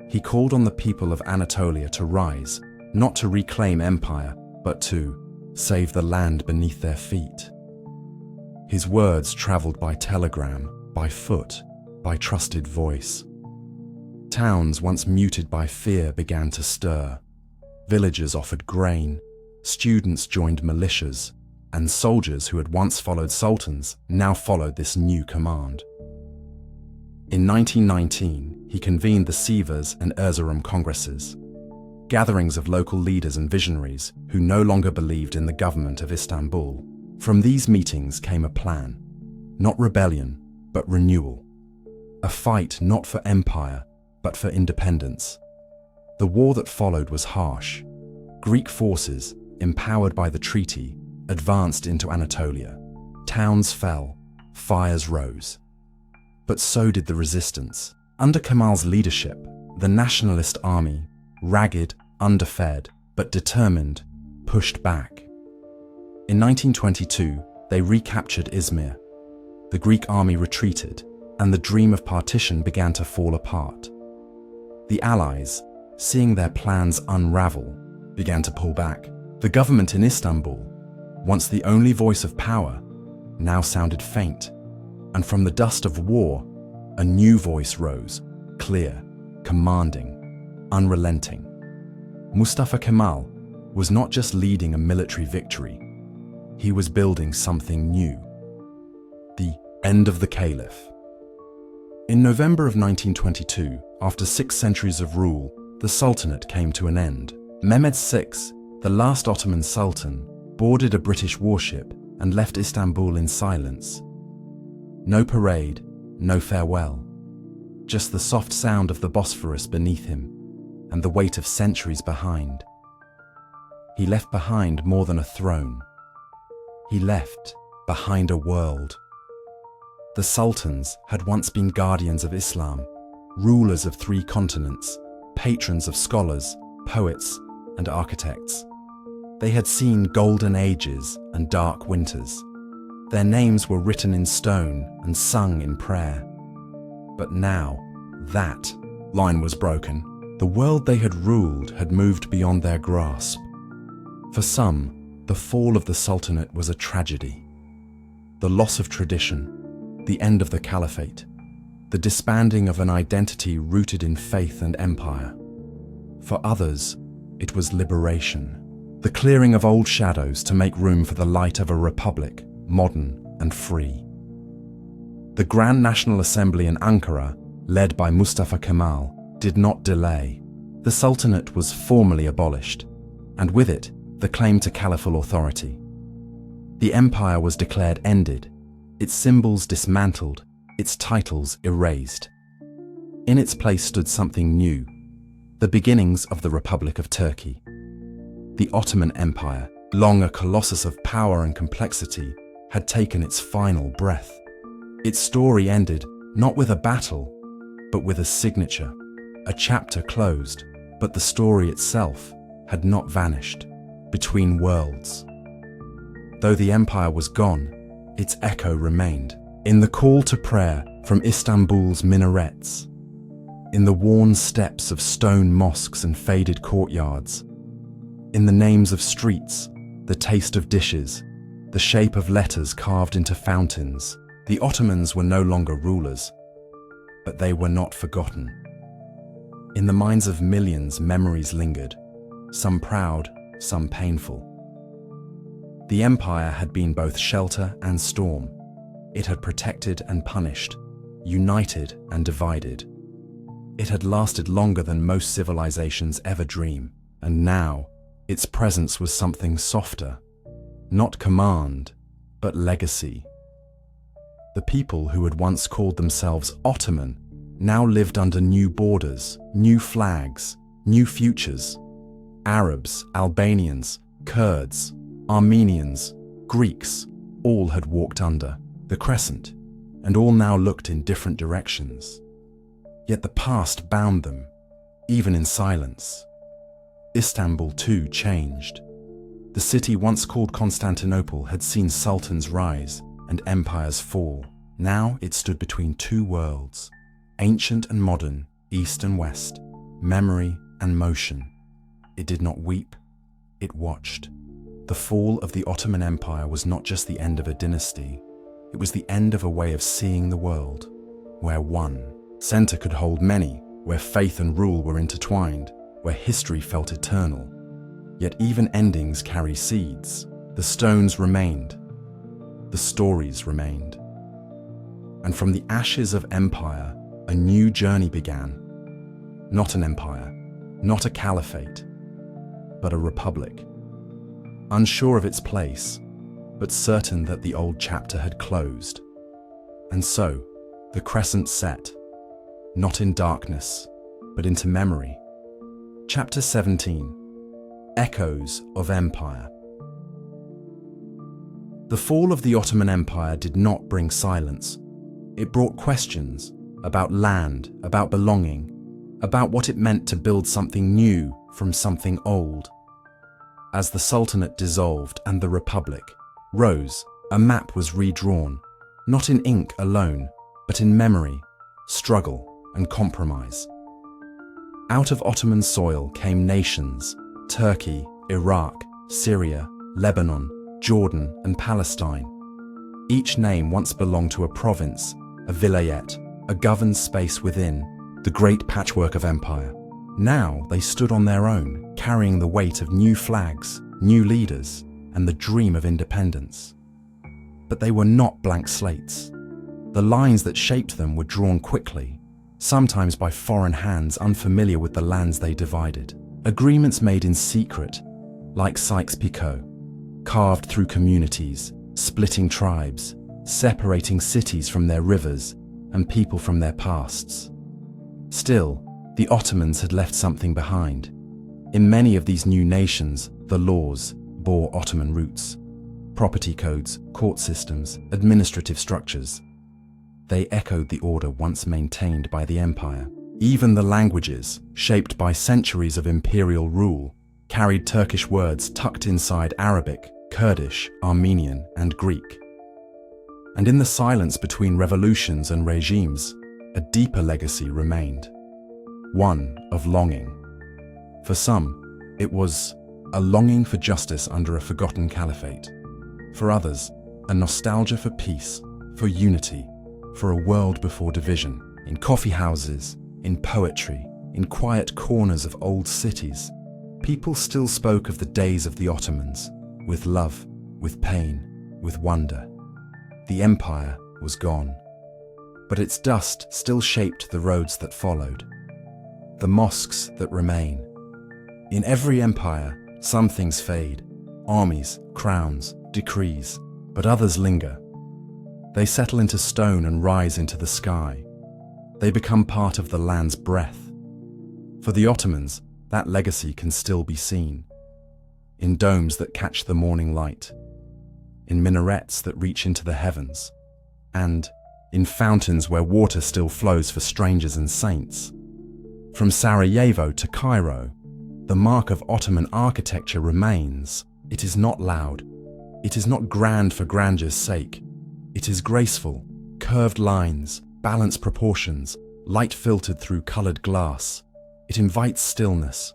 He called on the people of Anatolia to rise, not to reclaim empire, but to save the land beneath their feet. His words traveled by telegram, by foot, by trusted voice. Towns once muted by fear began to stir. Villagers offered grain, students joined militias, and soldiers who had once followed sultans now followed this new command. In 1919, he convened the Sivas and Erzurum congresses. gatherings of local leaders and visionaries who no longer believed in the government of Istanbul. From these meetings came a plan, not rebellion, but renewal. A fight not for empire, but for independence. The war that followed was harsh. Greek forces, empowered by the treaty, advanced into Anatolia. Towns fell, fires rose. But so did the resistance. Under Kemal's leadership, the nationalist army, ragged, underfed, but determined, pushed back. In 1922, they recaptured Izmir. The Greek army retreated, and the dream of partition began to fall apart. The Allies, seeing their plans unravel, began to pull back. The government in Istanbul, once the only voice of power, now sounded faint, and from the dust of war, a new voice rose, clear, commanding, unrelenting. Mustafa Kemal was not just leading a military victory, he was building something new. The end of the Caliph. In November of 1922, after 6 centuries of rule, the Sultanate came to an end. Mehmed VI, the last Ottoman Sultan, boarded a British warship and left Istanbul in silence. No parade, no farewell. Just the soft sound of the Bosphorus beneath him and the weight of centuries behind. He left behind more than a throne. He left behind a world. The sultans had once been guardians of Islam, rulers of 3 continents, patrons of scholars, poets, and architects. They had seen golden ages and dark winters. Their names were written in stone and sung in prayer. But now, that line was broken. The world they had ruled had moved beyond their grasp. For some, the fall of the Sultanate was a tragedy. The loss of tradition, the end of the caliphate, the disbanding of an identity rooted in faith and empire. For others, it was liberation, the clearing of old shadows to make room for the light of a republic, modern and free. The Grand National Assembly in Ankara, led by Mustafa Kemal, did not delay. The Sultanate was formally abolished, and with it, the claim to caliphal authority. The empire was declared ended, its symbols dismantled, its titles erased. In its place stood something new, the beginnings of the Republic of Turkey. The Ottoman Empire, long a colossus of power and complexity, had taken its final breath. Its story ended not with a battle, but with a signature. A chapter closed, but the story itself had not vanished between worlds. Though the empire was gone, its echo remained. In the call to prayer from Istanbul's minarets, in the worn steps of stone mosques and faded courtyards, in the names of streets, the taste of dishes, the shape of letters carved into fountains, the Ottomans were no longer rulers, but they were not forgotten. In the minds of millions, memories lingered, some proud, some painful. The empire had been both shelter and storm. It had protected and punished, united and divided. It had lasted longer than most civilizations ever dream, and now its presence was something softer, not command, but legacy. The people who had once called themselves Ottoman now lived under new borders, new flags, new futures. Arabs, Albanians, Kurds, Armenians, Greeks, all had walked under the crescent, and all now looked in different directions. Yet the past bound them, even in silence. Istanbul too changed. The city once called Constantinople had seen sultans rise and empires fall. Now it stood between 2 worlds, ancient and modern, east and west, memory and motion. It did not weep, it watched. The fall of the Ottoman Empire was not just the end of a dynasty, it was the end of a way of seeing the world, where one center could hold many, where faith and rule were intertwined, where history felt eternal. Yet even endings carry seeds. The stones remained, the stories remained. And from the ashes of empire, a new journey began. Not an empire, not a caliphate, but a republic. Unsure of its place, but certain that the old chapter had closed. And so, the crescent set, not in darkness, but into memory. Chapter 17. Echoes of Empire. The fall of the Ottoman Empire did not bring silence. It brought questions about land, about belonging, about what it meant to build something new from something old. As the Sultanate dissolved and the Republic rose, a map was redrawn, not in ink alone, but in memory, struggle, and compromise. Out of Ottoman soil came nations: Turkey, Iraq, Syria, Lebanon, Jordan, and Palestine. Each name once belonged to a province, a vilayet, a governed space within the great patchwork of empire. Now they stood on their own, carrying the weight of new flags, new leaders, and the dream of independence. But they were not blank slates. The lines that shaped them were drawn quickly, sometimes by foreign hands unfamiliar with the lands they divided. Agreements made in secret, like Sykes-Picot, carved through communities, splitting tribes, separating cities from their rivers and people from their pasts. Still, the Ottomans had left something behind. In many of these new nations, the laws bore Ottoman roots. Property codes, court systems, administrative structures. They echoed the order once maintained by the empire. Even the languages, shaped by centuries of imperial rule, carried Turkish words tucked inside Arabic, Kurdish, Armenian, and Greek. And in the silence between revolutions and regimes, a deeper legacy remained. One of longing. For some, it was a longing for justice under a forgotten caliphate. For others, a nostalgia for peace, for unity, for a world before division. In coffee houses, in poetry, in quiet corners of old cities, people still spoke of the days of the Ottomans, with love, with pain, with wonder. The empire was gone, but its dust still shaped the roads that followed, the mosques that remain. In every empire, some things fade, armies, crowns, decrees, but others linger. They settle into stone and rise into the sky. They become part of the land's breath. For the Ottomans, that legacy can still be seen. In domes that catch the morning light, in minarets that reach into the heavens, and in fountains where water still flows for strangers and saints. From Sarajevo to Cairo, the mark of Ottoman architecture remains. It is not loud. It is not grand for grandeur's sake. It is graceful, curved lines, balanced proportions, light filtered through colored glass. It invites stillness.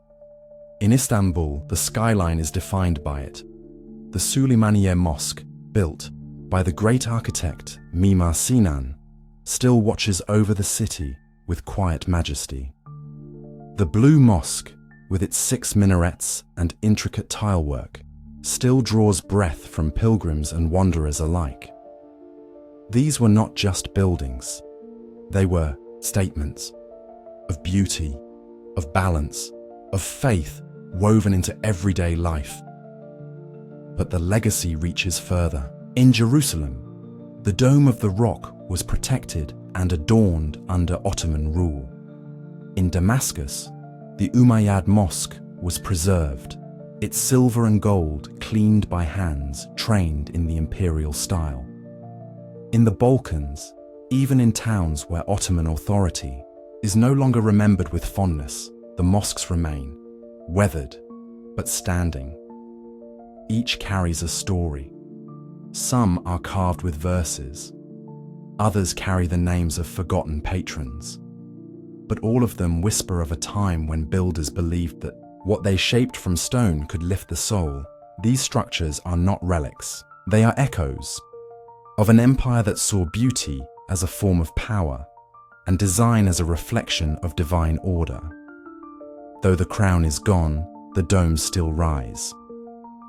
In Istanbul, the skyline is defined by it. The Süleymaniye Mosque, built by the great architect Mimar Sinan, still watches over the city with quiet majesty. The Blue Mosque, with its 6 minarets and intricate tilework, still draws breath from pilgrims and wanderers alike. These were not just buildings. They were statements of beauty, of balance, of faith woven into everyday life. But the legacy reaches further. In Jerusalem, the Dome of the Rock was protected and adorned under Ottoman rule. In Damascus, the Umayyad Mosque was preserved, its silver and gold cleaned by hands trained in the imperial style. In the Balkans, even in towns where Ottoman authority is no longer remembered with fondness, the mosques remain, weathered but standing. Each carries a story. Some are carved with verses. Others carry the names of forgotten patrons. But all of them whisper of a time when builders believed that what they shaped from stone could lift the soul. These structures are not relics. They are echoes of an empire that saw beauty as a form of power and design as a reflection of divine order. Though the crown is gone, the domes still rise.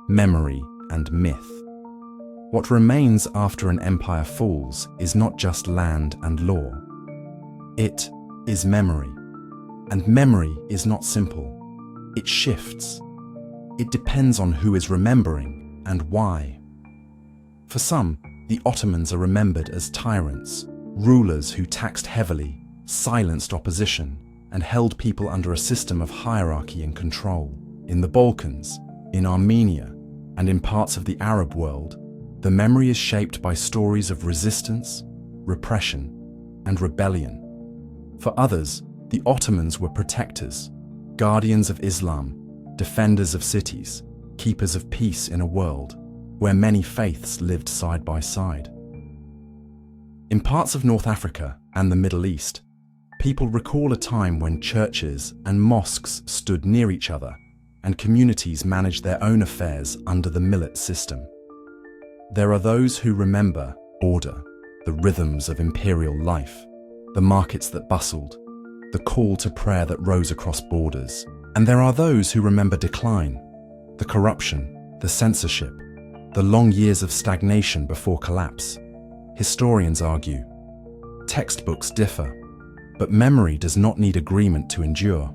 Memory and myth. What remains after an empire falls is not just land and law. It is memory. And memory is not simple. It shifts. It depends on who is remembering and why. For some, the Ottomans are remembered as tyrants, rulers who taxed heavily, silenced opposition, and held people under a system of hierarchy and control. In the Balkans, in Armenia, and in parts of the Arab world, the memory is shaped by stories of resistance, repression, and rebellion. For others, the Ottomans were protectors, guardians of Islam, defenders of cities, keepers of peace in a world where many faiths lived side by side. In parts of North Africa and the Middle East, people recall a time when churches and mosques stood near each other and communities managed their own affairs under the millet system. There are those who remember order, the rhythms of imperial life, the markets that bustled, the call to prayer that rose across borders. And there are those who remember decline, the corruption, the censorship, the long years of stagnation before collapse. Historians argue. Textbooks differ, but memory does not need agreement to endure.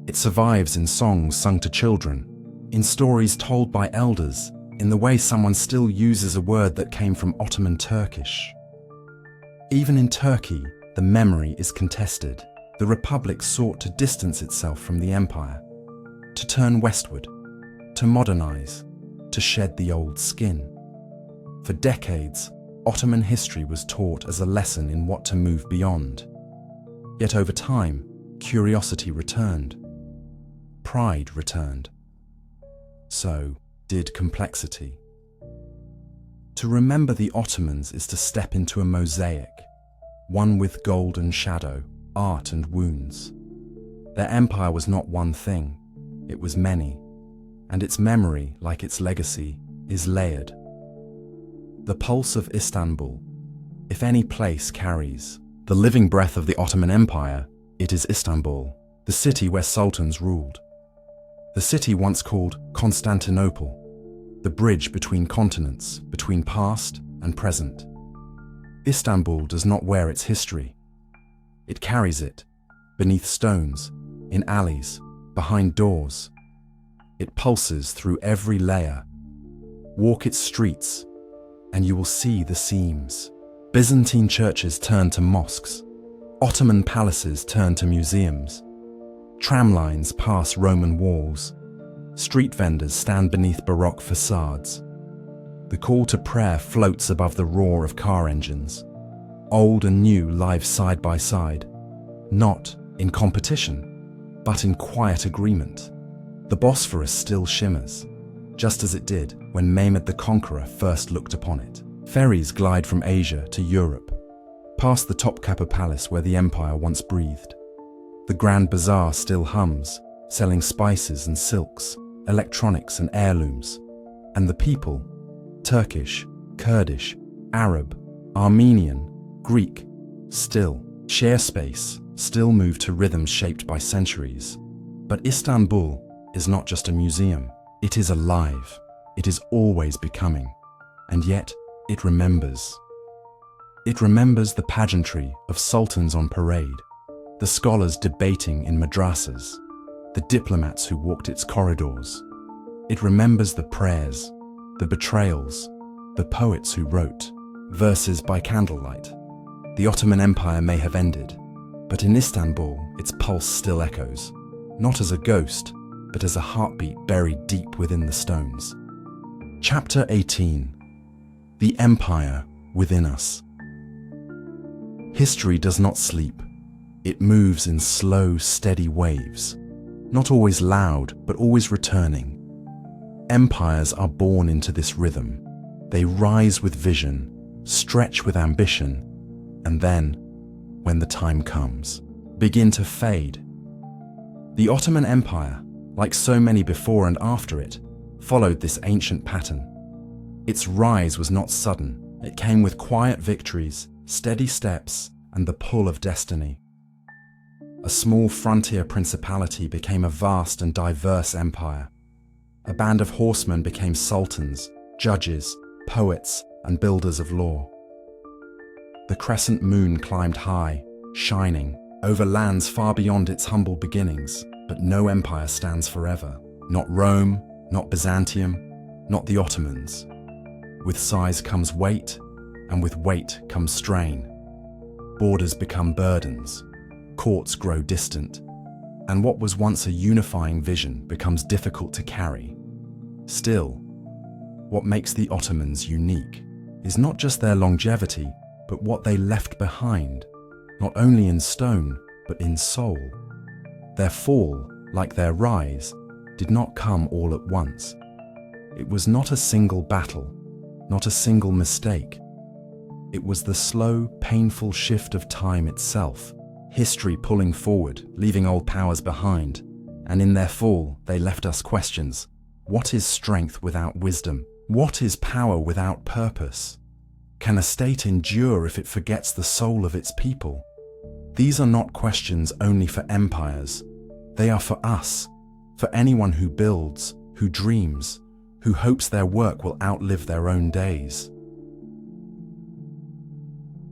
It survives in songs sung to children, in stories told by elders, in the way someone still uses a word that came from Ottoman Turkish. Even in Turkey, the memory is contested. The Republic sought to distance itself from the empire, to turn westward, to modernize, to shed the old skin. For decades, Ottoman history was taught as a lesson in what to move beyond. Yet over time, curiosity returned. Pride returned. So did complexity. To remember the Ottomans is to step into a mosaic, one with golden shadow, art and wounds. Their empire was not one thing, it was many, and its memory, like its legacy, is layered. The pulse of Istanbul, if any place carries the living breath of the Ottoman Empire, it is Istanbul, the city where sultans ruled. The city once called Constantinople, the bridge between continents, between past and present. Istanbul does not wear its history. It carries it, beneath stones, in alleys, behind doors. It pulses through every layer. Walk its streets, and you will see the seams. Byzantine churches turn to mosques. Ottoman palaces turn to museums. Tram lines pass Roman walls. Street vendors stand beneath Baroque facades. The call to prayer floats above the roar of car engines. Old and new live side by side, not in competition, but in quiet agreement. The Bosphorus still shimmers, just as it did when Mehmed the Conqueror first looked upon it. Ferries glide from Asia to Europe, past the Topkapi Palace where the empire once breathed. The Grand Bazaar still hums, selling spices and silks, electronics and heirlooms. And the people, Turkish, Kurdish, Arab, Armenian, Greek, still share space, still move to rhythms shaped by centuries. But Istanbul is not just a museum. It is alive. It is always becoming. And yet, it remembers. It remembers the pageantry of sultans on parade, the scholars debating in madrasas, the diplomats who walked its corridors. It remembers the prayers, the betrayals, the poets who wrote verses by candlelight. The Ottoman Empire may have ended, but in Istanbul its pulse still echoes, not as a ghost, but as a heartbeat buried deep within the stones. Chapter 18. The Empire Within Us. History does not sleep. It moves in slow, steady waves, not always loud, but always returning. Empires are born into this rhythm. They rise with vision, stretch with ambition, and then, when the time comes, begin to fade. The Ottoman Empire, like so many before and after it, followed this ancient pattern. Its rise was not sudden. It came with quiet victories, steady steps, and the pull of destiny. A small frontier principality became a vast and diverse empire. A band of horsemen became sultans, judges, poets, and builders of law. The crescent moon climbed high, shining, over lands far beyond its humble beginnings, but no empire stands forever. Not Rome, not Byzantium, not the Ottomans. With size comes weight, and with weight comes strain. Borders become burdens, courts grow distant, and what was once a unifying vision becomes difficult to carry. Still, what makes the Ottomans unique is not just their longevity, but what they left behind, not only in stone, but in soul. Their fall, like their rise, did not come all at once. It was not a single battle, not a single mistake. It was the slow, painful shift of time itself, history pulling forward, leaving old powers behind. And in their fall, they left us questions. What is strength without wisdom? What is power without purpose? Can a state endure if it forgets the soul of its people? These are not questions only for empires. They are for us, for anyone who builds, who dreams, who hopes their work will outlive their own days.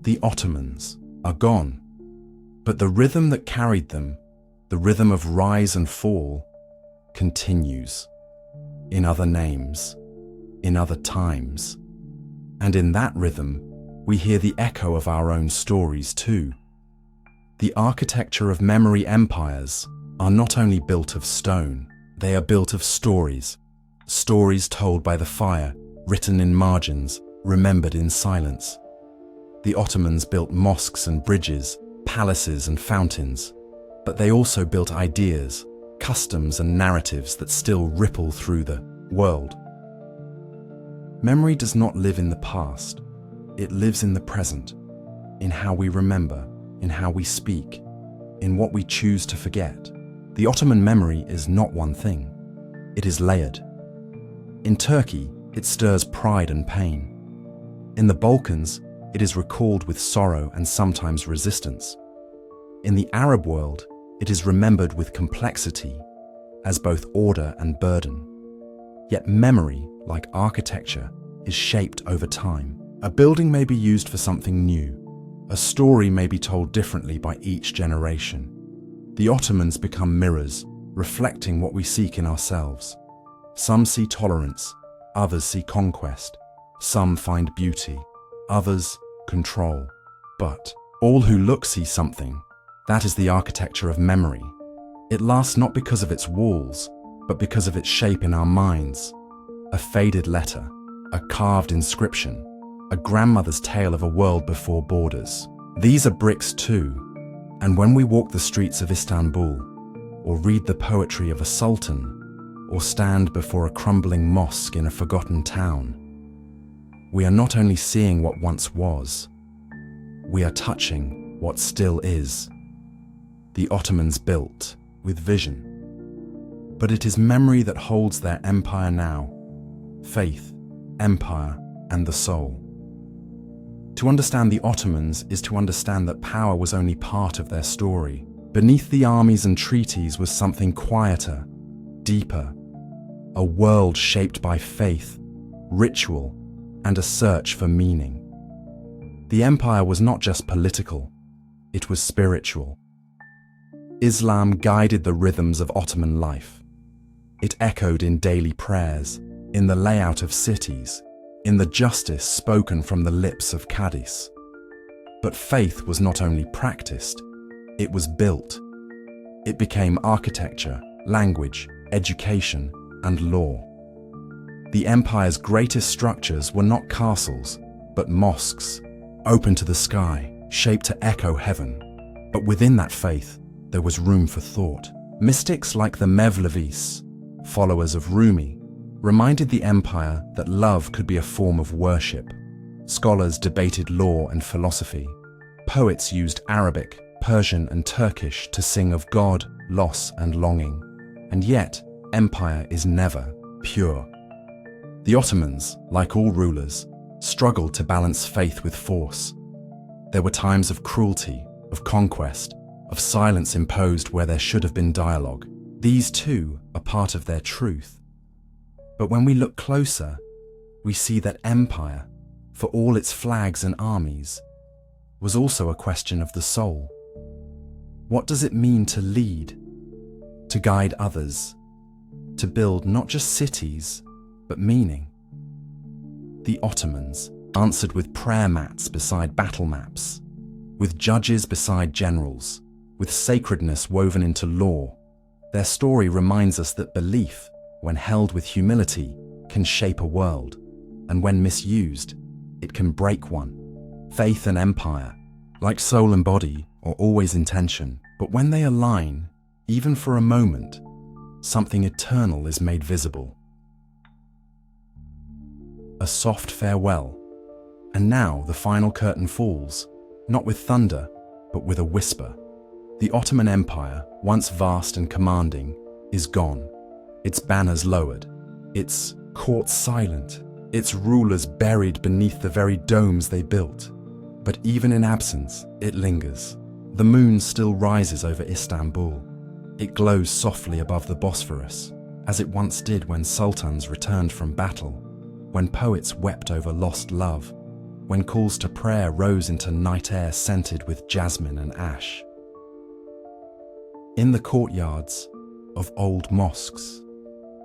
The Ottomans are gone, but the rhythm that carried them, the rhythm of rise and fall, continues. In other names, in other times. And in that rhythm, we hear the echo of our own stories too. The architecture of memory empires are not only built of stone, they are built of stories. Stories told by the fire, written in margins, remembered in silence. The Ottomans built mosques and bridges, palaces and fountains, but they also built ideas, customs and narratives that still ripple through the world. Memory does not live in the past. It lives in the present, in how we remember, in how we speak, in what we choose to forget. The Ottoman memory is not one thing. It is layered. In Turkey, it stirs pride and pain. In the Balkans, it is recalled with sorrow and sometimes resistance. In the Arab world, it is remembered with complexity, as both order and burden. Yet memory, like architecture, is shaped over time. A building may be used for something new. A story may be told differently by each generation. The Ottomans become mirrors, reflecting what we seek in ourselves. Some see tolerance, others see conquest. Some find beauty, others control. But all who look see something. That is the architecture of memory. It lasts not because of its walls, but because of its shape in our minds. A faded letter, a carved inscription, a grandmother's tale of a world before borders. These are bricks too, and when we walk the streets of Istanbul, or read the poetry of a sultan, or stand before a crumbling mosque in a forgotten town, we are not only seeing what once was, we are touching what still is. The Ottomans built with vision, but it is memory that holds their empire now. Faith, empire, and the soul. To understand the Ottomans is to understand that power was only part of their story. Beneath the armies and treaties was something quieter, deeper, a world shaped by faith, ritual, and a search for meaning. The empire was not just political, it was spiritual. Islam guided the rhythms of Ottoman life. It echoed in daily prayers, in the layout of cities, in the justice spoken from the lips of Qadis. But faith was not only practiced, it was built. It became architecture, language, education, and law. The empire's greatest structures were not castles, but mosques, open to the sky, shaped to echo heaven. But within that faith, there was room for thought. Mystics like the Mevlevis, followers of Rumi, reminded the empire that love could be a form of worship. Scholars debated law and philosophy. Poets used Arabic, Persian, and Turkish to sing of God, loss, and longing. And yet, empire is never pure. The Ottomans, like all rulers, struggled to balance faith with force. There were times of cruelty, of conquest, of silence imposed where there should have been dialogue. These too are part of their truth. But when we look closer, we see that empire, for all its flags and armies, was also a question of the soul. What does it mean to lead, to guide others, to build not just cities, but meaning. The Ottomans answered with prayer mats beside battle maps, with judges beside generals, with sacredness woven into law. Their story reminds us that belief, when held with humility, can shape a world, and when misused, it can break one. Faith and empire, like soul and body, are always in tension, but when they align, even for a moment, something eternal is made visible. A soft farewell, and now the final curtain falls, not with thunder, but with a whisper. The Ottoman Empire, once vast and commanding, is gone. Its banners lowered, its courts silent, its rulers buried beneath the very domes they built. But even in absence, it lingers. The moon still rises over Istanbul. It glows softly above the Bosphorus, as it once did when sultans returned from battle, when poets wept over lost love, when calls to prayer rose into night air scented with jasmine and ash. In the courtyards of old mosques,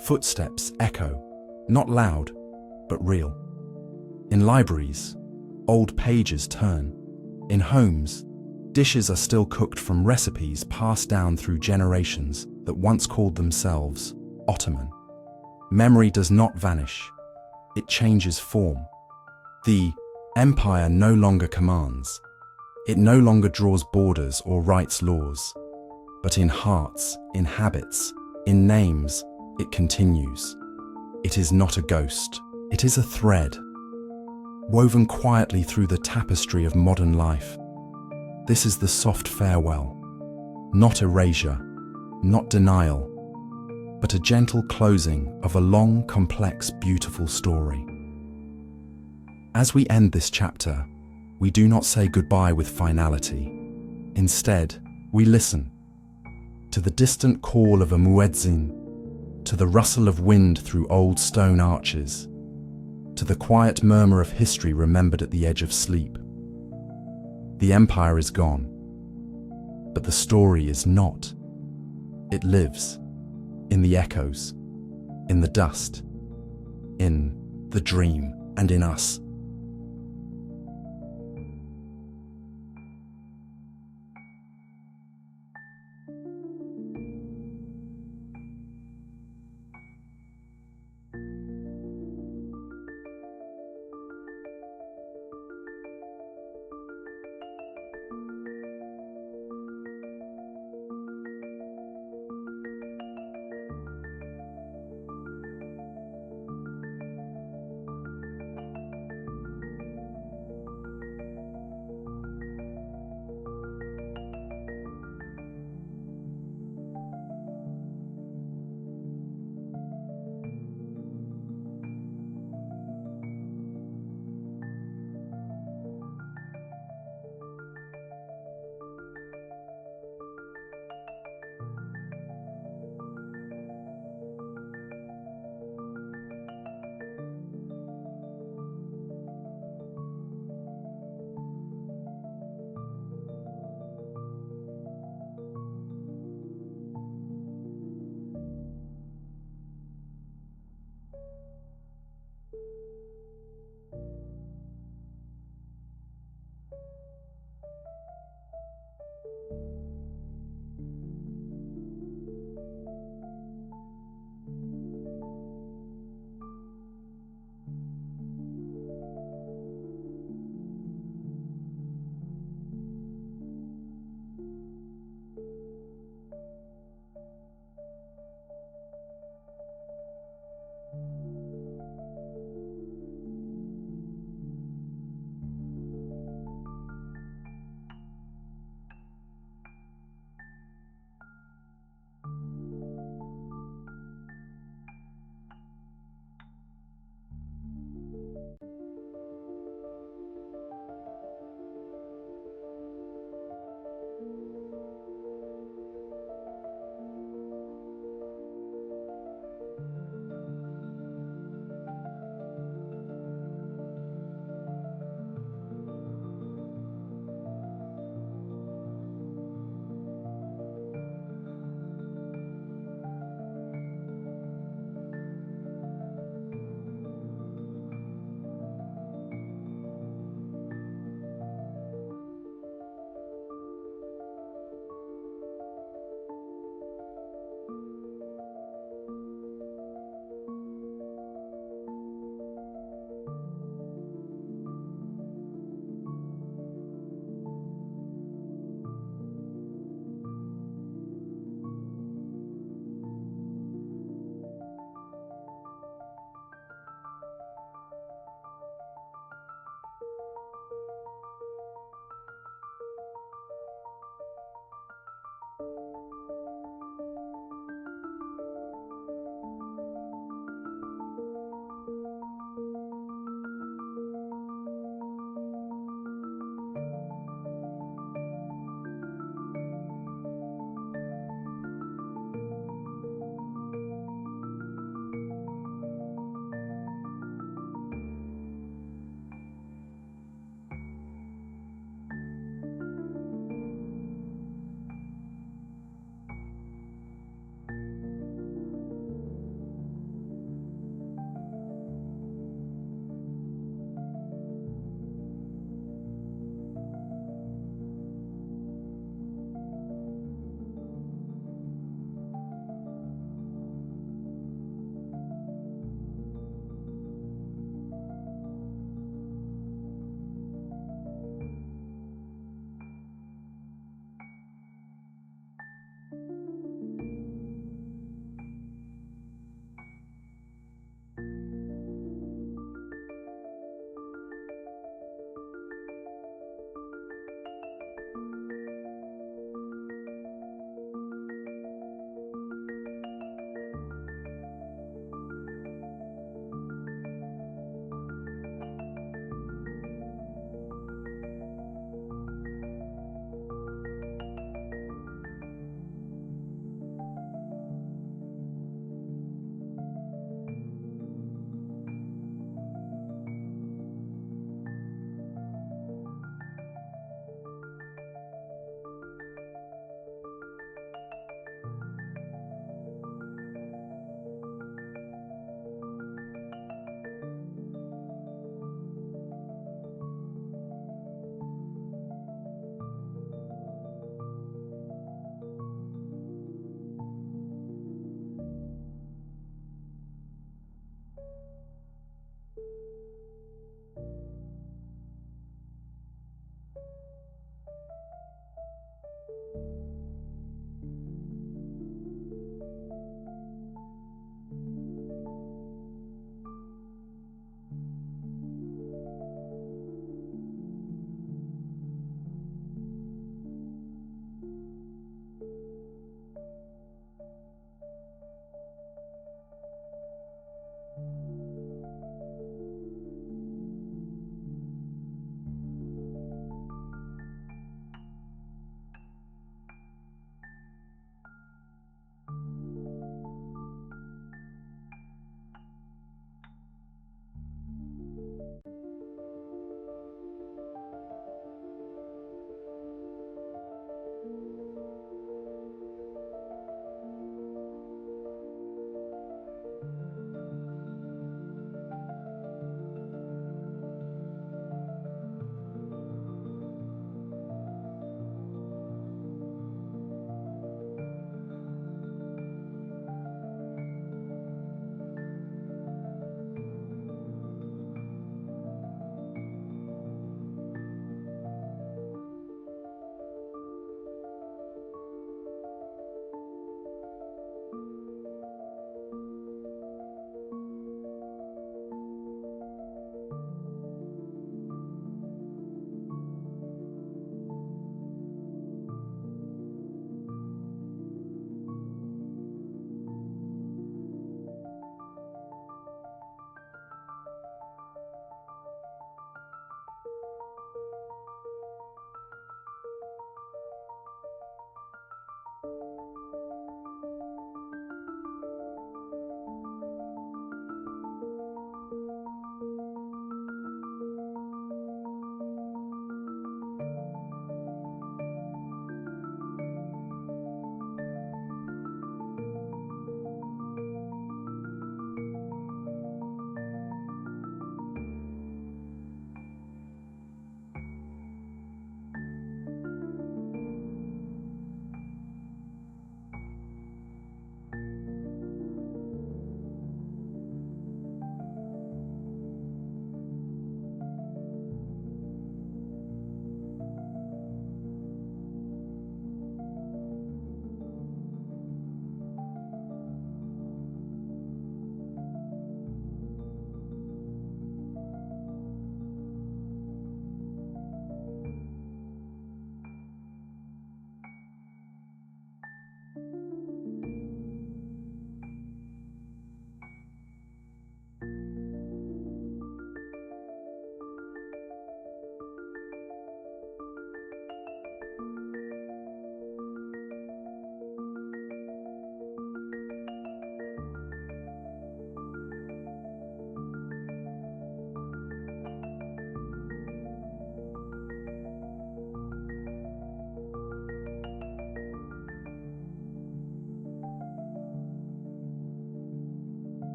footsteps echo, not loud, but real. In libraries, old pages turn. In homes, dishes are still cooked from recipes passed down through generations that once called themselves Ottoman. Memory does not vanish, it changes form. The empire no longer commands. It no longer draws borders or writes laws. But in hearts, in habits, in names, it continues. It is not a ghost, it is a thread, woven quietly through the tapestry of modern life. This is the soft farewell, not erasure, not denial, but a gentle closing of a long, complex, beautiful story. As we end this chapter, we do not say goodbye with finality. Instead, we listen to the distant call of a muezzin, to the rustle of wind through old stone arches, to the quiet murmur of history remembered at the edge of sleep. The empire is gone, but the story is not. It lives in the echoes, in the dust, in the dream, and in us.